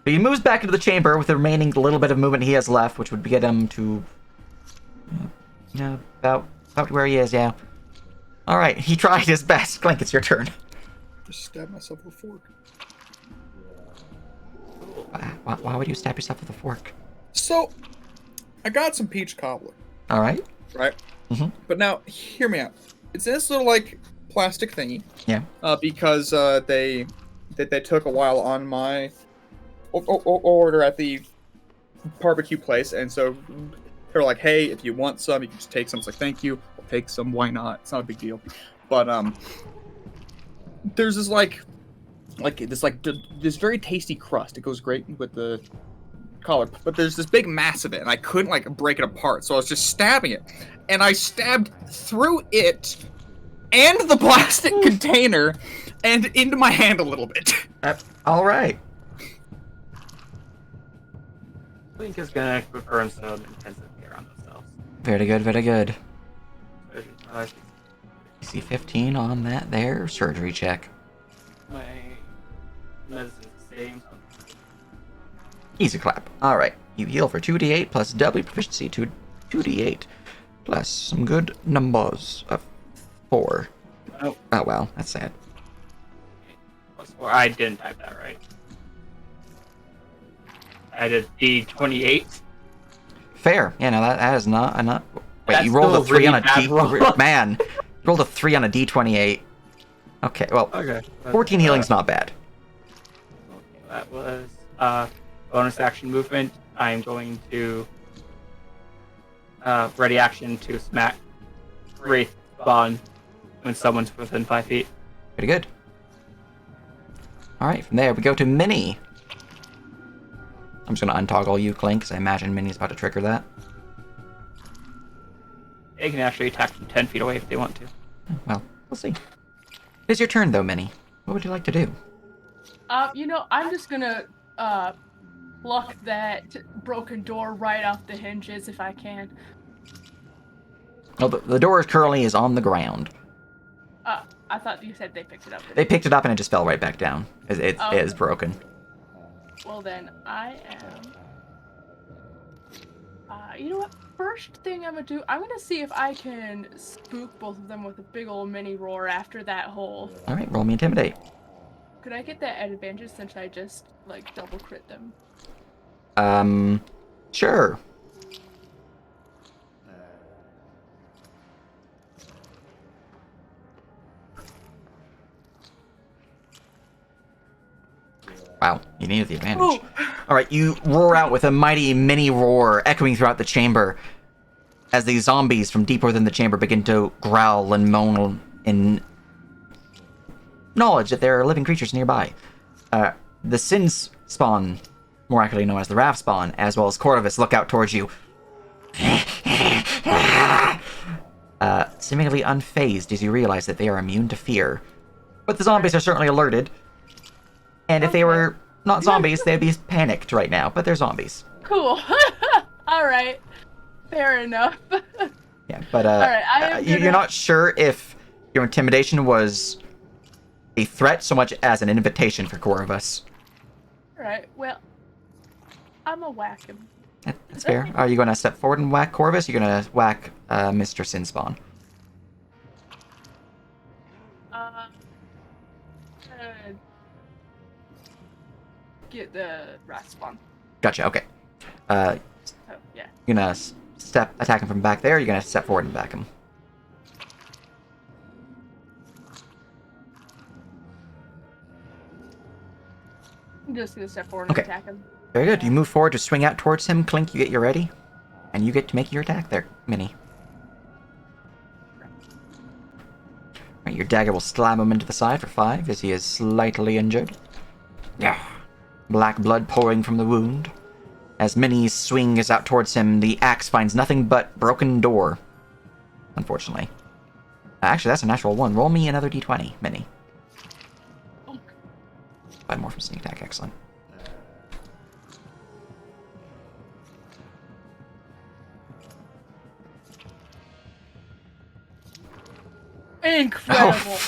But he moves back into the chamber with the remaining little bit of movement he has left, which would get him to... about where he is, yeah. Alright, he tried his best. Clink, it's your turn. Just stab myself with a fork. Why would you stab yourself with a fork? So, I got some peach cobbler, Alright. right? Mhm. But now, hear me out. It's in this little, like, plastic thingy. Yeah. Because they took a while on my order at the barbecue place, and so they're like, "Hey, if you want some, you can just take some." It's like, "Thank you, I'll take some. Why not? It's not a big deal." But there's this this very tasty crust. It goes great with the collard, but there's this big mass of it, and I couldn't like break it apart, so I was just stabbing it, and I stabbed through it and the plastic container and into my hand a little bit. All right. Link is gonna confirm some intensive care on themselves. Very good, very good. DC 15 on that there. Surgery check. My medicine's the same. Easy clap. Alright. You heal for 2d8 plus W proficiency to 2d8 plus some good numbers of 4. Oh. Oh well, that's sad. Plus 4. I didn't type that right. I did D28. Fair. Yeah, no, that is not. Wait, That's you rolled a still 3 on a really D. bad roll. Man, you rolled a 3 on a D28. Okay, well, Okay. 14 healing's not bad. Okay, that was bonus action movement. I'm going to ready action to smack Wraith Spawn when someone's within 5 feet. Pretty good. Alright, from there we go to Minnie. I'm just going to untoggle you, Clink, because I imagine Minnie's about to trigger that. They can actually attack from 10 feet away if they want to. Well, we'll see. It is your turn, though, Minnie. What would you like to do? I'm just gonna pluck that broken door right off the hinges if I can. Well, the door currently is on the ground. I thought you said they picked it up. They picked it up and it just fell right back down. It is broken. Well then, I am... you know what? First thing I'm gonna do, I'm gonna see if I can spook both of them with a big old mini roar after that hole. Alright, roll me Intimidate. Could I get that at advantage since I just, like, double crit them? Sure. Wow, you needed the advantage. Ooh. Alright, you roar out with a mighty mini roar echoing throughout the chamber as these zombies from deep within the chamber begin to growl and moan in knowledge that there are living creatures nearby. The Sins spawn, more accurately known as the Rav spawn, as well as Corvus, look out towards you. Seemingly unfazed as you realize that they are immune to fear. But the zombies are certainly alerted. And if they were not zombies, they'd be panicked right now, but they're zombies. Cool. Alright. Fair enough. Yeah, but Alright, you're not sure if your intimidation was a threat so much as an invitation for Corvus. Alright, well, I'm gonna whack him. That's fair. Are you going to step forward and whack Corvus? Or you're going to whack Mr. Sinspawn? Get the rat spawn. Gotcha, okay. Oh, yeah. You're going to attack him from back there, or you're going to step forward and back him? I'm just gonna step forward and attack him. Very good. You move forward to swing out towards him. Clink, you get your ready. And you get to make your attack there, Minnie. Right, your dagger will slam him into the side for 5 as he is slightly injured. Yeah. Black blood pouring from the wound. As Minnie's swing is out towards him, the axe finds nothing but broken door. Unfortunately. Actually, that's a natural 1. Roll me another d20, Minnie. 5 more from sneak attack. Excellent. Incredible!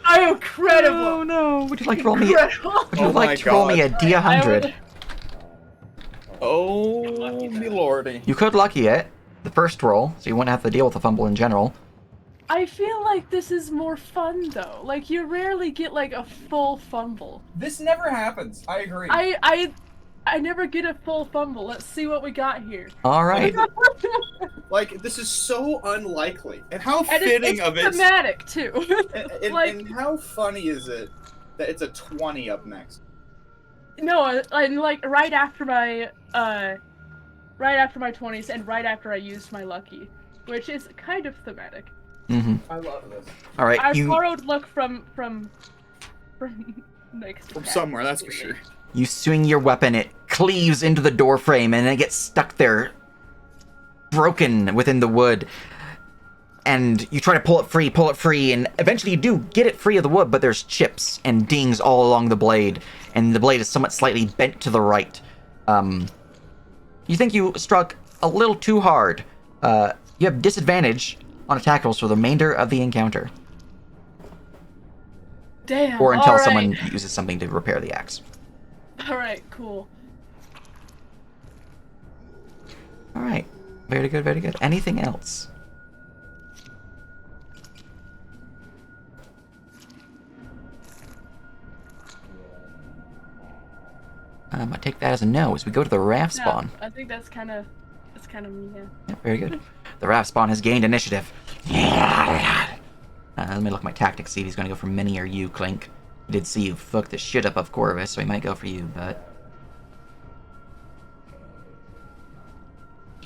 Incredible! Oh no! Would you like to roll me? Incredible! Would you like to roll me a d100? Oh, me lordy. You could lucky it, the first roll, so you wouldn't have to deal with a fumble in general. I feel like this is more fun though. Like you rarely get like a full fumble. This never happens. I agree. I never get a full fumble. Let's see what we got here. All right. Like this is so unlikely, and how And fitting it's of it. thematic too. And Like- how funny is it that it's a 20 up next? No, I'm like right after my 20s and right after I used my lucky, which is kind of thematic. Mm-hmm. I love this. All right, I you borrowed luck from next From attack, somewhere, that's for clearly. sure. you swing your weapon. It cleaves into the door frame, and it gets stuck there, broken within the wood. And you try to pull it free, and eventually you do get it free of the wood, but there's chips and dings all along the blade, and the blade is somewhat slightly bent to the right. You think you struck a little too hard. You have disadvantage on attack rolls for the remainder of the encounter, Damn. or until all right. someone uses something to repair the axe. All right, cool. All right, very good, very good. Anything else? I take that as a no as we go to the raft spawn. No, I think that's kind of me. Yeah. Yeah, very good. The raft spawn has gained initiative. Let me look at my tactics, see if he's going to go for Minnie or you, Clink. He did see you fuck the shit up of Corvus, so he might go for you, but...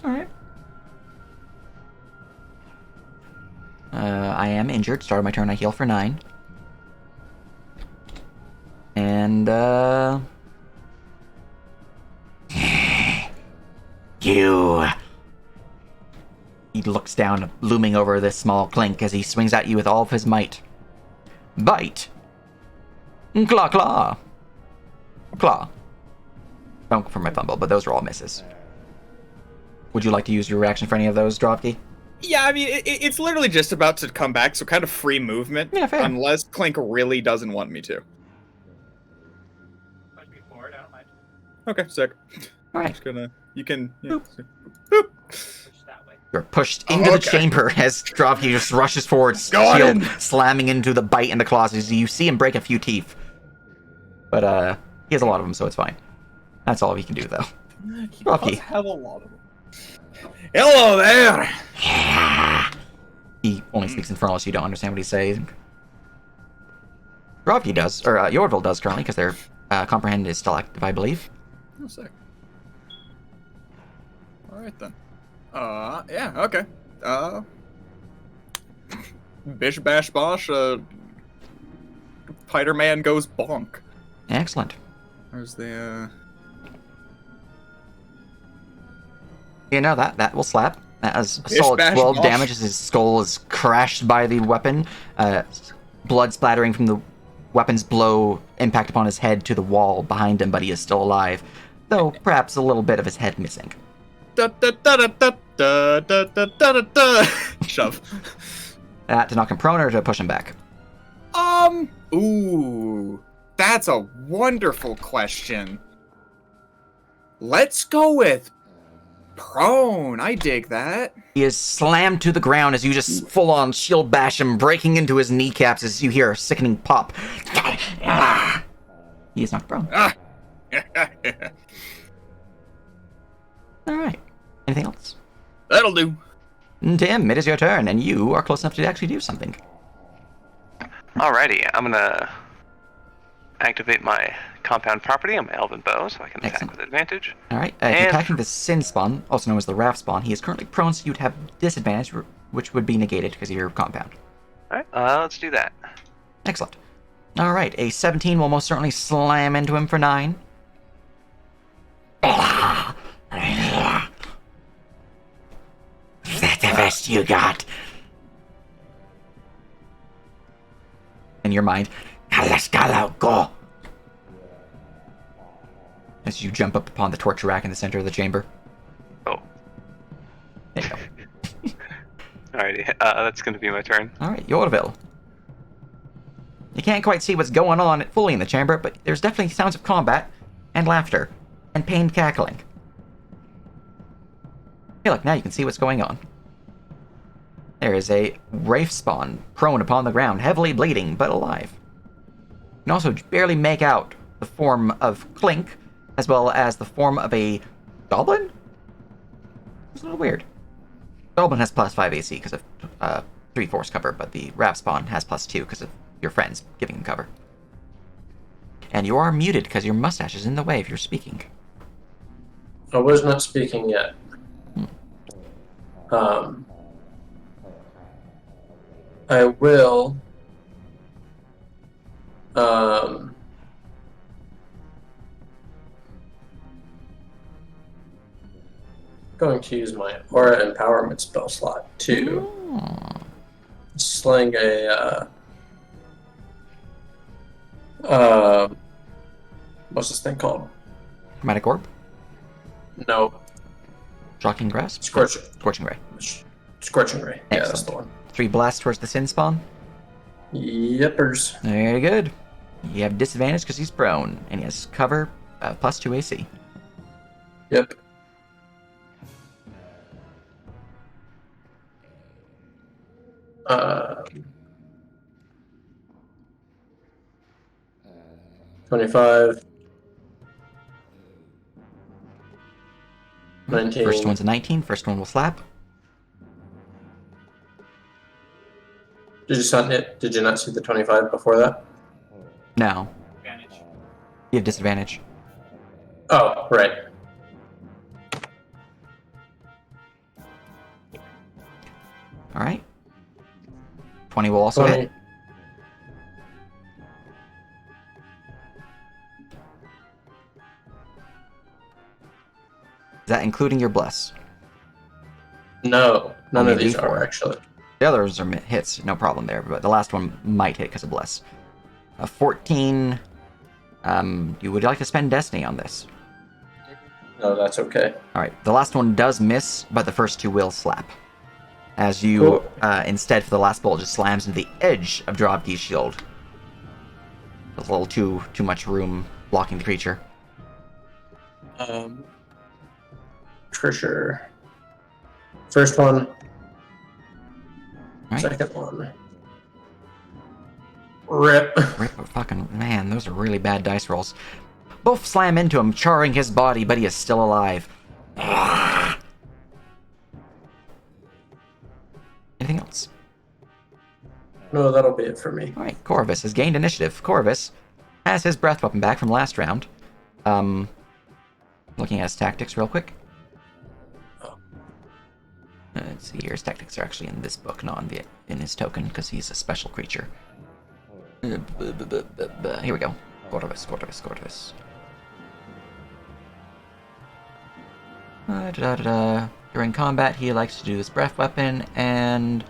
Alright. I am injured. Start of my turn, I heal for 9. And, You. he looks down, looming over this small Clink as he swings at you with all of his might. Bite. Claw, claw. Claw. Don't go for my fumble, but those are all misses. Would you like to use your reaction for any of those, Dropkey? Yeah, I mean, it's literally just about to come back, so kind of free movement. Yeah, fair. Unless Clink really doesn't want me to. Okay, sick. Alright. Just gonna... You can... Yeah, You're pushed into the okay. chamber as Dropkey just rushes forward, Go shield in. slamming into the bite in the claws. As you see him break a few teeth. But, he has a lot of them, so it's fine. That's all he can do, though. Dropkey. have a lot of them. Hello there! He only speaks Infernal, so you don't understand what he's saying. Dropkey does, or Yorville does currently, because their Comprehend is still active, I believe. Oh, sick. Alright then. Yeah, okay. Bish bash bosh, Spider-Man goes bonk. Excellent. Where's the, You know, that will slap. That has a Bish, solid bash, 12 bosh. damage as his skull is crashed by the weapon. Blood splattering from the weapon's blow impact upon his head to the wall behind him, but he is still alive. Though perhaps a little bit of his head missing. da da da da da da da da da da da. Shove. To knock him prone or to push him back? Ooh. That's a wonderful question. Let's go with prone. I dig that. He is slammed to the ground as you just full-on shield bash him, breaking into his kneecaps as you hear a sickening pop. He is knocked prone. Ah. Alright. Anything else? That'll do. Tim, it is your turn, and you are close enough to actually do something. Alrighty, I'm gonna activate my compound property on my elven bow so I can attack Excellent. with advantage. Alright, if you're And- attacking the Sin Spawn, also known as the Raft Spawn, he is currently prone, so you'd have disadvantage, which would be negated because of your compound. Alright, let's do that. Excellent. Alright, a 17 will most certainly slam into him for 9. Is that the best you got? In your mind, Now let's go. as you jump up upon the torch rack in the center of the chamber. Oh, There you go. alrighty, that's gonna be my turn. Alright, Yorville. You can't quite see what's going on fully in the chamber, but there's definitely sounds of combat, and laughter, and pained cackling. Hey, look, now you can see what's going on. There is a Wraith spawn prone upon the ground, heavily bleeding, but alive. You can also barely make out the form of Clink, as well as the form of a goblin? It's a little weird. Goblin has plus 5 AC because of 3 force cover, but the Raft spawn has plus 2 because of your friends giving him cover. And you are muted because your mustache is in the way if you're speaking. I was not speaking yet. I will. Going to use my aura empowerment spell slot to sling a what's this thing called? Chromatic Orb? No, Shocking Grasp? Scorching Ray. Scorching Ray. Yeah, that's Excellent. the one. 3 blasts towards the Sin Spawn. Yippers. Very good. You have disadvantage because he's prone, and he has cover plus 2 AC. Yep. Uh, 25. 19. First one's a 19. First one will slap. Did you not see the 25 before that? No. You have disadvantage. Oh, right. Alright. 20 will also 20. hit. Is that including your bless? No, none Only of these D4. are actually. The others are hits, no problem there, but the last one might hit because of bless. 14. You would like to spend destiny on this. No, that's okay. Alright, the last one does miss, but the first 2 will slap. As you, Cool. instead for the last bolt, just slams into the edge of Dropkey's shield. There's a little too much room blocking the creature. For sure. First one. Right. Second one. Rip. Rip, fucking man, those are really bad dice rolls. Both slam into him, charring his body, but he is still alive. Anything else? No, that'll be it for me. Alright, Corvus has gained initiative. Corvus has his breath weapon back from last round. Looking at his tactics real quick. Let's see here, his tactics are actually in this book, not in his token, because he's a special creature. Here we go. Corvus. During combat, he likes to do his breath weapon and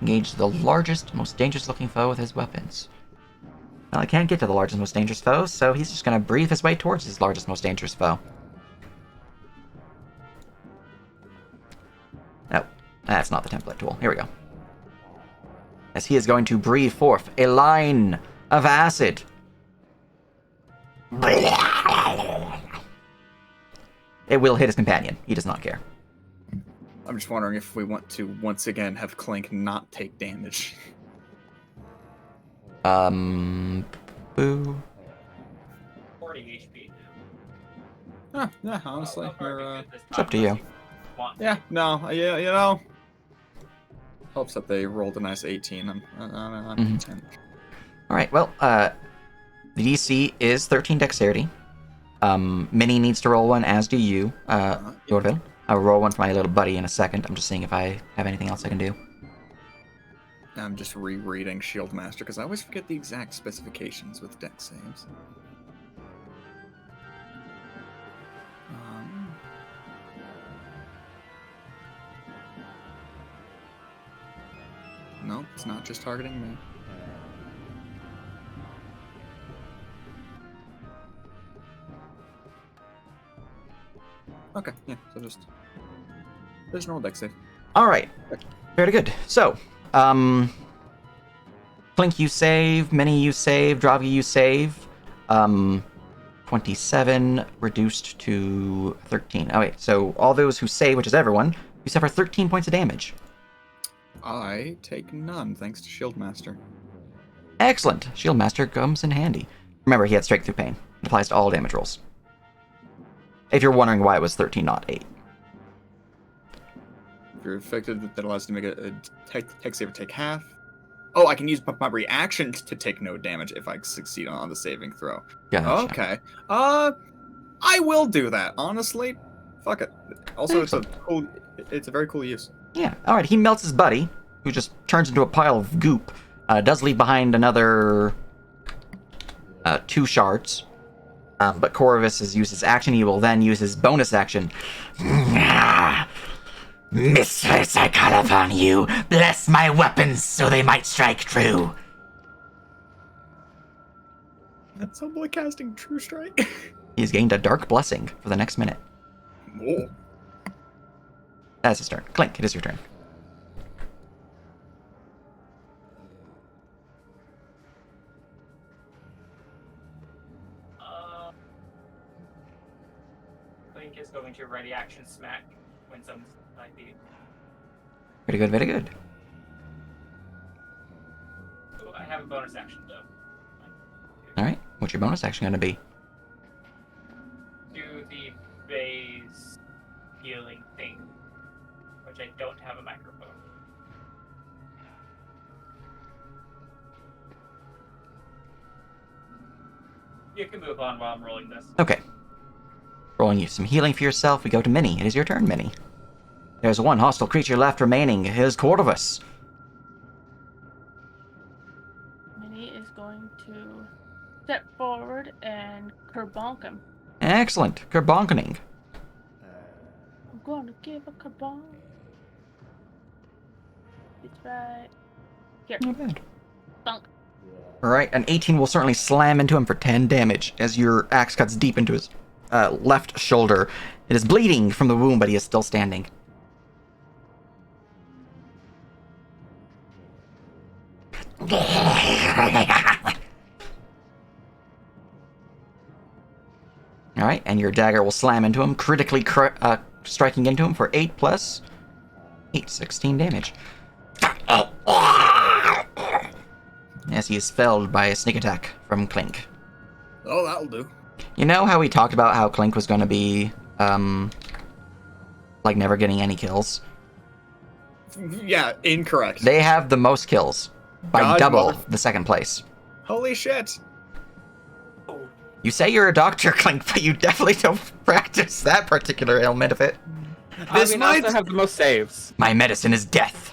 engage the largest, most dangerous looking foe with his weapons. Well, I can't get to the largest, most dangerous foe, so he's just going to breathe his way towards his largest, most dangerous foe. Oh, that's not the template tool. Here we go. As he is going to breathe forth a line of acid. It will hit his companion. He does not care. I'm just wondering if we want to once again have Clink not take damage. Boo. 40 HP. Yeah, honestly, It's up to you. yeah, no, yeah, you know, helps that they rolled a nice 18. I'm content. Alright, well, the DC is 13 dexterity. Minnie needs to roll one, as do you, Yorville. I'll roll one for my little buddy in a second. I'm just seeing if I have anything else I can do. I'm just rereading Shield Master because I always forget the exact specifications with dex saves. Nope, it's not just targeting me. Okay, yeah, so just normal dex save. Alright. Very good. So, Clink, you save. Minnie, you save. Dravgi, you save. 27 reduced to 13. Oh, wait. So, all those who save, which is everyone, you suffer 13 points of damage. I take none, thanks to Shield Master. Excellent. Shield Master comes in handy. Remember, he had Straight Through Pain. It applies to all damage rolls. If you're wondering why it was 13, not 8. If you're affected, that allows you to make a tech saver take half. Oh, I can use my reaction to take no damage if I succeed on the saving throw. Gotcha. Okay. I will do that. Honestly, fuck it. Also, it's a very cool use. Yeah. All right. He melts his buddy, who just turns into a pile of goop. Does leave behind another 2 shards. But Corvus has used his action. He will then use his bonus action. Mistress, I call upon you. Bless my weapons so they might strike true. That's humbly casting True Strike. He's gained a dark blessing for the next minute. Oh. That's his turn. Clink, it is your turn. Link is going to ready action smack when someone's like the. Very good, very good. Oh, I have a bonus action though. All right. What's your bonus action going to be? Do the base healing thing, which I don't have a microphone. You can move on while I'm rolling this. Okay. Rolling you some healing for yourself. We go to Minnie. It is your turn, Minnie. There's one hostile creature left remaining. It is Corvus. Minnie is going to step forward and kerbonk him. Excellent. Kerbonkening. I'm going to give a kerbonk. It's right here. Not bad. Bunk. Alright, an 18 will certainly slam into him for 10 damage as your axe cuts deep into his left shoulder. It is bleeding from the wound, but he is still standing. Alright, and your dagger will slam into him, critically striking into him for 8 plus 8, 16 damage. Yes, he is felled by a sneak attack from Clink. Oh, that'll do. You know how we talked about how Clink was going to be, like, never getting any kills? Yeah, incorrect. They have the most kills, by God, double mother- the second place. Holy shit. You say you're a doctor, Clink, but you definitely don't practice that particular ailment of it. This I might- also have the most saves. My medicine is death.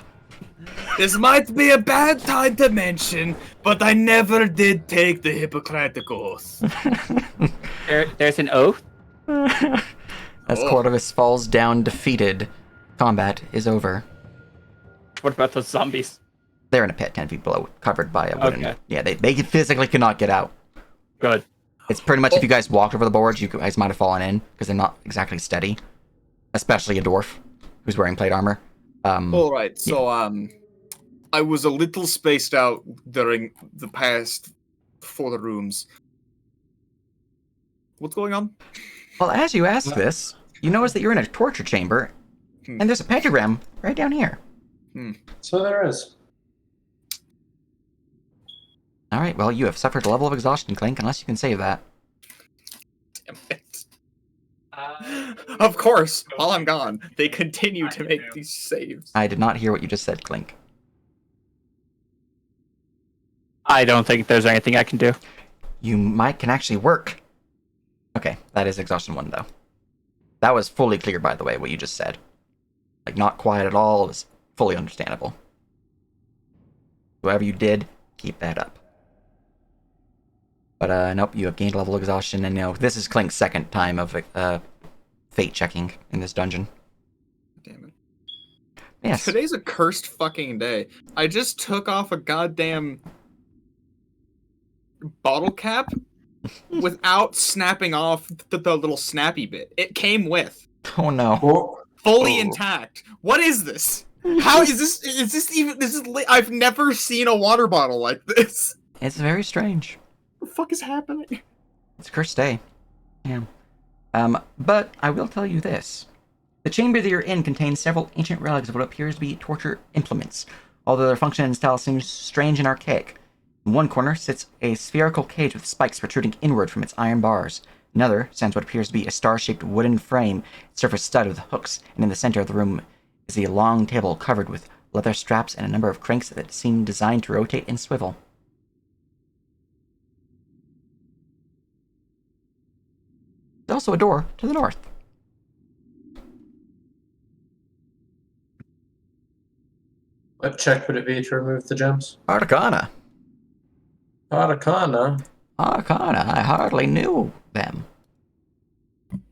This might be a bad time to mention, but I never did take the Hippocratic Oath. There's an oath. As Oh. Corvus falls down defeated, combat is over. What about those zombies? They're in a pit 10 feet below, covered by a wooden... Okay. Yeah, they physically cannot get out. Good. It's pretty much if you guys walked over the boards, you guys might have fallen in, because they're not exactly steady. Especially a dwarf who's wearing plate armor. Alright, so, I was a little spaced out during the past 4 rooms. What's going on? Well, as you ask this, you notice that you're in a torture chamber, and there's a pentagram right down here. So there is. Alright, well, you have suffered a level of exhaustion, Clink, unless you can save that. Damn it. Of course, while I'm gone, they continue to make these saves. I did not hear what you just said, Clink. I don't think there's anything I can do. You can actually work. Okay, that is exhaustion 1, though. That was fully clear, by the way, what you just said. Like, not quiet at all. It was fully understandable. Whoever you did, keep that up. But, nope, you have gained a level of exhaustion, and, this is Clink's second time of, fate checking in this dungeon. Damn it. Yes. Today's a cursed fucking day. I just took off a goddamn bottle cap without snapping off the little snappy bit. It came with. Oh, no. Oh, Fully intact. What is this? How is this? Is this even? This is. I've never seen a water bottle like this. It's very strange. What the fuck is happening? It's a cursed day. Yeah. But I will tell you this. The chamber that you're in contains several ancient relics of what appears to be torture implements, although their function and style seems strange and archaic. In one corner sits a spherical cage with spikes protruding inward from its iron bars. Another stands what appears to be a star-shaped wooden frame, its surface studded with hooks, and in the center of the room is a long table covered with leather straps, and a number of cranks that seem designed to rotate and swivel. There's also a door to the north. What check would it be to remove the gems? Arcana. Arcana. Arcana, I hardly knew them.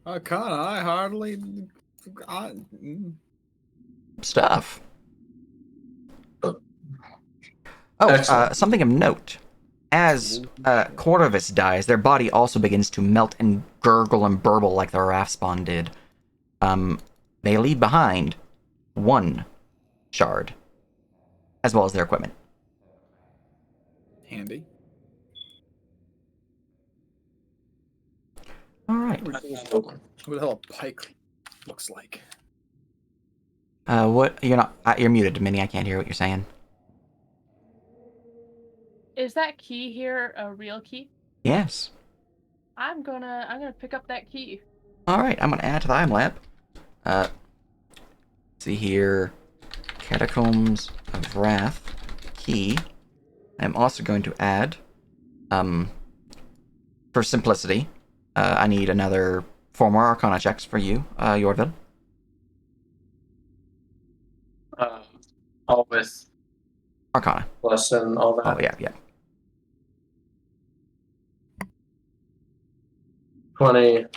Arcana, I hardly. Stuff. Oh, Excellent. something of note. As Corvus dies, their body also begins to melt and gurgle and burble like the raft spawn did. They leave behind one shard, as well as their equipment. Handy. All right. What the hell a pike looks like? What? You're not. You're muted, Minnie. I can't hear what you're saying. Is that key here a real key? Yes. I'm gonna pick up that key. All right. I'm gonna add to the item lamp. See here, Catacombs of Wrath key. I'm also going to add, for simplicity, I need another 4 more Arcana checks for you, Yordville. All with Arcana. plus and all that. Oh yeah, yeah. 21.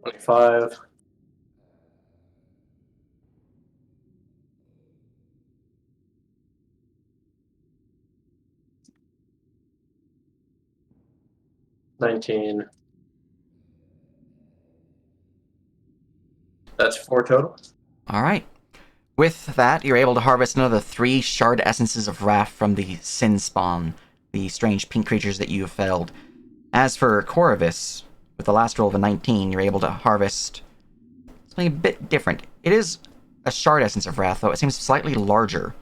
$25. $19. That's 4 total. All right. With that, you're able to harvest another 3 shard essences of wrath from the Sin Spawn, the strange pink creatures that you have felled. As for Corvus, with the last roll of a 19, you're able to harvest something a bit different. It is a shard essence of wrath, though it seems slightly larger.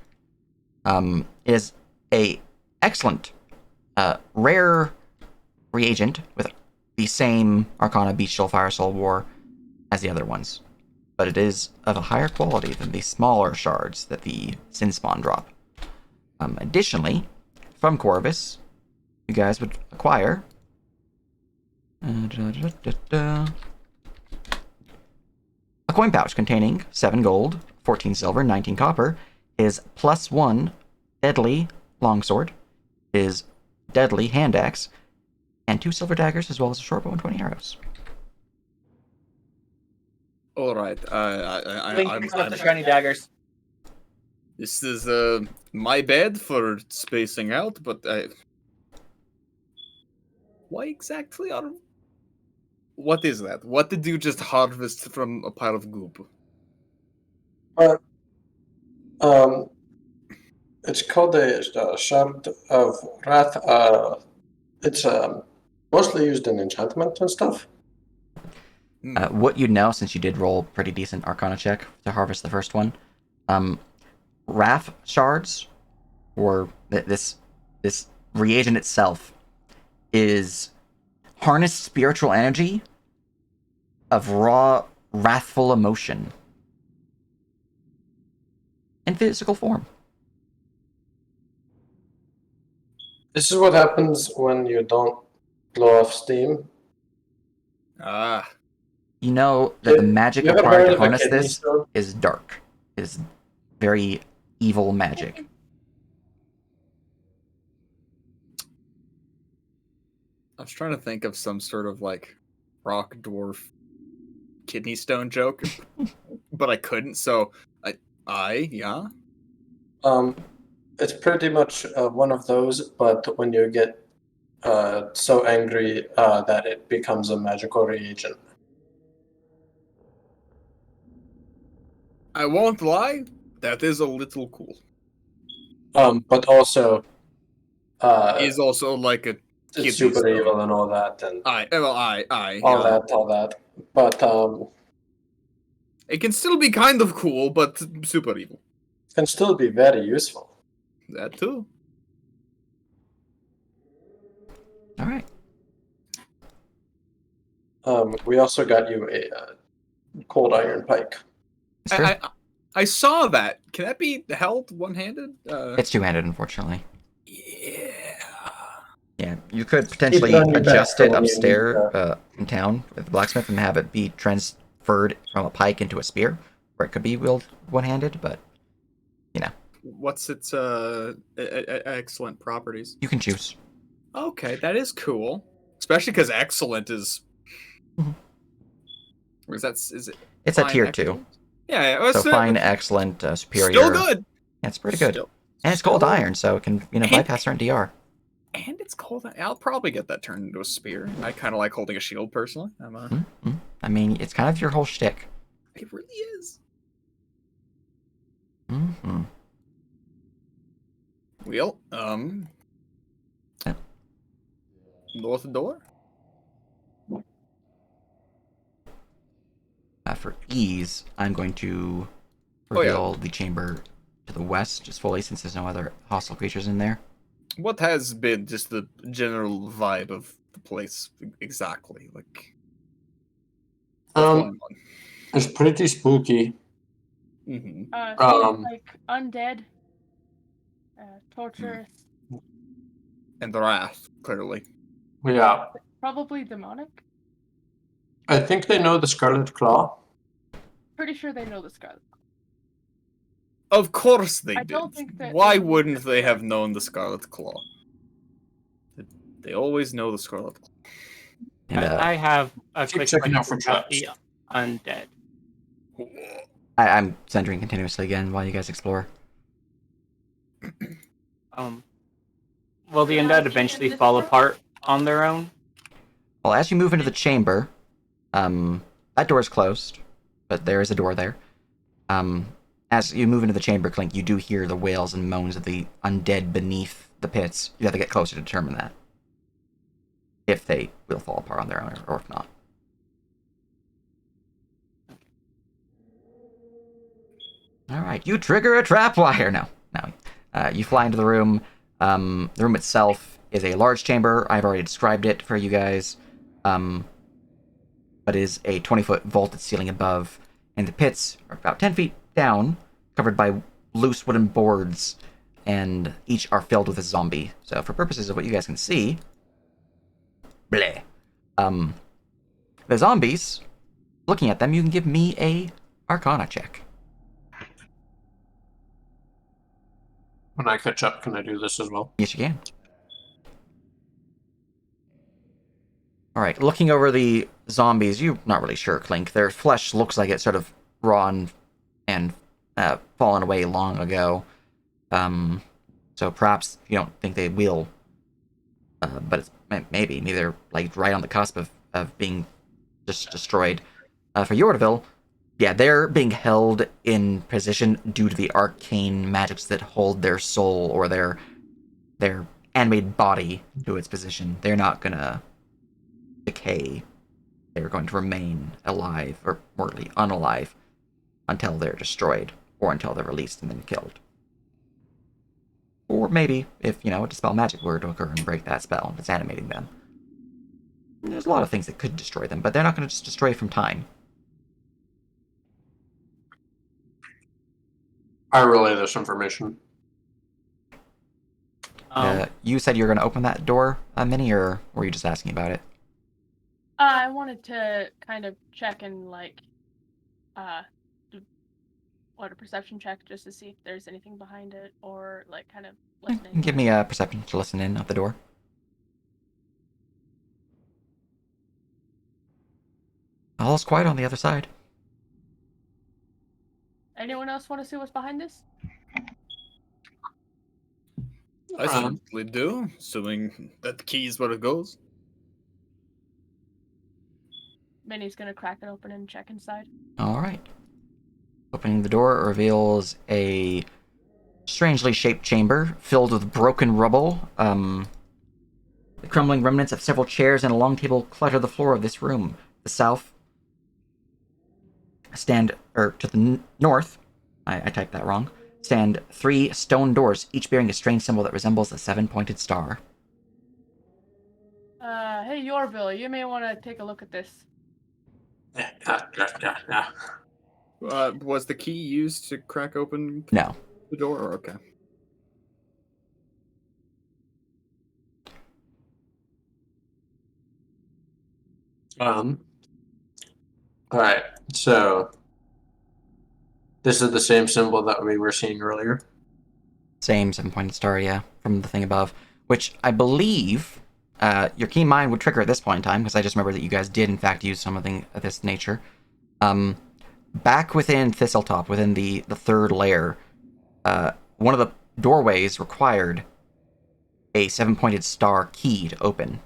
It is a excellent, rare reagent with the same Arcana, Beast Soul, Fire Soul, War as the other ones. But it is of a higher quality than the smaller shards that the Sin Spawn drop. Additionally, from Corvus, you guys would acquire a coin pouch containing 7 gold, 14 silver, 19 copper, his +1 deadly longsword, his deadly hand axe, and 2 silver daggers, as well as a short bow and 20 arrows. All right. Link picks up the shiny daggers. This is my bad for spacing out, but why exactly are? What is that? What did you just harvest from a pile of goop? It's called a Shard of Wrath. It's mostly used in enchantment and stuff. What you'd know, since you did roll a pretty decent Arcana check to harvest the first one, Wrath shards, or this reagent itself, is harnessed spiritual energy of raw, wrathful emotion in physical form. This is what happens when you don't blow off steam. Ah, You know that the magic You ever required heard to of a harness kidney this stone? is dark, is very evil magic. I was trying to think of some sort of like rock dwarf kidney stone joke, but I couldn't. So yeah. It's pretty much one of those, but when you get so angry that it becomes a magical reagent. I won't lie, that is a little cool. But also, Is also like a kidney it's super stone. evil and all that, and all that. But it can still be kind of cool, but super evil. can still be very useful. That too. All right. We also got you a cold iron pike. It's true. I saw that. Can that be held one-handed? It's two-handed, unfortunately. Yeah. Yeah, you could potentially on your back adjust for it when you need upstairs in town with the blacksmith and have it be transferred from a pike into a spear, where it could be wielded one-handed, but, you know, What's its excellent properties? you can choose. Okay, that is cool. Especially because excellent is. Mhm. Or is it? It's a fine, tier excellent? 2. Yeah, yeah. So fine, excellent, superior. Still good. Yeah, it's pretty good. Still- And it's still cold good. iron, so it can, And- bypass certain DR. And it's cold. I'll probably get that turned into a spear. I kind of like holding a shield personally. Mm-hmm. I mean, it's kind of your whole shtick. It really is. Mm-hmm. Well, Yeah. North door. For ease, I'm going to Oh, yeah. reveal the chamber to the west, just fully, since there's no other hostile creatures in there. What has been just the general vibe of the place exactly? Like, what's going on? It's pretty spooky. Mm-hmm. Seems like undead, torturous, And the wrath, clearly. Yeah. probably demonic. I think they know the Scarlet Claw. Pretty sure they know the Scarlet. Of course they I did. don't think that Why they- wouldn't they have known the Scarlet Claw? They always know the Scarlet Claw. And I have a Keep quick checking question out for about traps. the undead. I'm centering continuously again while you guys explore. Will the undead eventually fall apart on their own? Well, as you move into the chamber, that door is closed, but there is a door there. As you move into the chamber, Clink, you do hear the wails and moans of the undead beneath the pits. You have to get closer to determine that. If they will fall apart on their own, or if not. Alright, you trigger a trapwire! No. You fly into the room. The room itself is a large chamber. I've already described it for you guys. But is a 20-foot vaulted ceiling above. And the pits are about 10 feet down, covered by loose wooden boards, and each are filled with a zombie. So for purposes of what you guys can see, bleh. The zombies, looking at them, you can give me a Arcana check. When I catch up, can I do this as well? Yes, you can. Alright, looking over the zombies, you're not really sure, Clink. Their flesh looks like it's sort of raw and fallen away long ago. So perhaps you don't think they will. But it's, maybe they're like right on the cusp of being just destroyed. For Yordaville, yeah, they're being held in position due to the arcane magics that hold their soul or their animated body to its position. They're not gonna decay. They're going to remain alive, or mortally unalive, until they're destroyed, or until they're released and then killed. Or maybe, if, a dispel magic were to occur and break that spell, if it's animating them. There's a lot of things that could destroy them, but they're not going to just destroy from time. I relay this information. You said you were going to open that door, Minnie, or were you just asking about it? I wanted to kind of check and a perception check just to see if there's anything behind it or kind of listening. Give me a perception to listen in at the door. All's quiet on the other side. Anyone else want to see what's behind this? I certainly do, assuming that the key is where it goes. Minnie's gonna crack it open and check inside. Alright. Opening the door reveals a strangely shaped chamber filled with broken rubble. The crumbling remnants of several chairs and a long table clutter the floor of this room. The south to the north, I typed that wrong, stand 3 stone doors, each bearing a strange symbol that resembles a 7-pointed star. Hey, Yorville, you may want to take a look at this. Was the key used to crack open No. the door? Okay. Alright, so this is the same symbol that we were seeing earlier. Same 7-pointed star, yeah, from the thing above. Which I believe your keen mind would trigger at this point in time, because I just remember that you guys did, in fact, use something of this nature. Back within Thistletop, within the third layer, one of the doorways required a 7-pointed star key to open.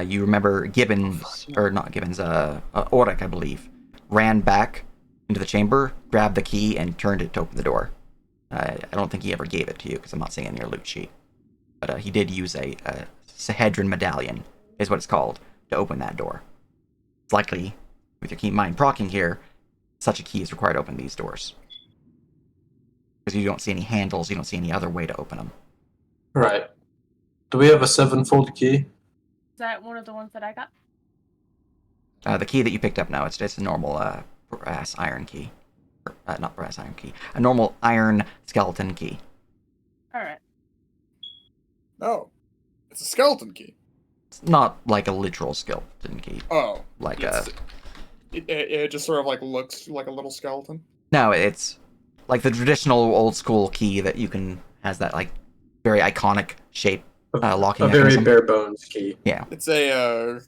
You remember Gibbons, or not Gibbons, Auric, I believe, ran back into the chamber, grabbed the key, and turned it to open the door. I don't think he ever gave it to you, because I'm not seeing it in your loot sheet. But he did use a Sahedron medallion, is what it's called, to open that door. It's likely, with your keen mind proccing here, such a key is required to open these doors. Because you don't see any handles, you don't see any other way to open them. Right. Do we have a 7-fold key? Is that one of the ones that I got? The key that you picked up now, it's just a normal brass iron key. Not brass iron key. A normal iron skeleton key. Alright. Oh, it's a skeleton key. It's not like a literal skeleton key. Oh, Like it just sort of like looks like a little skeleton. No, it's like the traditional old school key that you can has that like very iconic shape locking A very mechanism. bare bones key. Yeah, It's a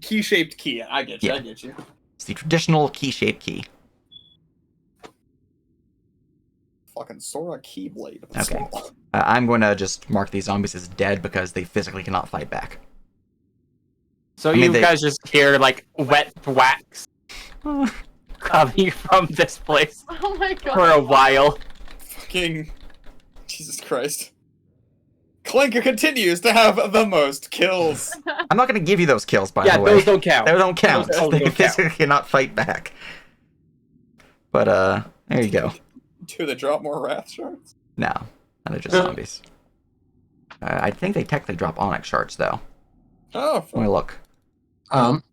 key-shaped key. I get you. Yeah. I get you. it's the traditional key-shaped key. Fucking Sora Keyblade. But Okay. small. I'm going to just mark these zombies as dead because they physically cannot fight back. So I mean, you they- guys just hear like wet wax coming from this place Oh my god. for a while. Fucking Jesus Christ. Clinker continues to have the most kills. I'm not going to give you those kills, by Yeah, the way. those don't count. They don't count. Those totally They don't count. physically cannot fight back. But there you go. Do they drop more wrath shards? No, they're just zombies. I think they technically drop onyx shards, though. Oh, Let me look.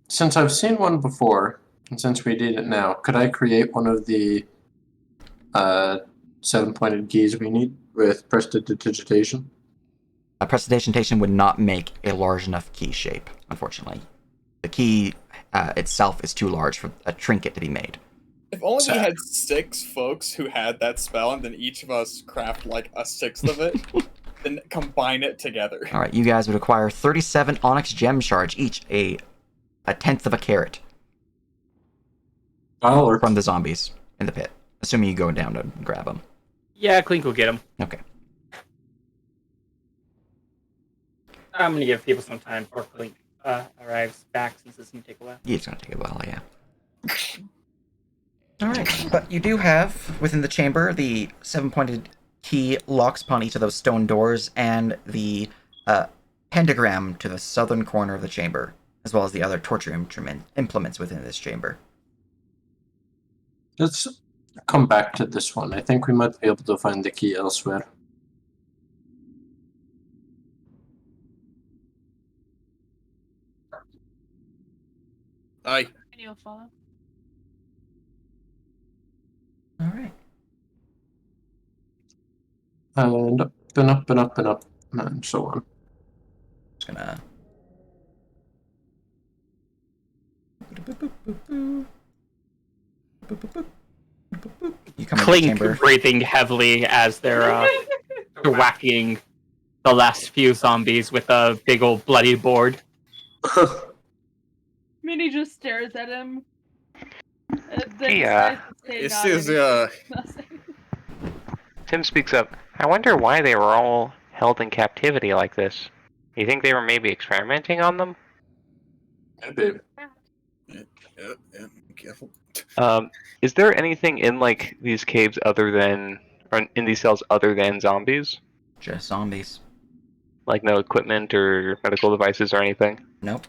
Since I've seen one before, and since we did it now, could I create one of the 7-pointed keys we need with prestidigitation? A prestidigitation would not make a large enough key shape, unfortunately. The key itself is too large for a trinket to be made. if only we Sad. had 6 folks who had that spell, and then each of us craft like a 1/6 of it, then combine it together. All right, you guys would acquire 37 onyx gem shards, each a 1/10 of a carat Or from the zombies in the pit, assuming you go down to grab them. Yeah, Clink will get them. Okay. I'm gonna give people some time before Clink arrives back, since this can take a while. Yeah, it's going to take a while, yeah. Alright, but you do have, within the chamber, the 7-pointed key locks upon each of those stone doors, and the pentagram to the southern corner of the chamber, as well as the other torture implements within this chamber. let's come back to this one. I think we might be able to find the key elsewhere. Aye. And you'll follow. Alright. And up and up and up and up, and so on. Just gonna... You come into the Clink chamber. breathing heavily as they're whacking the last few zombies with a big old bloody board. Minnie just stares at him. Yeah. This is Tim speaks up. I wonder why they were all held in captivity like this. You think they were maybe experimenting on them? Maybe. yeah, be careful. Is there anything in like these caves other than, or in these cells other than zombies? Just zombies. Like no equipment or medical devices or anything? Nope.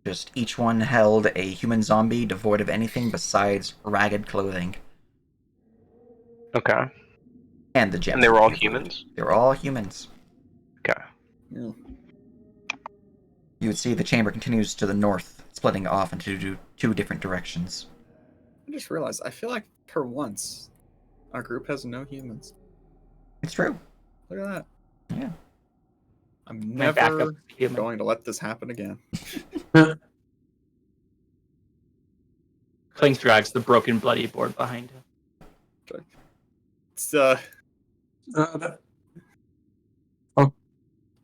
Just each one held a human zombie devoid of anything besides ragged clothing. Okay. And the gems. And they were all that you include. humans? They were all humans. Okay. Yeah. You would see the chamber continues to the north splitting off into two different directions. I just realized, I feel like for once, our group has no humans. It's true. Look at that. Yeah. I'm My backup never human. going to let this happen again. Clink drags the broken, bloody board behind him. It's Oh,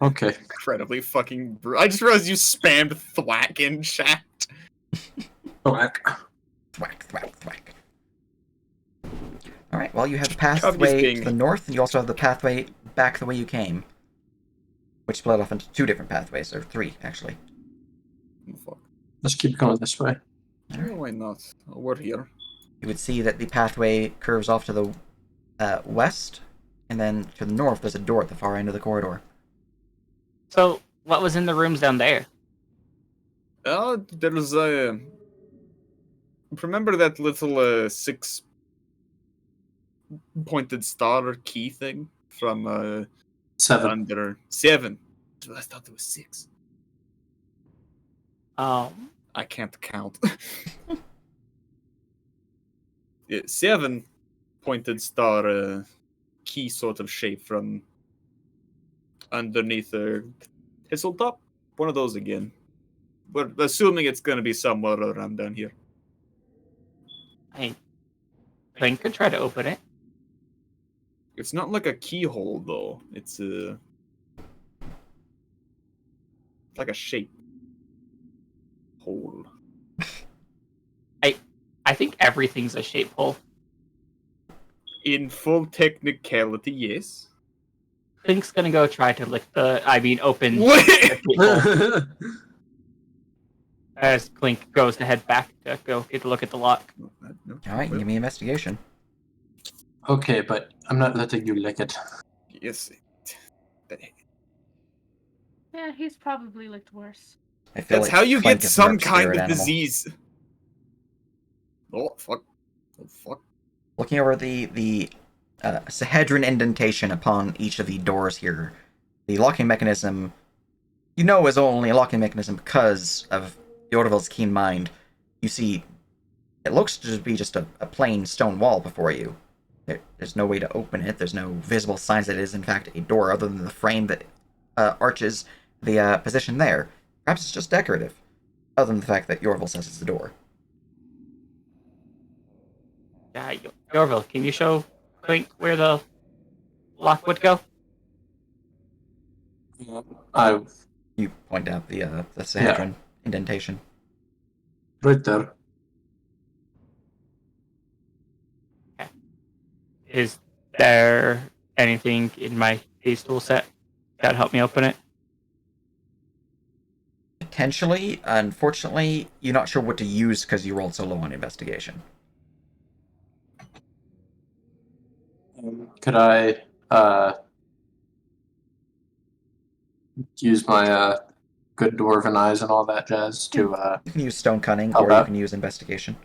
okay. incredibly fucking I just realized you spammed thwack in chat. Black. Thwack, thwack, thwack. Alright, well, you have the Cubby's pathway being- to the north, and you also have the pathway back the way you came. Which split off into two different pathways, or three, actually. Oh, fuck. Let's keep going this way. Oh, why not? Oh, we're here. You would see that the pathway curves off to the west, and then to the north there's a door at the far end of the corridor. So, what was in the rooms down there? There was a. Remember that little 6-pointed star key thing from 7. under 7? I thought it was 6. I can't count. 7-pointed star key sort of shape from underneath a thistle top. One of those again. We're assuming it's going to be somewhere around down here. I Clink could try to open it. It's not like a keyhole though. It's like a shape hole. I think everything's a shape hole. In full technicality, yes. Clink's gonna go try to open the Wait! shape hole as Clink goes to head back to go get a look at the lock. Alright, give me investigation. Okay, but I'm not letting you lick it. Yes. Yeah, he's probably looked worse. I feel That's like how you Clank get is more some of a kind spirit of animal. disease. Oh fuck! Oh fuck! Looking over the Sahedron indentation upon each of the doors here, the locking mechanism, you know, is only a locking mechanism because of Yorvel's keen mind. You see, it looks to be just a plain stone wall before you. There's no way to open it. There's no visible signs that it is in fact a door, other than the frame that arches the position there. Perhaps it's just decorative, other than the fact that Yorvel says it's the door. Yeah, Yorville, can you show Clink where the lock would go? I You point out the Sahedron indentation. right there. Is there anything in my case tool set that'd help me open it? Potentially, unfortunately, you're not sure what to use because you rolled so low on investigation. Could I use my good dwarven eyes and all that jazz to You can use stone cunning, How or you about- can use investigation.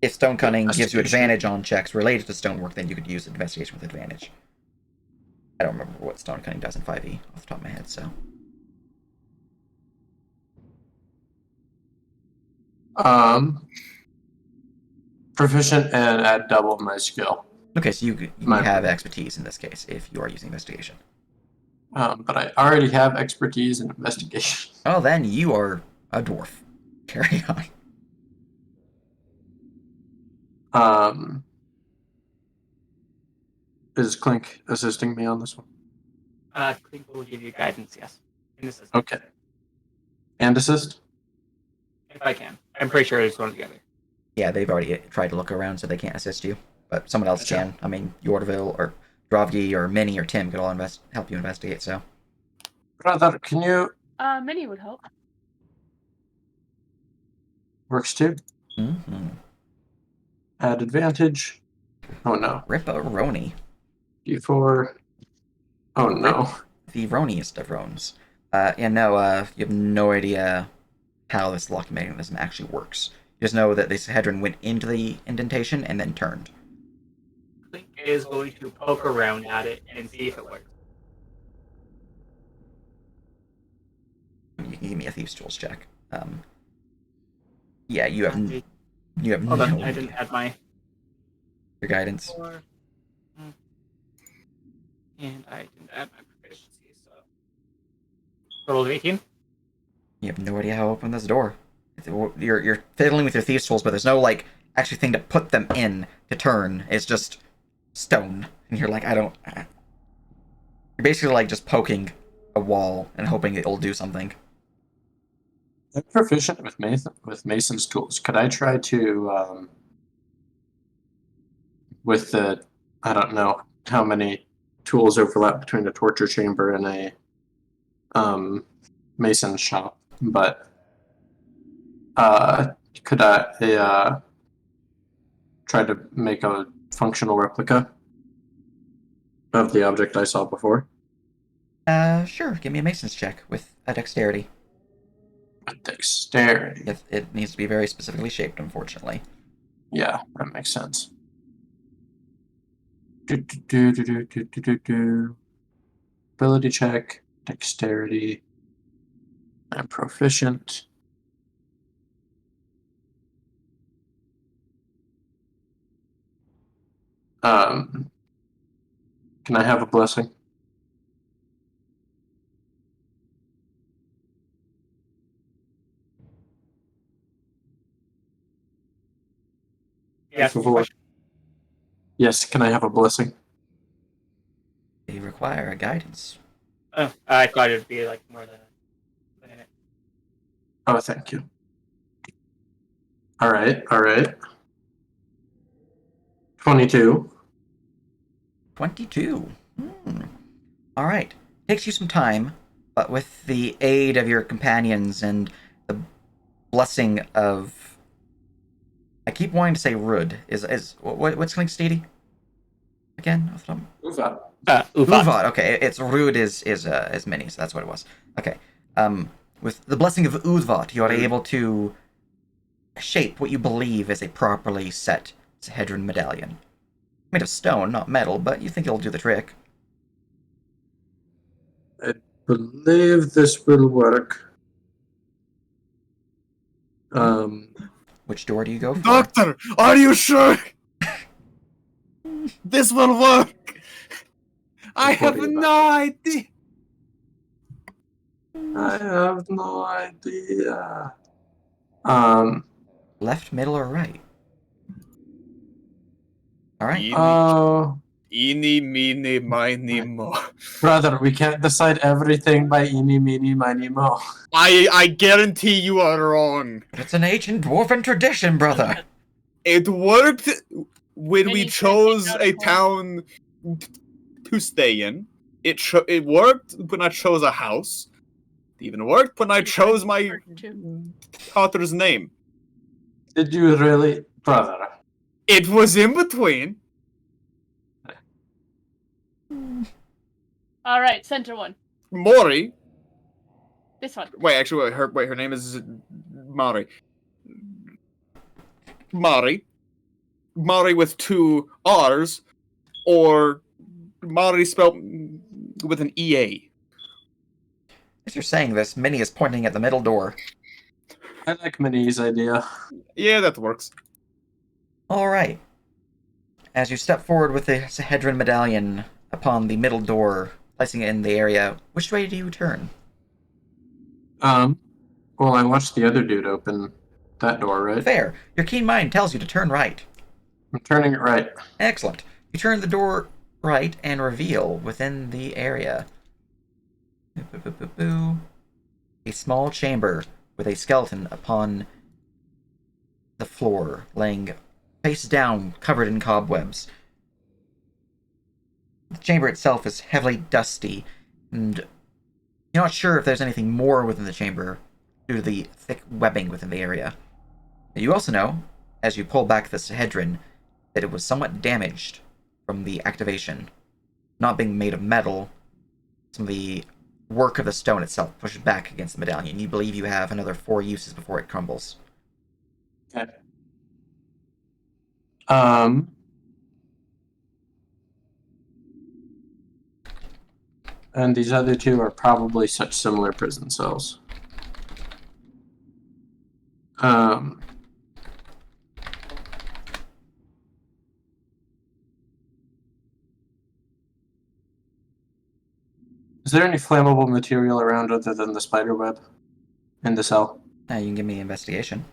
If stone cunning gives you Investigation. advantage on checks related to stonework, then you could use investigation with advantage. I don't remember what stone cunning does in 5e off the top of my head, so. proficient and add double my skill. Okay, so you My- have expertise in this case if you are using investigation. But I already have expertise in investigation. Oh, then you are a dwarf. Carry on. Is Clink assisting me on this one? Clink will give you guidance, yes. In this system, Okay. And assist? if I can. I'm pretty sure it's one or the other. Yeah, they've already tried to look around, so they can't assist you. But someone else Gotcha. can. I mean, Yordville or Dravgi or Minnie or Tim could all help you investigate, so. Brother, can you... Many would help. Works too. Mm-hmm. Add advantage. Oh no. Ripperoni. D4. Oh no. The roniest of rones. You have no idea how this locking mechanism actually works. You just know that the Sahedron went into the indentation and then turned. Clink is going to poke around at it and see if it works. You give me a thieves tools check. Yeah, you have Hold no on, I idea. didn't add my Your guidance. 4. And I didn't add my proficiency, so. Total of 18? You have no idea how to open this door. You're fiddling with your thieves tools, but there's no like actually thing to put them in to turn. It's just stone, and you're like, I don't. You're basically like just poking a wall and hoping it'll do something. I'm proficient with Mason's tools. Could I try to with the I don't know how many tools overlap between a torture chamber and a Mason shop, but could I try to make a functional replica of the object I saw before? Sure. Give me a mason's check with a dexterity. With dexterity. It needs to be very specifically shaped, unfortunately. Yeah, that makes sense. Ability check, dexterity. I'm proficient. Can I have a blessing? Yes. Yes, can I have a blessing? They require a guidance. Oh, I thought it'd be like more than a minute. Oh, thank you. All right. 22. 22. All right. Takes you some time, but with the aid of your companions and the blessing of, I keep wanting to say Rud. What's something Steedy? Again, Uva. Uvad. Okay, it's Rud is mini, so that's what it was. Okay. With the blessing of Udvat, you are able to shape what you believe is a properly set Sahedron medallion. Made of stone, not metal, but you think it'll do the trick. I believe this will work. Which door do you go for? Doctor, are you sure? This will work. I have no idea. I have no idea. Left, middle, or right? All right. Oh, Eeny, meeny, miny, mo. brother, we can't decide everything by eeny, meeny, miny, mo. I guarantee you are wrong. But it's an ancient dwarven tradition, brother. It worked when And we you said chose take out a a town to stay in. It worked when I chose a house. It even worked when I chose my daughter's name. Did you really, brother? It was in between. All right, center one. Mori. This one. Her name is Mari. Mari with 2 R's, or Mari spelled with an EA. As you're saying this, Minnie is pointing at the middle door. I like Minnie's idea. Yeah, that works. All right. As you step forward with the Sahedron medallion upon the middle door, placing it in the area, which way do you turn? Well, I watched the other dude open that door, right? Fair. Your keen mind tells you to turn right. I'm turning it right. Excellent. You turn the door right and reveal within the area a small chamber with a skeleton upon the floor, laying face down, covered in cobwebs. The chamber itself is heavily dusty, and you're not sure if there's anything more within the chamber due to the thick webbing within the area. You also know, as you pull back the Sahedron, that it was somewhat damaged from the activation. Not being made of metal, some of the work of the stone itself pushed back against the medallion. You believe you have another 4 uses before it crumbles. Okay. And these other 2 are probably such similar prison cells. Um, is there any flammable material around other than the spider web in the cell? Now you can give me investigation.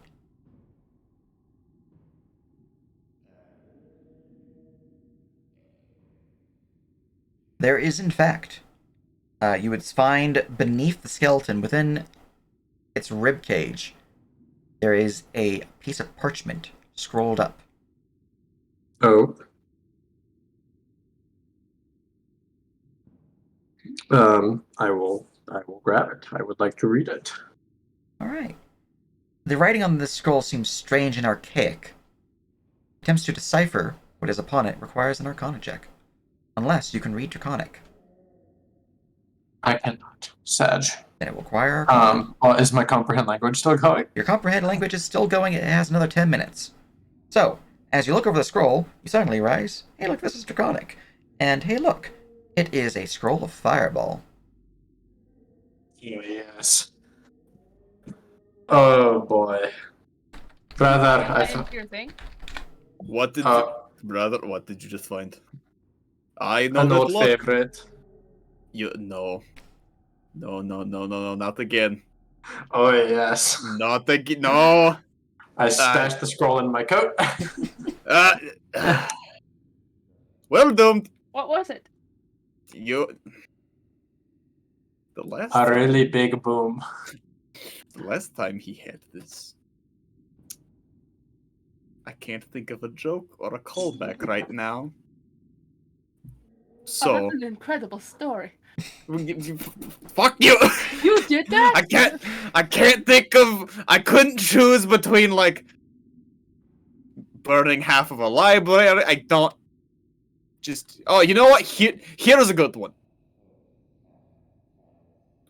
There is, in fact, you would find beneath the skeleton, within its rib cage, there is a piece of parchment scrolled up. Oh. I will grab it. I would like to read it. All right. The writing on this scroll seems strange and archaic. Attempts to decipher what is upon it requires an Arcana check, unless you can read Draconic. I cannot. Sag. Then it will require Arcana. Well, is my comprehend language still going? Your comprehend language is still going. It has another 10 minutes. So, as you look over the scroll, you suddenly realize, hey, look, this is Draconic. And hey, look, it is a scroll of Fireball. Oh, yes. Oh, boy. Brother, I That thought... into your thing? What did brother? What did you just find? I know An that old look. favorite. You no, not again. Oh, yes. Not again. No. I stashed the scroll in my coat. Well doomed. What was it? You. The last. A really big boom. The last time he had this. I can't think of a joke or a callback right now. Oh, So. that's an incredible story. Fuck you! You did that? I can't think of. I couldn't choose between like burning half of a library. I don't. Just oh, you know what? Here's a good one.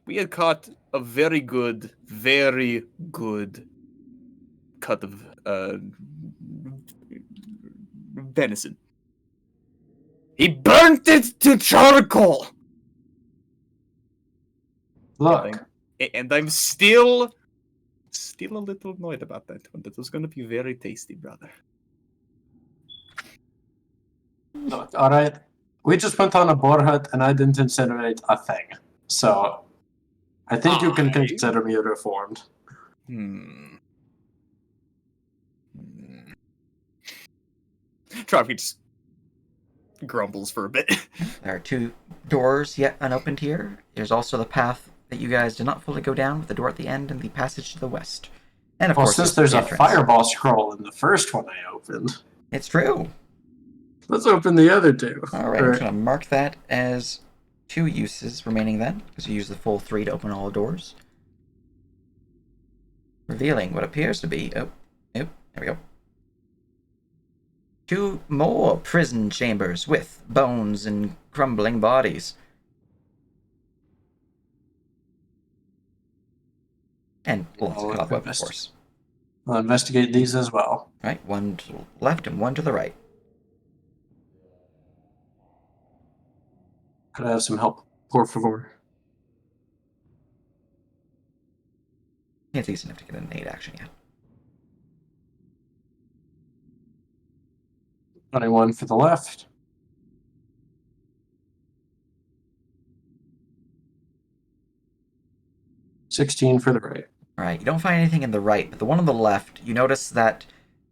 We had caught a very good cut of venison. He burnt it to charcoal. Look, And I'm still a little annoyed about that one. That was going to be very tasty, brother. look, alright. We just went on a boar hunt and I didn't incinerate a thing. So, I think you can consider me reformed. Trophy just grumbles for a bit. There are 2 doors yet unopened here. There's also the path that you guys did not fully go down, with the door at the end and the passage to the west. And of Well, course, since there's the a entrance. fireball scroll in the first one I opened, It's true. let's open the other 2. All right, I'm just going to mark that as 2 uses remaining then, because you use the full 3 to open all the doors. Revealing what appears to be... Oh, there we go. 2 more prison chambers with bones and crumbling bodies. And lots of cut off weapons, of course. We'll investigate these as well. Right, 1 to the left and 1 to the right. Could I have some help, por favor? Can't easy enough to get an 8 action yet. 21 for the left. $16 for the right. Alright, you don't find anything in the right, but the one on the left, you notice that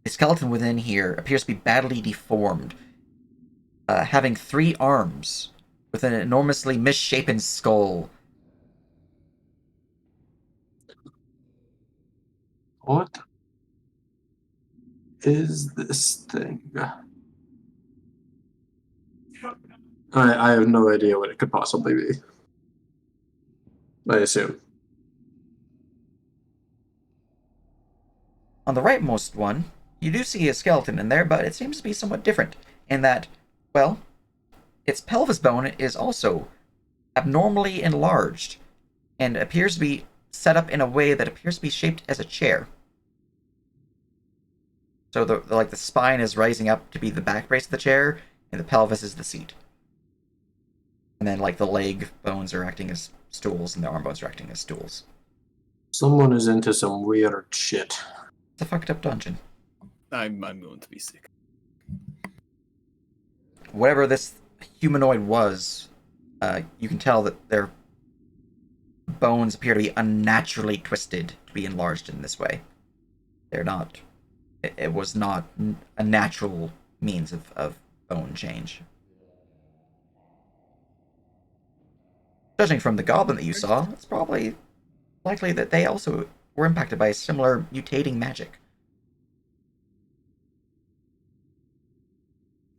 the skeleton within here appears to be badly deformed, having 3 arms with an enormously misshapen skull. What is this thing? I have no idea what it could possibly be. I assume. On the rightmost one, you do see a skeleton in there, but it seems to be somewhat different in that, well, its pelvis bone is also abnormally enlarged and appears to be set up in a way that appears to be shaped as a chair. So the spine is rising up to be the back brace of the chair, and the pelvis is the seat. And then the leg bones are acting as stools, and the arm bones are acting as stools. Someone is into some weird shit. It's a fucked up dungeon. I'm going to be sick. Whatever this humanoid was, you can tell that their bones appear to be unnaturally twisted to be enlarged in this way. They're not. It was not a natural means of bone change. Judging from the goblin that you saw, it's probably likely that they also were impacted by a similar mutating magic.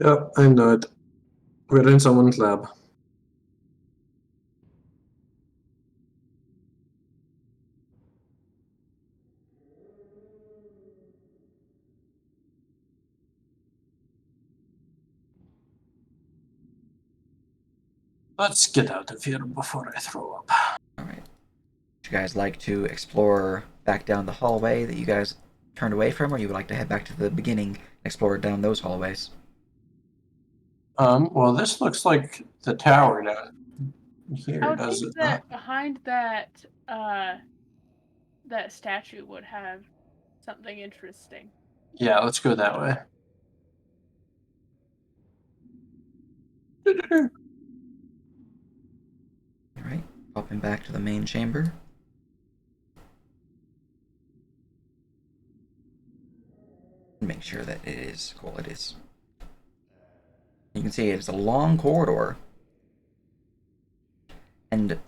Yeah, I know it. We're in someone's lab. Let's get out of here before I throw up. Alright. Would you guys like to explore back down the hallway that you guys turned away from, or you would like to head back to the beginning and explore down those hallways? Well, this looks like the tower down here, I would does think it that not? behind that that statue would have something interesting. Yeah, let's go that way. Alright, popping back to the main chamber. Make sure that it is cool. It is. You can see it's a long corridor and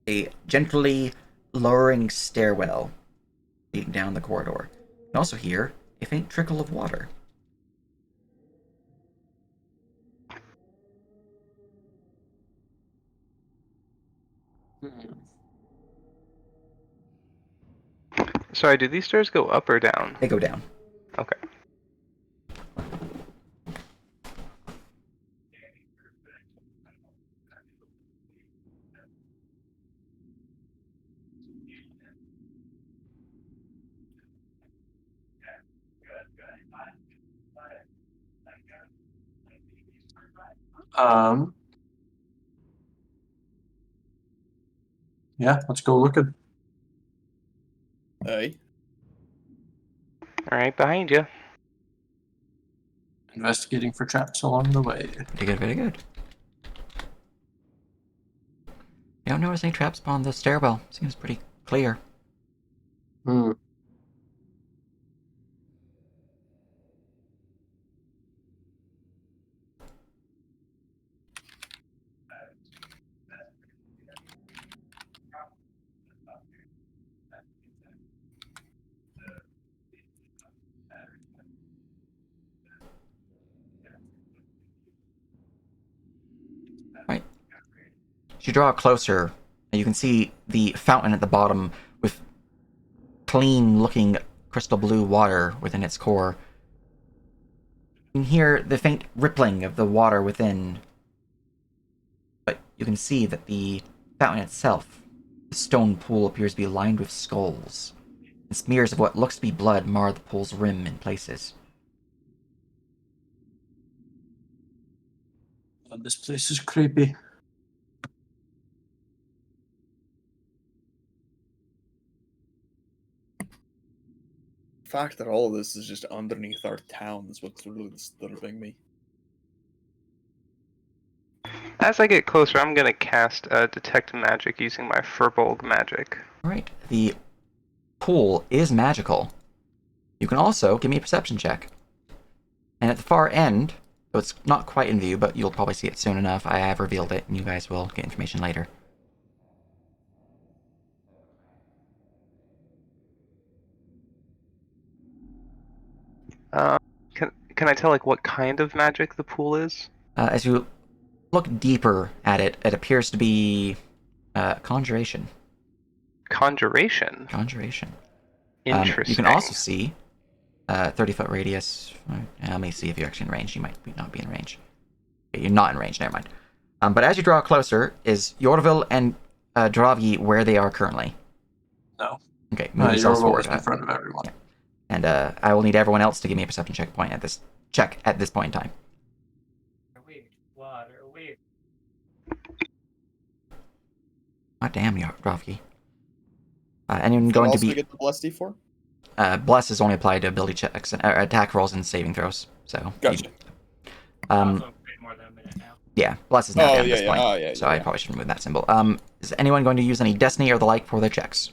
a gently lowering stairwell leading down the corridor. You can also hear a faint trickle of water. Sorry, do these stairs go up or down? They go down. Okay. Yeah, let's go look at. Hey. All right, behind you. Investigating for traps along the way. Very good, very good. You don't notice any traps on the stairwell. Seems pretty clear. Hmm. Right. As you draw closer, you can see the fountain at the bottom with clean-looking crystal blue water within its core. You can hear the faint rippling of the water within, but you can see that the fountain itself, the stone pool, appears to be lined with skulls, and smears of what looks to be blood mar the pool's rim in places. Oh, this place is creepy. The fact that all of this is just underneath our town is what's really disturbing me. As I get closer, I'm gonna cast Detect Magic using my Furbolg magic. Alright, the pool is magical. You can also give me a perception check. And at the far end, though it's not quite in view, but you'll probably see it soon enough, I have revealed it, and you guys will get information later. Can I tell like what kind of magic the pool is? As you look deeper at it, it appears to be conjuration. Conjuration. Conjuration. Interesting. You can also see 30-foot radius. Let me see if you're actually in range. You might not be in range. Okay, you're not in range, never mind. But as you draw closer, is Yorville and Dravgi where they are currently? No. Okay, move yourselves Your role forward. is in front of everyone. Yeah. And I will need everyone else to give me a perception check at this point in time. God damn, Dravgi. Anyone going to also be? get the plus D4? Bless is only applied to ability checks, and attack rolls, and saving throws. So. Gotcha. Also, been more than a minute now. Yeah, Bless is now down at yeah, this yeah. point. Oh, yeah, so yeah, I yeah. probably should remove that symbol. Is anyone going to use any Destiny or the like for their checks?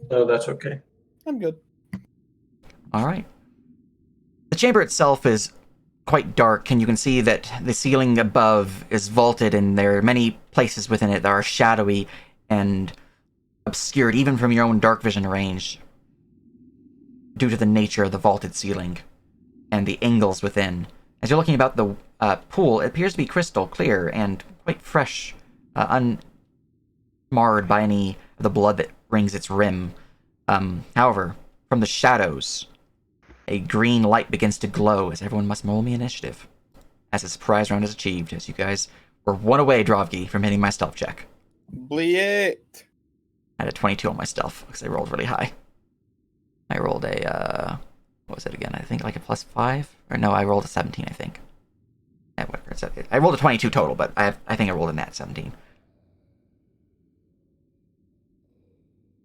No, that's okay. I'm good. All right. The chamber itself is quite dark, and you can see that the ceiling above is vaulted, and there are many places within it that are shadowy and obscured, even from your own dark vision range, due to the nature of the vaulted ceiling and the angles within. As you're looking about the pool, it appears to be crystal clear and quite fresh, unmarred by any of the blood that rings its rim. However, from the shadows, a green light begins to glow as everyone must roll me initiative. As a surprise round is achieved, as you guys were one away, Drovgi, from hitting my stealth check. Bleat. I had a 22 on my stealth because I rolled really high. I rolled a, what was it again? I think like a +5? Or no, I rolled a 17, I think. Yeah, whatever. I rolled a 22 total, but I think I rolled a nat 17.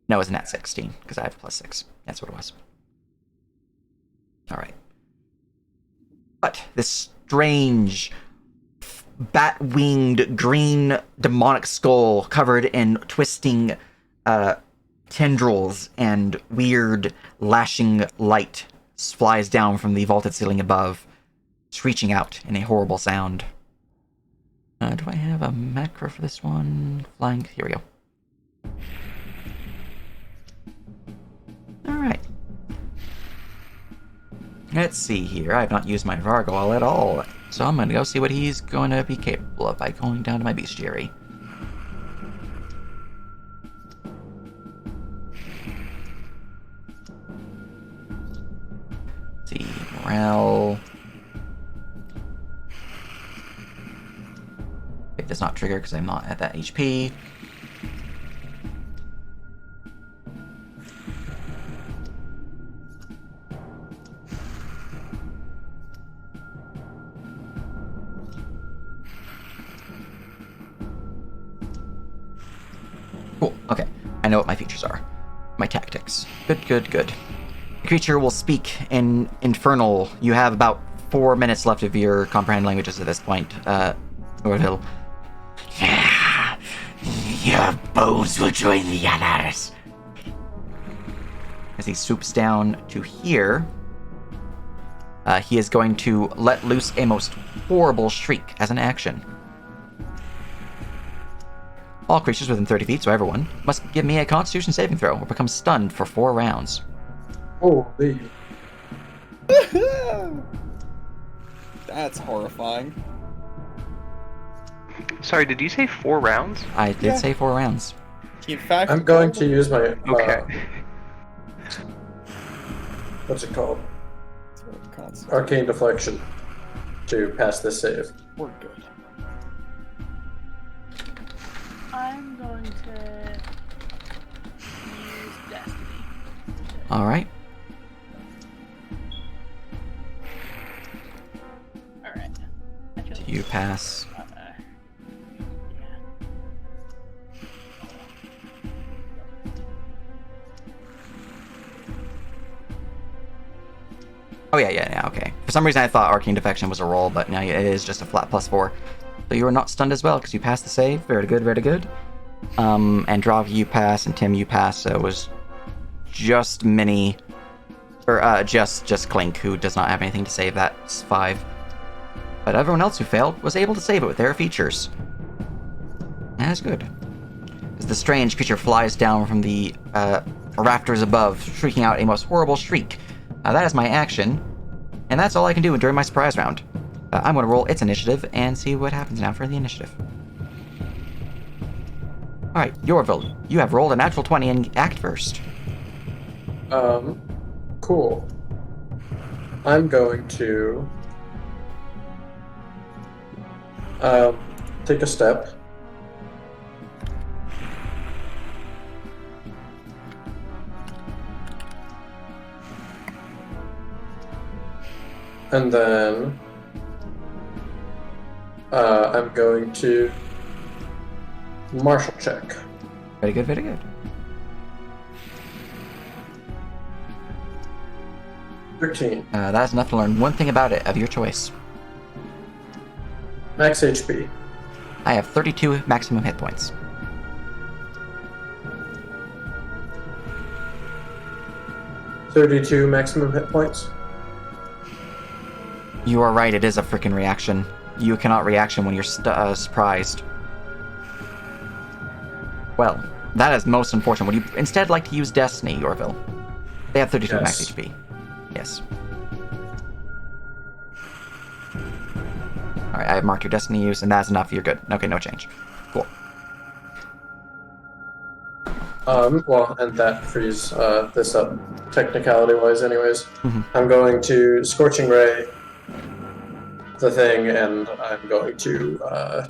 No, it was a nat 16, because I have a +6. That's what it was. Alright. But this strange, bat-winged, green, demonic skull covered in twisting tendrils and weird, lashing light flies down from the vaulted ceiling above, screeching out in a horrible sound. Do I have a macro for this one? Flying. Here we go. Alright. Let's see here. I have not used my Vargoal at all, so I'm going to go see what he's going to be capable of by going down to my bestiary. Let's see, morale. It does not trigger because I'm not at that HP. Cool, okay. I know what my features are. My tactics. Good, good, good. The creature will speak in Infernal. You have about 4 minutes left of your comprehend languages at this point, Orville. Your bones will join the others. As he swoops down to here, he is going to let loose a most horrible shriek as an action. All creatures within 30 feet, so everyone, must give me a Constitution saving throw or become stunned for 4 rounds. Holy. That's horrifying. Sorry, did you say 4 rounds? I did say 4 rounds. In fact, I'm going to use my Okay. what's it called? Arcane Deflection to pass this save. We're good. I'm going to use Destiny. Alright. Alright. Do you pass? Oh yeah, okay. For some reason I thought Arcane Defection was a roll, but now it is just a flat +4. So you are not stunned as well, because you passed the save. Very good, very good. And Drav, you pass, and Tim, you pass, so it was just Minnie, or just Clink, who does not have anything to save. That's 5. But everyone else who failed was able to save it with their features. That's good. As the strange creature flies down from the rafters above, shrieking out a most horrible shriek. That is my action, and that's all I can do during my surprise round. I'm going to roll its initiative and see what happens now for the initiative. Alright, Yorville, you have rolled a natural 20 and act first. Cool. I'm going to take a step. And then I'm going to martial check. Very good, very good. 13. That's enough to learn one thing about it of your choice. Max HP. I have 32 maximum hit points. $32 maximum hit points. You are right, it is a freaking reaction. You cannot reaction when you're surprised. Well, that is most unfortunate. Would you instead like to use Destiny, Yorville? They have 32 max Yes. HP. Yes. Alright, I have marked your Destiny use, and that's enough. You're good. Okay, no change. Cool. Well, and that frees this up technicality-wise anyways. I'm going to Scorching Ray the thing, and I'm going to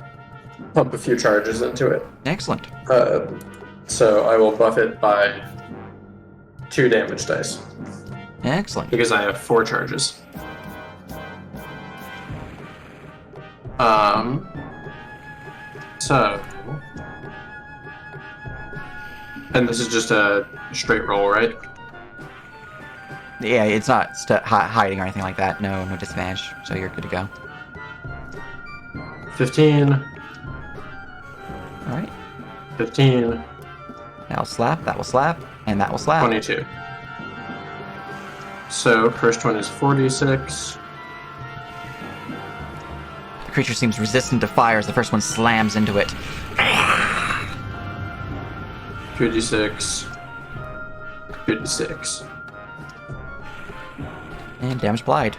pump a few charges into it. Excellent. So I will buff it by 2 damage dice, Excellent. because I have 4 charges. So... And this is just a straight roll, right? Yeah, it's not hiding or anything like that. No disadvantage, so you're good to go. 15, Alright. 15, That'll slap, that will slap, and that will slap. 22. So, first one is 46. The creature seems resistant to fire as the first one slams into it. 2d6. 2d6. And damage applied.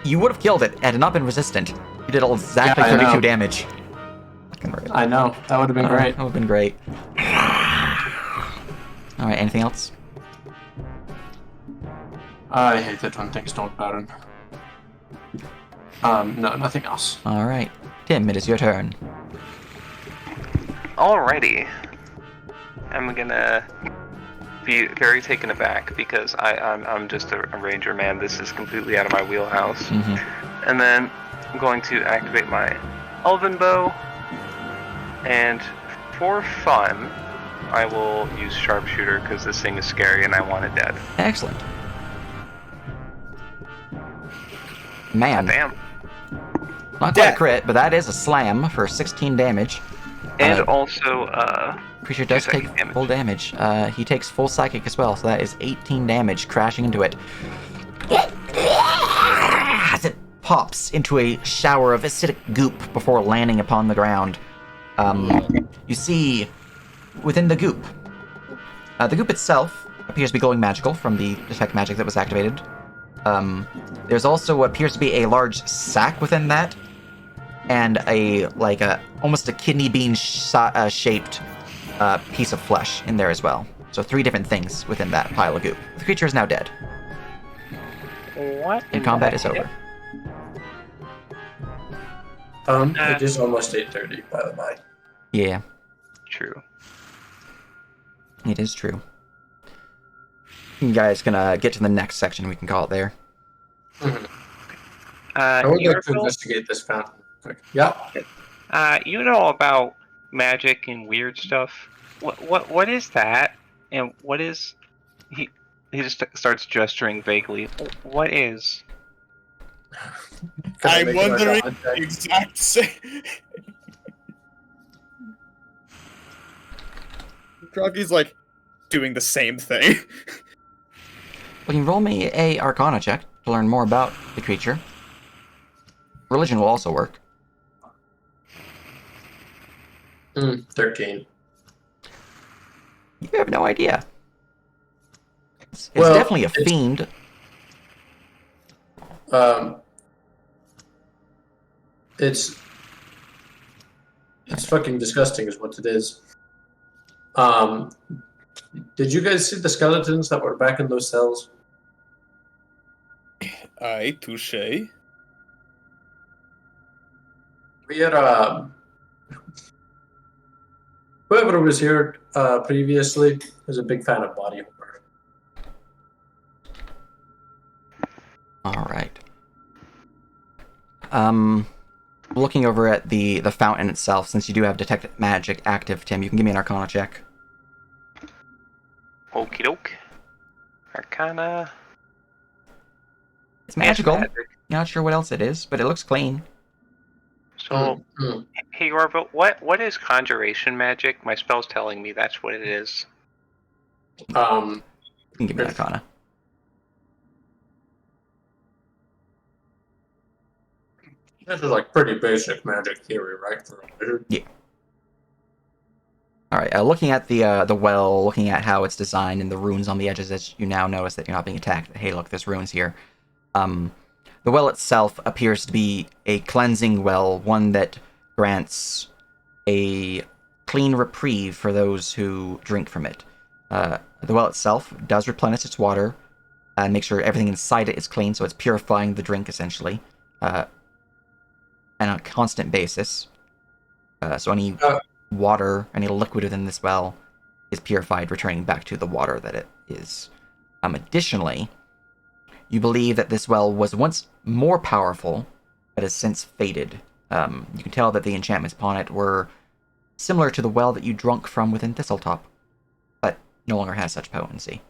You would have killed it had it not been resistant. You did exactly Yeah, I 32 know. damage. Fucking rude. I know, that would have been great. That would have been great. Alright, anything else? I hate that when things don't pattern. No, nothing else. Alright. Tim, it is your turn. Alrighty. I'm gonna be very taken aback because I'm just a ranger, man. This is completely out of my wheelhouse. Mm-hmm. And then I'm going to activate my Elven Bow, and for fun, I will use Sharpshooter because this thing is scary and I want it dead. Excellent. Man, Damn. not quite a crit, but that is a slam for 16 damage. And also, Creature does psychic take damage. full damage. He takes full psychic as well, so that is 18 damage crashing into it. As it pops into a shower of acidic goop before landing upon the ground. You see, within the goop itself appears to be glowing magical from the detect magic that was activated. There's also appears to be a large sack within that, and almost a kidney bean shaped piece of flesh in there as well. So 3 different things within that pile of goop. The creature is now dead, What? and combat is over. It is almost 8:30, by the by. Yeah, true. it is true. You guys gonna get to the next section? We can call it there. I would like to Yorville, investigate this fountain. Quick. Yeah. you know about magic and weird stuff. What is that? And what is he? He just starts gesturing vaguely. What is? Can I I'm make an wondering Arcana check? the exact same. Kroggy's like doing the same thing. Well, you can roll me a Arcana check to learn more about the creature. Religion will also work. 13. You have no idea. It's Well, definitely a it's- fiend. It's fucking disgusting is what it is. Did you guys see the skeletons that were back in those cells? Aye, touche. We had whoever was here previously was a big fan of body horror. All right. looking over at the fountain itself, since you do have Detect Magic active, Tim, you can give me an Arcana check. Okie doke. Arcana. It's magical. Magic. Not sure what else it is, but it looks clean. So, hey Orville, what is conjuration magic? My spell's telling me that's what it is. You can give me an Arcana. This is like pretty basic magic theory, right? For a wizard. Yeah. All right. Looking at the well, looking at how it's designed and the runes on the edges, as you now notice that you're not being attacked. Hey, look, there's runes here. The well itself appears to be a cleansing well, one that grants a clean reprieve for those who drink from it. The well itself does replenish its water and make sure everything inside it is clean, so it's purifying the drink essentially, on a constant basis. So any water, any liquid within this well is purified, returning back to the water that it is. Additionally, you believe that this well was once more powerful, but has since faded. You can tell that the enchantments upon it were similar to the well that you drunk from within Thistletop, but no longer has such potency.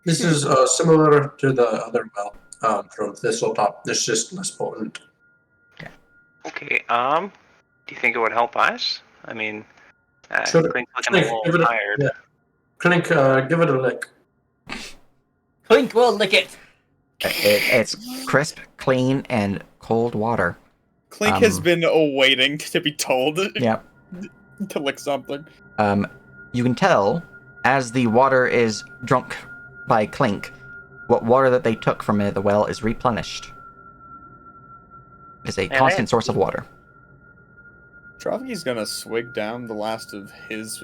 This is similar to the other well from Thistletop. This is just less potent. Okay, do you think it would help us? I mean, Should- Clink's looking a give little it tired. yeah. Clink, give it a lick. Clink will lick it. It's crisp, clean, and cold water. Clink has been waiting to be told Yep. to lick something. You can tell, as the water is drunk by Clink, what water that they took from the well is replenished. It is a constant source of water. Trovy's gonna swig down the last of his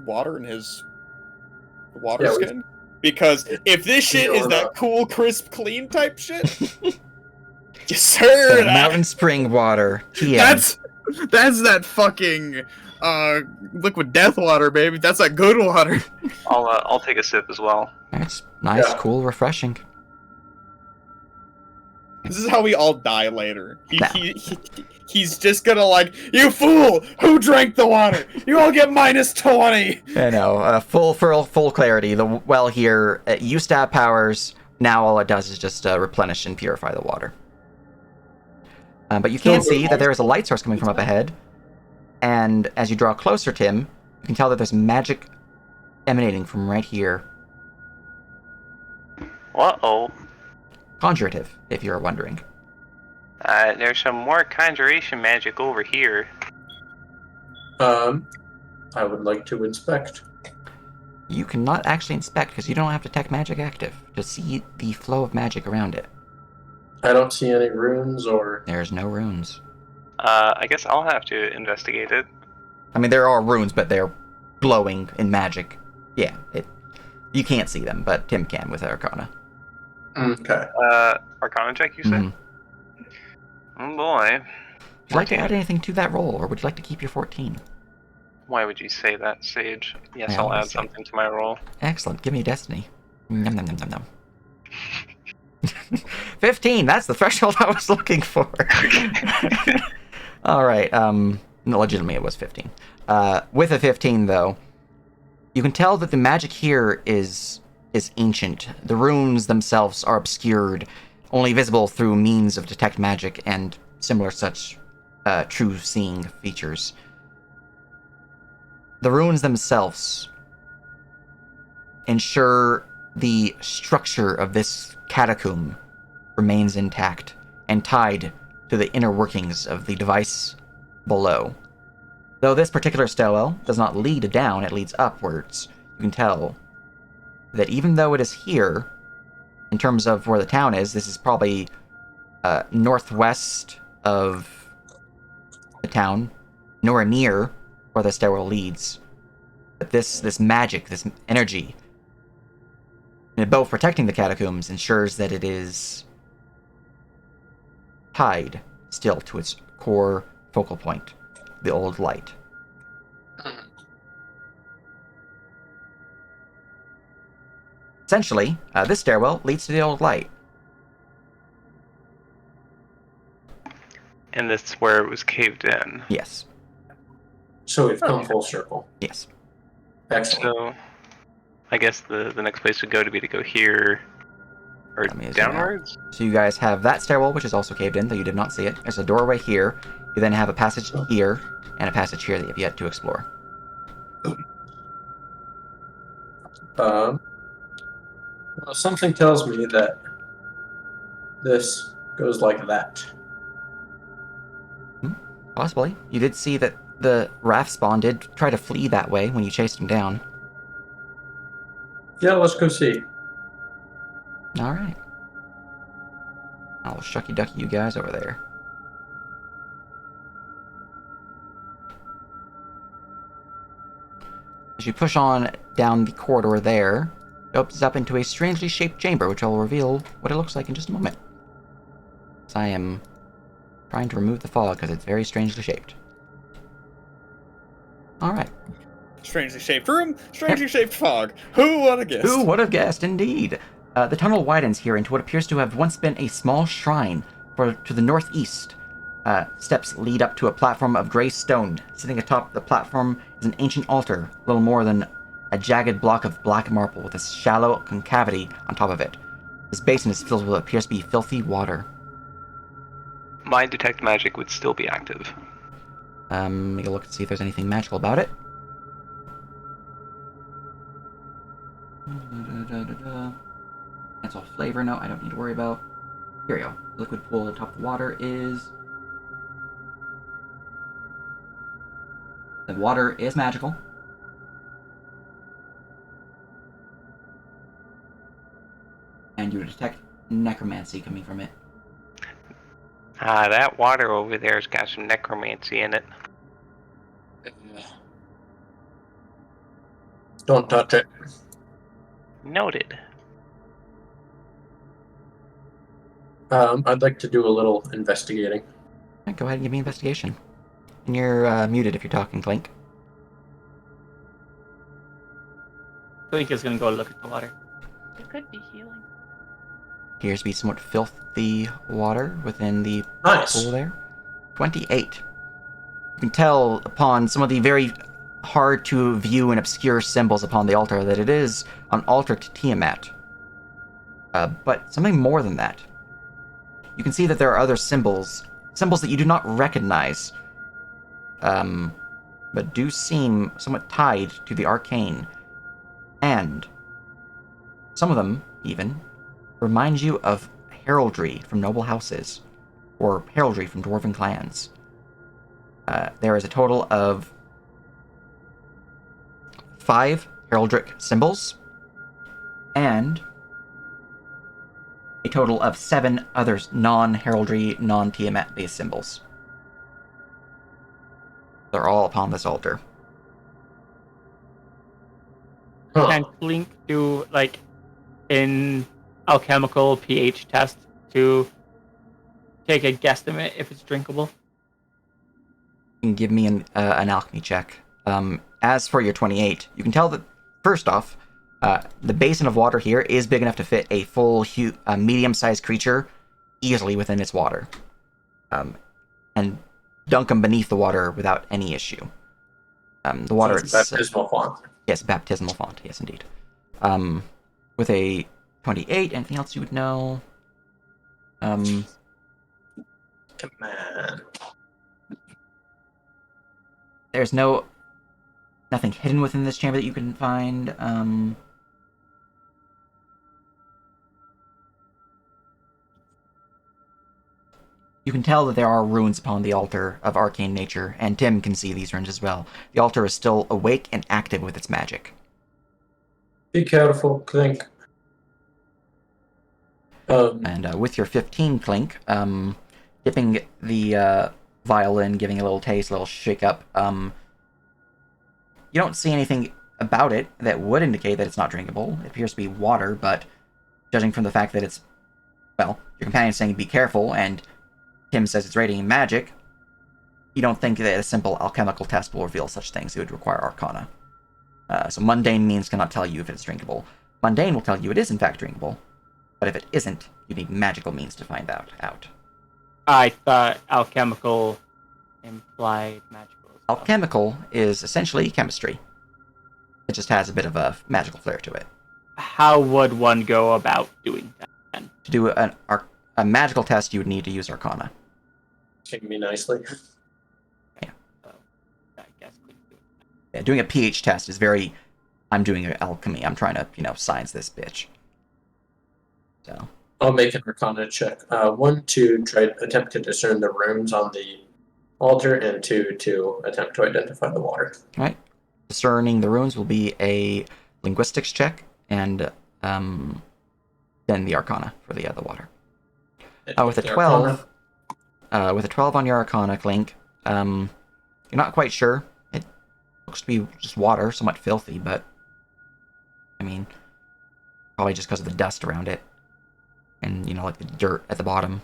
water in his water skin. Because if this shit is that cool, crisp, clean type shit, yes sir. Mountain spring water. TM. That's that fucking liquid death water, baby. That's that good water. I'll take a sip as well. It's nice, Yeah. cool, refreshing. This is how we all die later. He's just gonna like, you fool! Who drank the water? You all get minus 20! I know, full clarity. The well here, it used to have powers, now all it does is just replenish and purify the water. But you can see that there is a light source coming from up ahead, and as you draw closer, Tim, you can tell that there's magic emanating from right here. Uh-oh. Conjurative, if you're wondering. There's some more conjuration magic over here. I would like to inspect. You cannot actually inspect because you don't have Detect Magic active to see the flow of magic around it. I don't see any runes or... There's no runes. I guess I'll have to investigate it. I mean, there are runes, but they're glowing in magic. Yeah, you can't see them, but Tim can with Arcana. Okay. Arcana check, you said? Mhm. Oh boy. Would you like to add anything to that roll, or would you like to keep your 14? Why would you say that, Sage? Yes, I I'll add always say something to my roll. Excellent. Give me Destiny. Nom nom nom nom nom. 15! That's the threshold I was looking for. Alright, no, legitimately it was 15. With a 15, though, you can tell that the magic here is ancient. The runes themselves are obscured, only visible through means of Detect Magic and similar such true seeing features. The runes themselves ensure the structure of this catacomb remains intact and tied to the inner workings of the device below. Though this particular stairwell does not lead down, it leads upwards. You can tell that even though it is here, in terms of where the town is, this is probably northwest of the town, nowhere near where the stairwell leads. But this magic, this energy, both protecting the catacombs, ensures that it is tied still to its core focal point, the old light. Essentially, this stairwell leads to the old light. And that's where it was caved in. Yes. So we've come full circle. Yes. Excellent. So, I guess the next place would go to be to go here, or Let me zoom out. downwards. So you guys have that stairwell, which is also caved in, though you did not see it. There's a doorway here. You then have a passage here, and a passage here that you've yet to explore. Well, something tells me that this goes like that. Possibly. You did see that the raft spawn did try to flee that way when you chased him down. Yeah, let's go see. Alright. I'll shucky ducky you guys over there. As you push on down the corridor there, it opens up into a strangely shaped chamber, which I will reveal what it looks like in just a moment. As I am trying to remove the fog because it's very strangely shaped. Alright. Strangely shaped room, strangely shaped fog. Who would have guessed? Who would have guessed, indeed? The tunnel widens here into what appears to have once been a small shrine to the northeast. Steps lead up to a platform of gray stone. Sitting atop the platform is an ancient altar, little more than a jagged block of black marble with a shallow concavity on top of it. This basin is filled with what appears to be filthy water. My detect magic would still be active. Make a look and see if there's anything magical about it. Cancel flavor. No, I don't need to worry about. Here we go. Liquid pool at the top of the water is... The water is magical. And you would detect necromancy coming from it. That water over there's got some necromancy in it. Don't touch it. Noted. I'd like to do a little investigating. Alright, go ahead and give me an investigation. And you're muted if you're talking, Clink. Clink is gonna go look at the water. It could be healing. Appears to be somewhat filthy water within the Nice. pool there. 28. You can tell upon some of the very hard to view and obscure symbols upon the altar that it is an altar to Tiamat. But something more than that. You can see that there are other symbols that you do not recognize, but do seem somewhat tied to the arcane. And some of them, even, remind you of heraldry from noble houses, or heraldry from dwarven clans. There is a total of 5 heraldic symbols, and a total of 7 other non-heraldry, non-Tiamat-based symbols. They're all upon this altar. Huh. Can Clink do like an alchemical pH test to take a guesstimate if it's drinkable? You can give me an alchemy check. As for your 28, you can tell that, first off, the basin of water here is big enough to fit a full, medium-sized creature easily within its water. And dunk them beneath the water without any issue. The water So it's baptismal font. Yes, baptismal font. Yes, indeed. With a 28, anything else you would know? Come on. There's nothing hidden within this chamber that you can find. You can tell that there are runes upon the altar of arcane nature, and Tim can see these runes as well. The altar is still awake and active with its magic. Be careful, Clink. And with your 15 Clink, dipping the vial in, giving a little taste, a little shake up, you don't see anything about it that would indicate that it's not drinkable. It appears to be water, but judging from the fact that it's, well, your companion's saying be careful, and Tim says it's radiating magic, you don't think that a simple alchemical test will reveal such things. It would require Arcana. So mundane means cannot tell you if it's drinkable. Mundane will tell you it is in fact drinkable, but if it isn't, you need magical means to find that out. I thought alchemical implied magical. Alchemical is essentially chemistry. It just has a bit of a magical flair to it. How would one go about doing that then? To do a magical test, you would need to use Arcana. Treating me nicely. So, I guess we can do it. Yeah, doing a pH test is very. I'm doing alchemy. I'm trying to, science this bitch. So. I'll make an Arcana check. 1 to attempt to discern the runes on the altar, and 2 to attempt to identify the water. All right. Discerning the runes will be a linguistics check, and then the Arcana for the water. With a 12, with a 12 on your Arcana, Clink, you're not quite sure. It looks to be just water, somewhat filthy, but I mean, probably just because of the dust around it, and like the dirt at the bottom.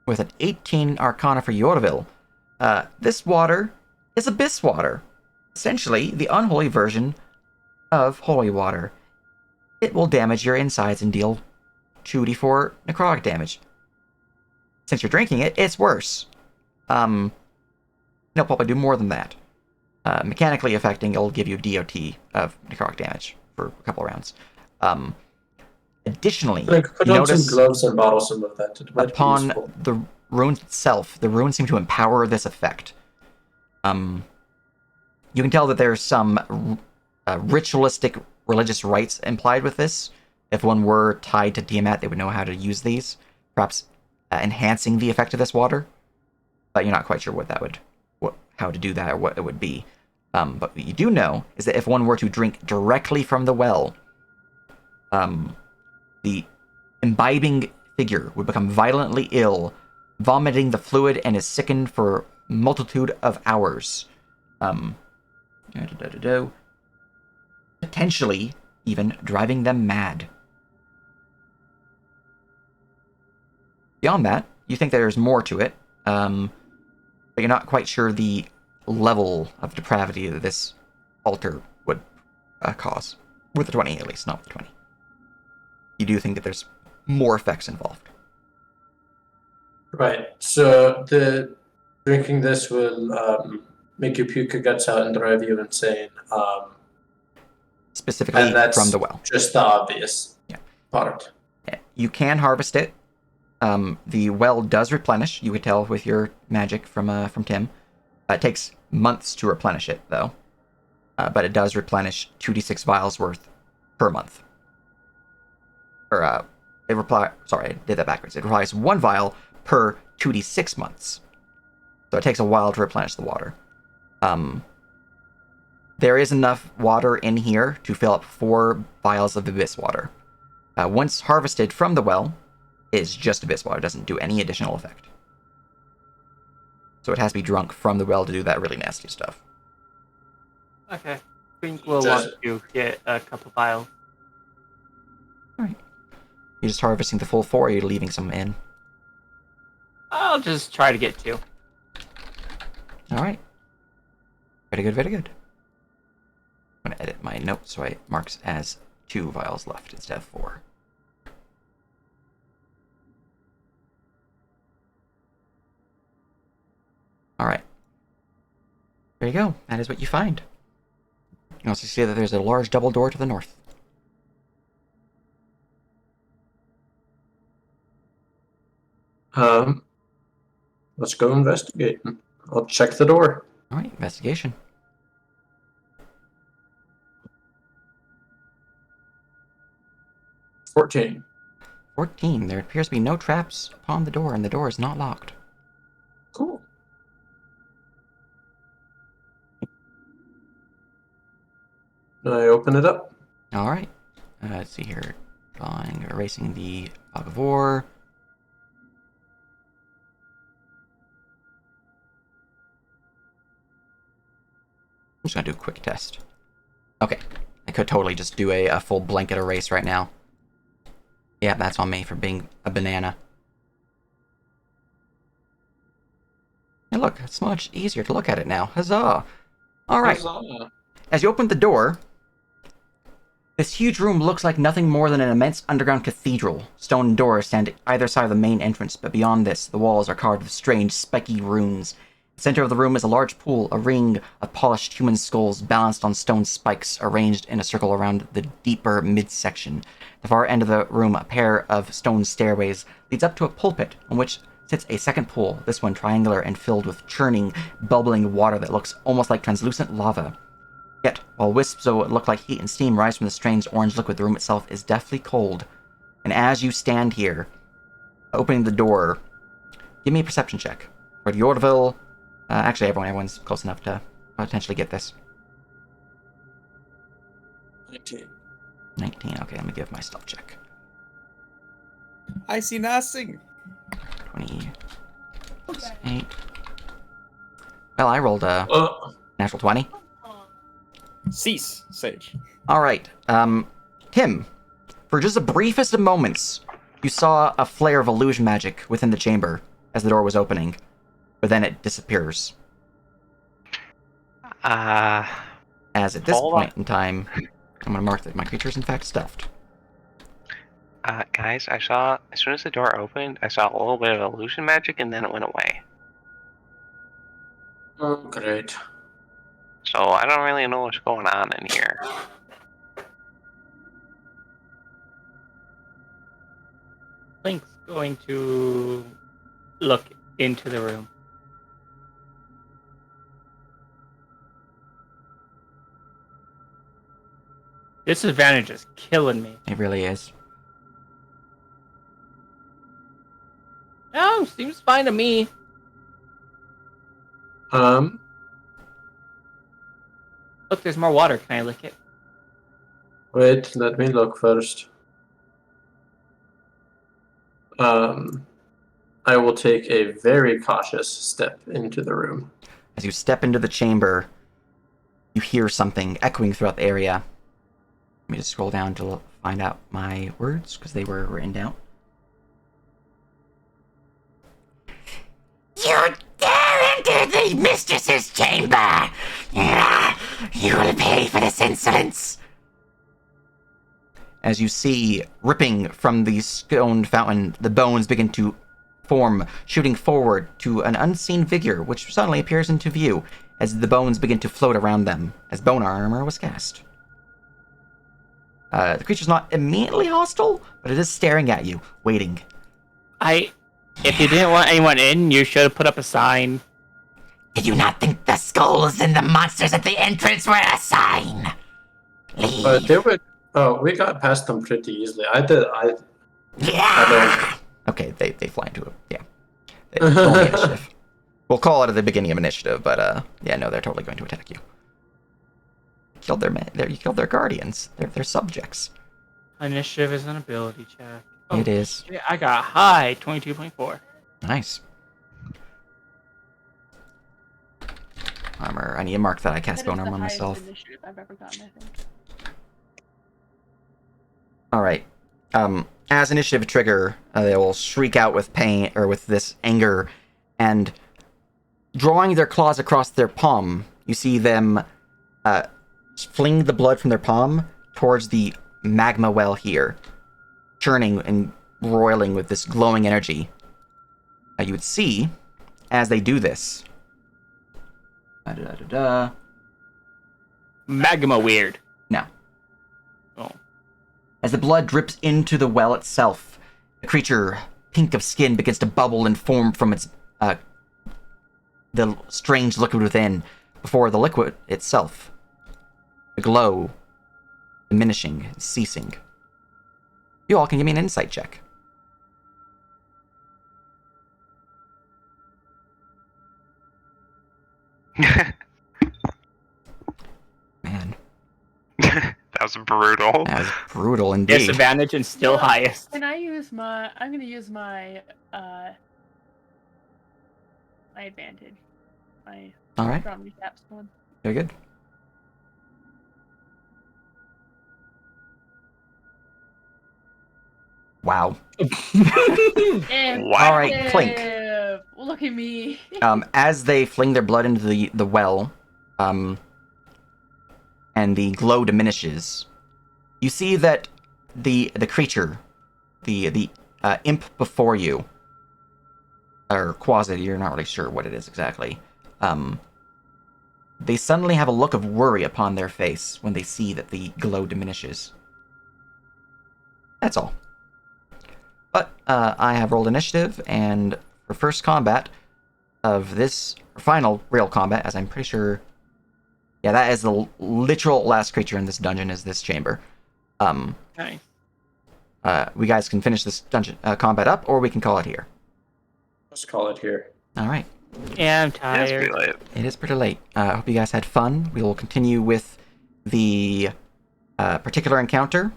With an 18 Arcana for Yorville, this water is abyss water, essentially the unholy version of holy water. It will damage your insides and deal 2d4 necrotic damage. Since you're drinking it, it's worse. It'll probably do more than that. Mechanically affecting, it'll give you DOT of necrotic damage for a couple rounds. Additionally, Put on some gloves and bottle some of that. Upon the rune itself, the runes seem to empower this effect. You can tell that there's some ritualistic religious rites implied with this. If one were tied to Tiamat, they would know how to use these, perhaps enhancing the effect of this water. But you're not quite sure how to do that or what it would be. But what you do know is that if one were to drink directly from the well, the imbibing figure would become violently ill, vomiting the fluid, and is sickened for multitude of hours. Potentially even driving them mad. Beyond that, you think there's more to it, but you're not quite sure the level of depravity that this altar would cause. With the 20, at least, not with the 20. You do think that there's more effects involved. Right. So the drinking this will make you puke your guts out and drive you insane. Specifically from the well. Just the obvious part. Yeah. You can harvest it. The well does replenish. You could tell with your magic from Tim. It takes months to replenish it, though. But it does replenish 2d6 vials worth per month. Sorry, I did that backwards. It requires 1 vial per 2d6 months. So it takes a while to replenish the water. There is enough water in here to fill up 4 vials of abyss water. Once harvested from the well, it's just abyss water. It doesn't do any additional effect. So it has to be drunk from the well to do that really nasty stuff. Okay. I think we'll want to get a couple vials. Alright. You're just harvesting the full 4, or you're leaving some in? I'll just try to get 2. Alright. Very good, very good. I'm going to edit my note so it marks as 2 vials left instead of 4. Alright. There you go. That is what you find. You also see that there's a large double door to the north. Let's go investigate. I'll check the door. Alright, investigation. 14. 14. There appears to be no traps upon the door, and the door is not locked. Cool. I open it up. Alright. Let's see here. Drawing, erasing the fog of war. I'm just gonna do a quick test. Okay. I could totally just do a full blanket erase right now. Yeah, that's on me for being a banana. And look, it's much easier to look at it now. Huzzah! Alright. Huzzah. As you open the door, This huge room looks like nothing more than an immense underground cathedral. Stone doors stand either side of the main entrance, but beyond this, the walls are carved with strange, spiky runes. The center of the room is a large pool, a ring of polished human skulls balanced on stone spikes arranged in a circle around the deeper midsection. The far end of the room, a pair of stone stairways, leads up to a pulpit on which sits a second pool, this one triangular and filled with churning, bubbling water that looks almost like translucent lava. Yet, while wisps of what look like heat and steam rise from the strange orange liquid, the room itself is deathly cold. And as you stand here, opening the door, give me a perception check. For the Orville, actually everyone's close enough to potentially get this. 19. 19, okay, let me give my stealth check. I see nothing. 28. Well, I rolled a natural 20. Cease, Sage. Alright, Tim, for just the briefest of moments, you saw a flare of illusion magic within the chamber as the door was opening, but then it disappears. As at this point in time, I'm gonna mark that my creature is in fact stuffed. Guys, I saw, as soon as the door opened, I saw a little bit of illusion magic and then it went away. Oh, great. So I don't really know what's going on in here. Link's going to look into the room. Disadvantage is killing me. It really is. Oh, seems fine to me. Look, there's more water. Can I lick it? Wait, let me look first. I will take a very cautious step into the room. As you step into the chamber, you hear something echoing throughout the area. Let me just scroll down to find out my words, because they were written down. You dare enter the mistress's chamber! You will pay for this insolence! As you see, ripping from the stone fountain, the bones begin to form, shooting forward to an unseen figure, which suddenly appears into view as the bones begin to float around them, as bone armor was cast. The creature's not immediately hostile, but it is staring at you, waiting. If you didn't want anyone in, you should have put up a sign. Did you not think the skulls and the monsters at the entrance were a sign? Leave. They were. Oh, we got past them pretty easily. I Yeah! Okay, they fly into it. Yeah. Roll the initiative. We'll call it at the beginning of initiative, but yeah, no, they're totally going to attack you. You killed their guardians. They're subjects. Initiative is an ability check. Oh, It is. shit, I got high, 22.4. Nice. Armor. I need to mark that I cast bone armor on myself. Initiative I've ever gotten, I think. Alright. As initiative trigger, they will shriek out with pain, or with this anger, and drawing their claws across their palm, you see them fling the blood from their palm towards the magma well here, churning and roiling with this glowing energy. You would see, as they do this... Magma weird. No. Oh. As the blood drips into the well itself, the creature, pink of skin, begins to bubble and form from its the strange liquid within, before the liquid itself, the glow, diminishing, ceasing. You all can give me an insight check. Man, That was brutal. that was brutal indeed. Disadvantage and still highest. Can I use my? I'm gonna use my my advantage. My All right, strong recaps one. very good. Wow. All right, Clink. Look at me. As they fling their blood into the well, and the glow diminishes, You see that the creature, the imp before you, or quasi, you're not really sure what it is exactly. They suddenly have a look of worry upon their face when they see that the glow diminishes. That's all. But I have rolled initiative, and for first combat of this final real combat, as I'm pretty sure, yeah, that is the literal last creature in this dungeon is this chamber. Nice. We guys can finish this dungeon combat up, or we can call it here. Let's call it here. All right. Yeah, I'm It's tired. pretty late. It is pretty late. I hope you guys had fun. We will continue with the particular encounter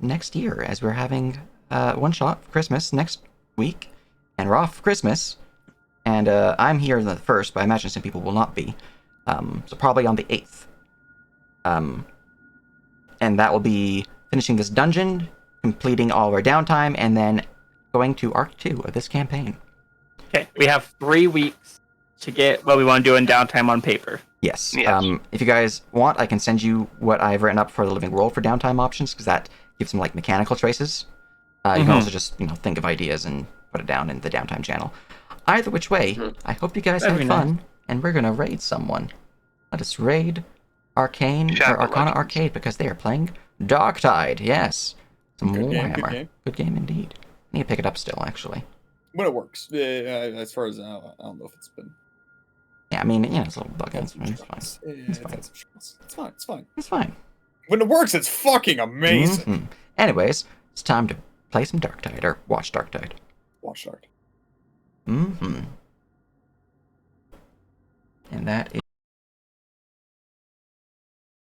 next year, as we're having one shot for Christmas next week, and we're off for Christmas. And I'm here on the 1st, but I imagine some people will not be. So probably on the 8th. And that will be finishing this dungeon, completing all of our downtime, and then going to Arc 2 of this campaign. Okay, we have 3 weeks to get what we want to do in downtime on paper. Yes. Yes. If you guys want, I can send you what I've written up for the Living World for downtime options, because that gives them like mechanical traces. You can also just think of ideas and put it down in the downtime channel. Either which way, I hope you guys That'd had be fun, and we're gonna raid someone. Let us raid Arcane Shadow or Arcana Legends. Arcade because they are playing Darktide. Yes, some Good game, good Warhammer. game. Good game indeed. I need to pick it up still, actually. When it works. As far as I don't know if it's been. Yeah, I mean, it's a little buggy. It's Some fine. struggles. Yeah, It's it's fine. had some struggles. It's fine. It's fine. It's fine. When it works, it's fucking amazing. Mhm. Anyways, it's time to play some Darktide or watch Darktide. Watch Dark. Mm-hmm. And that is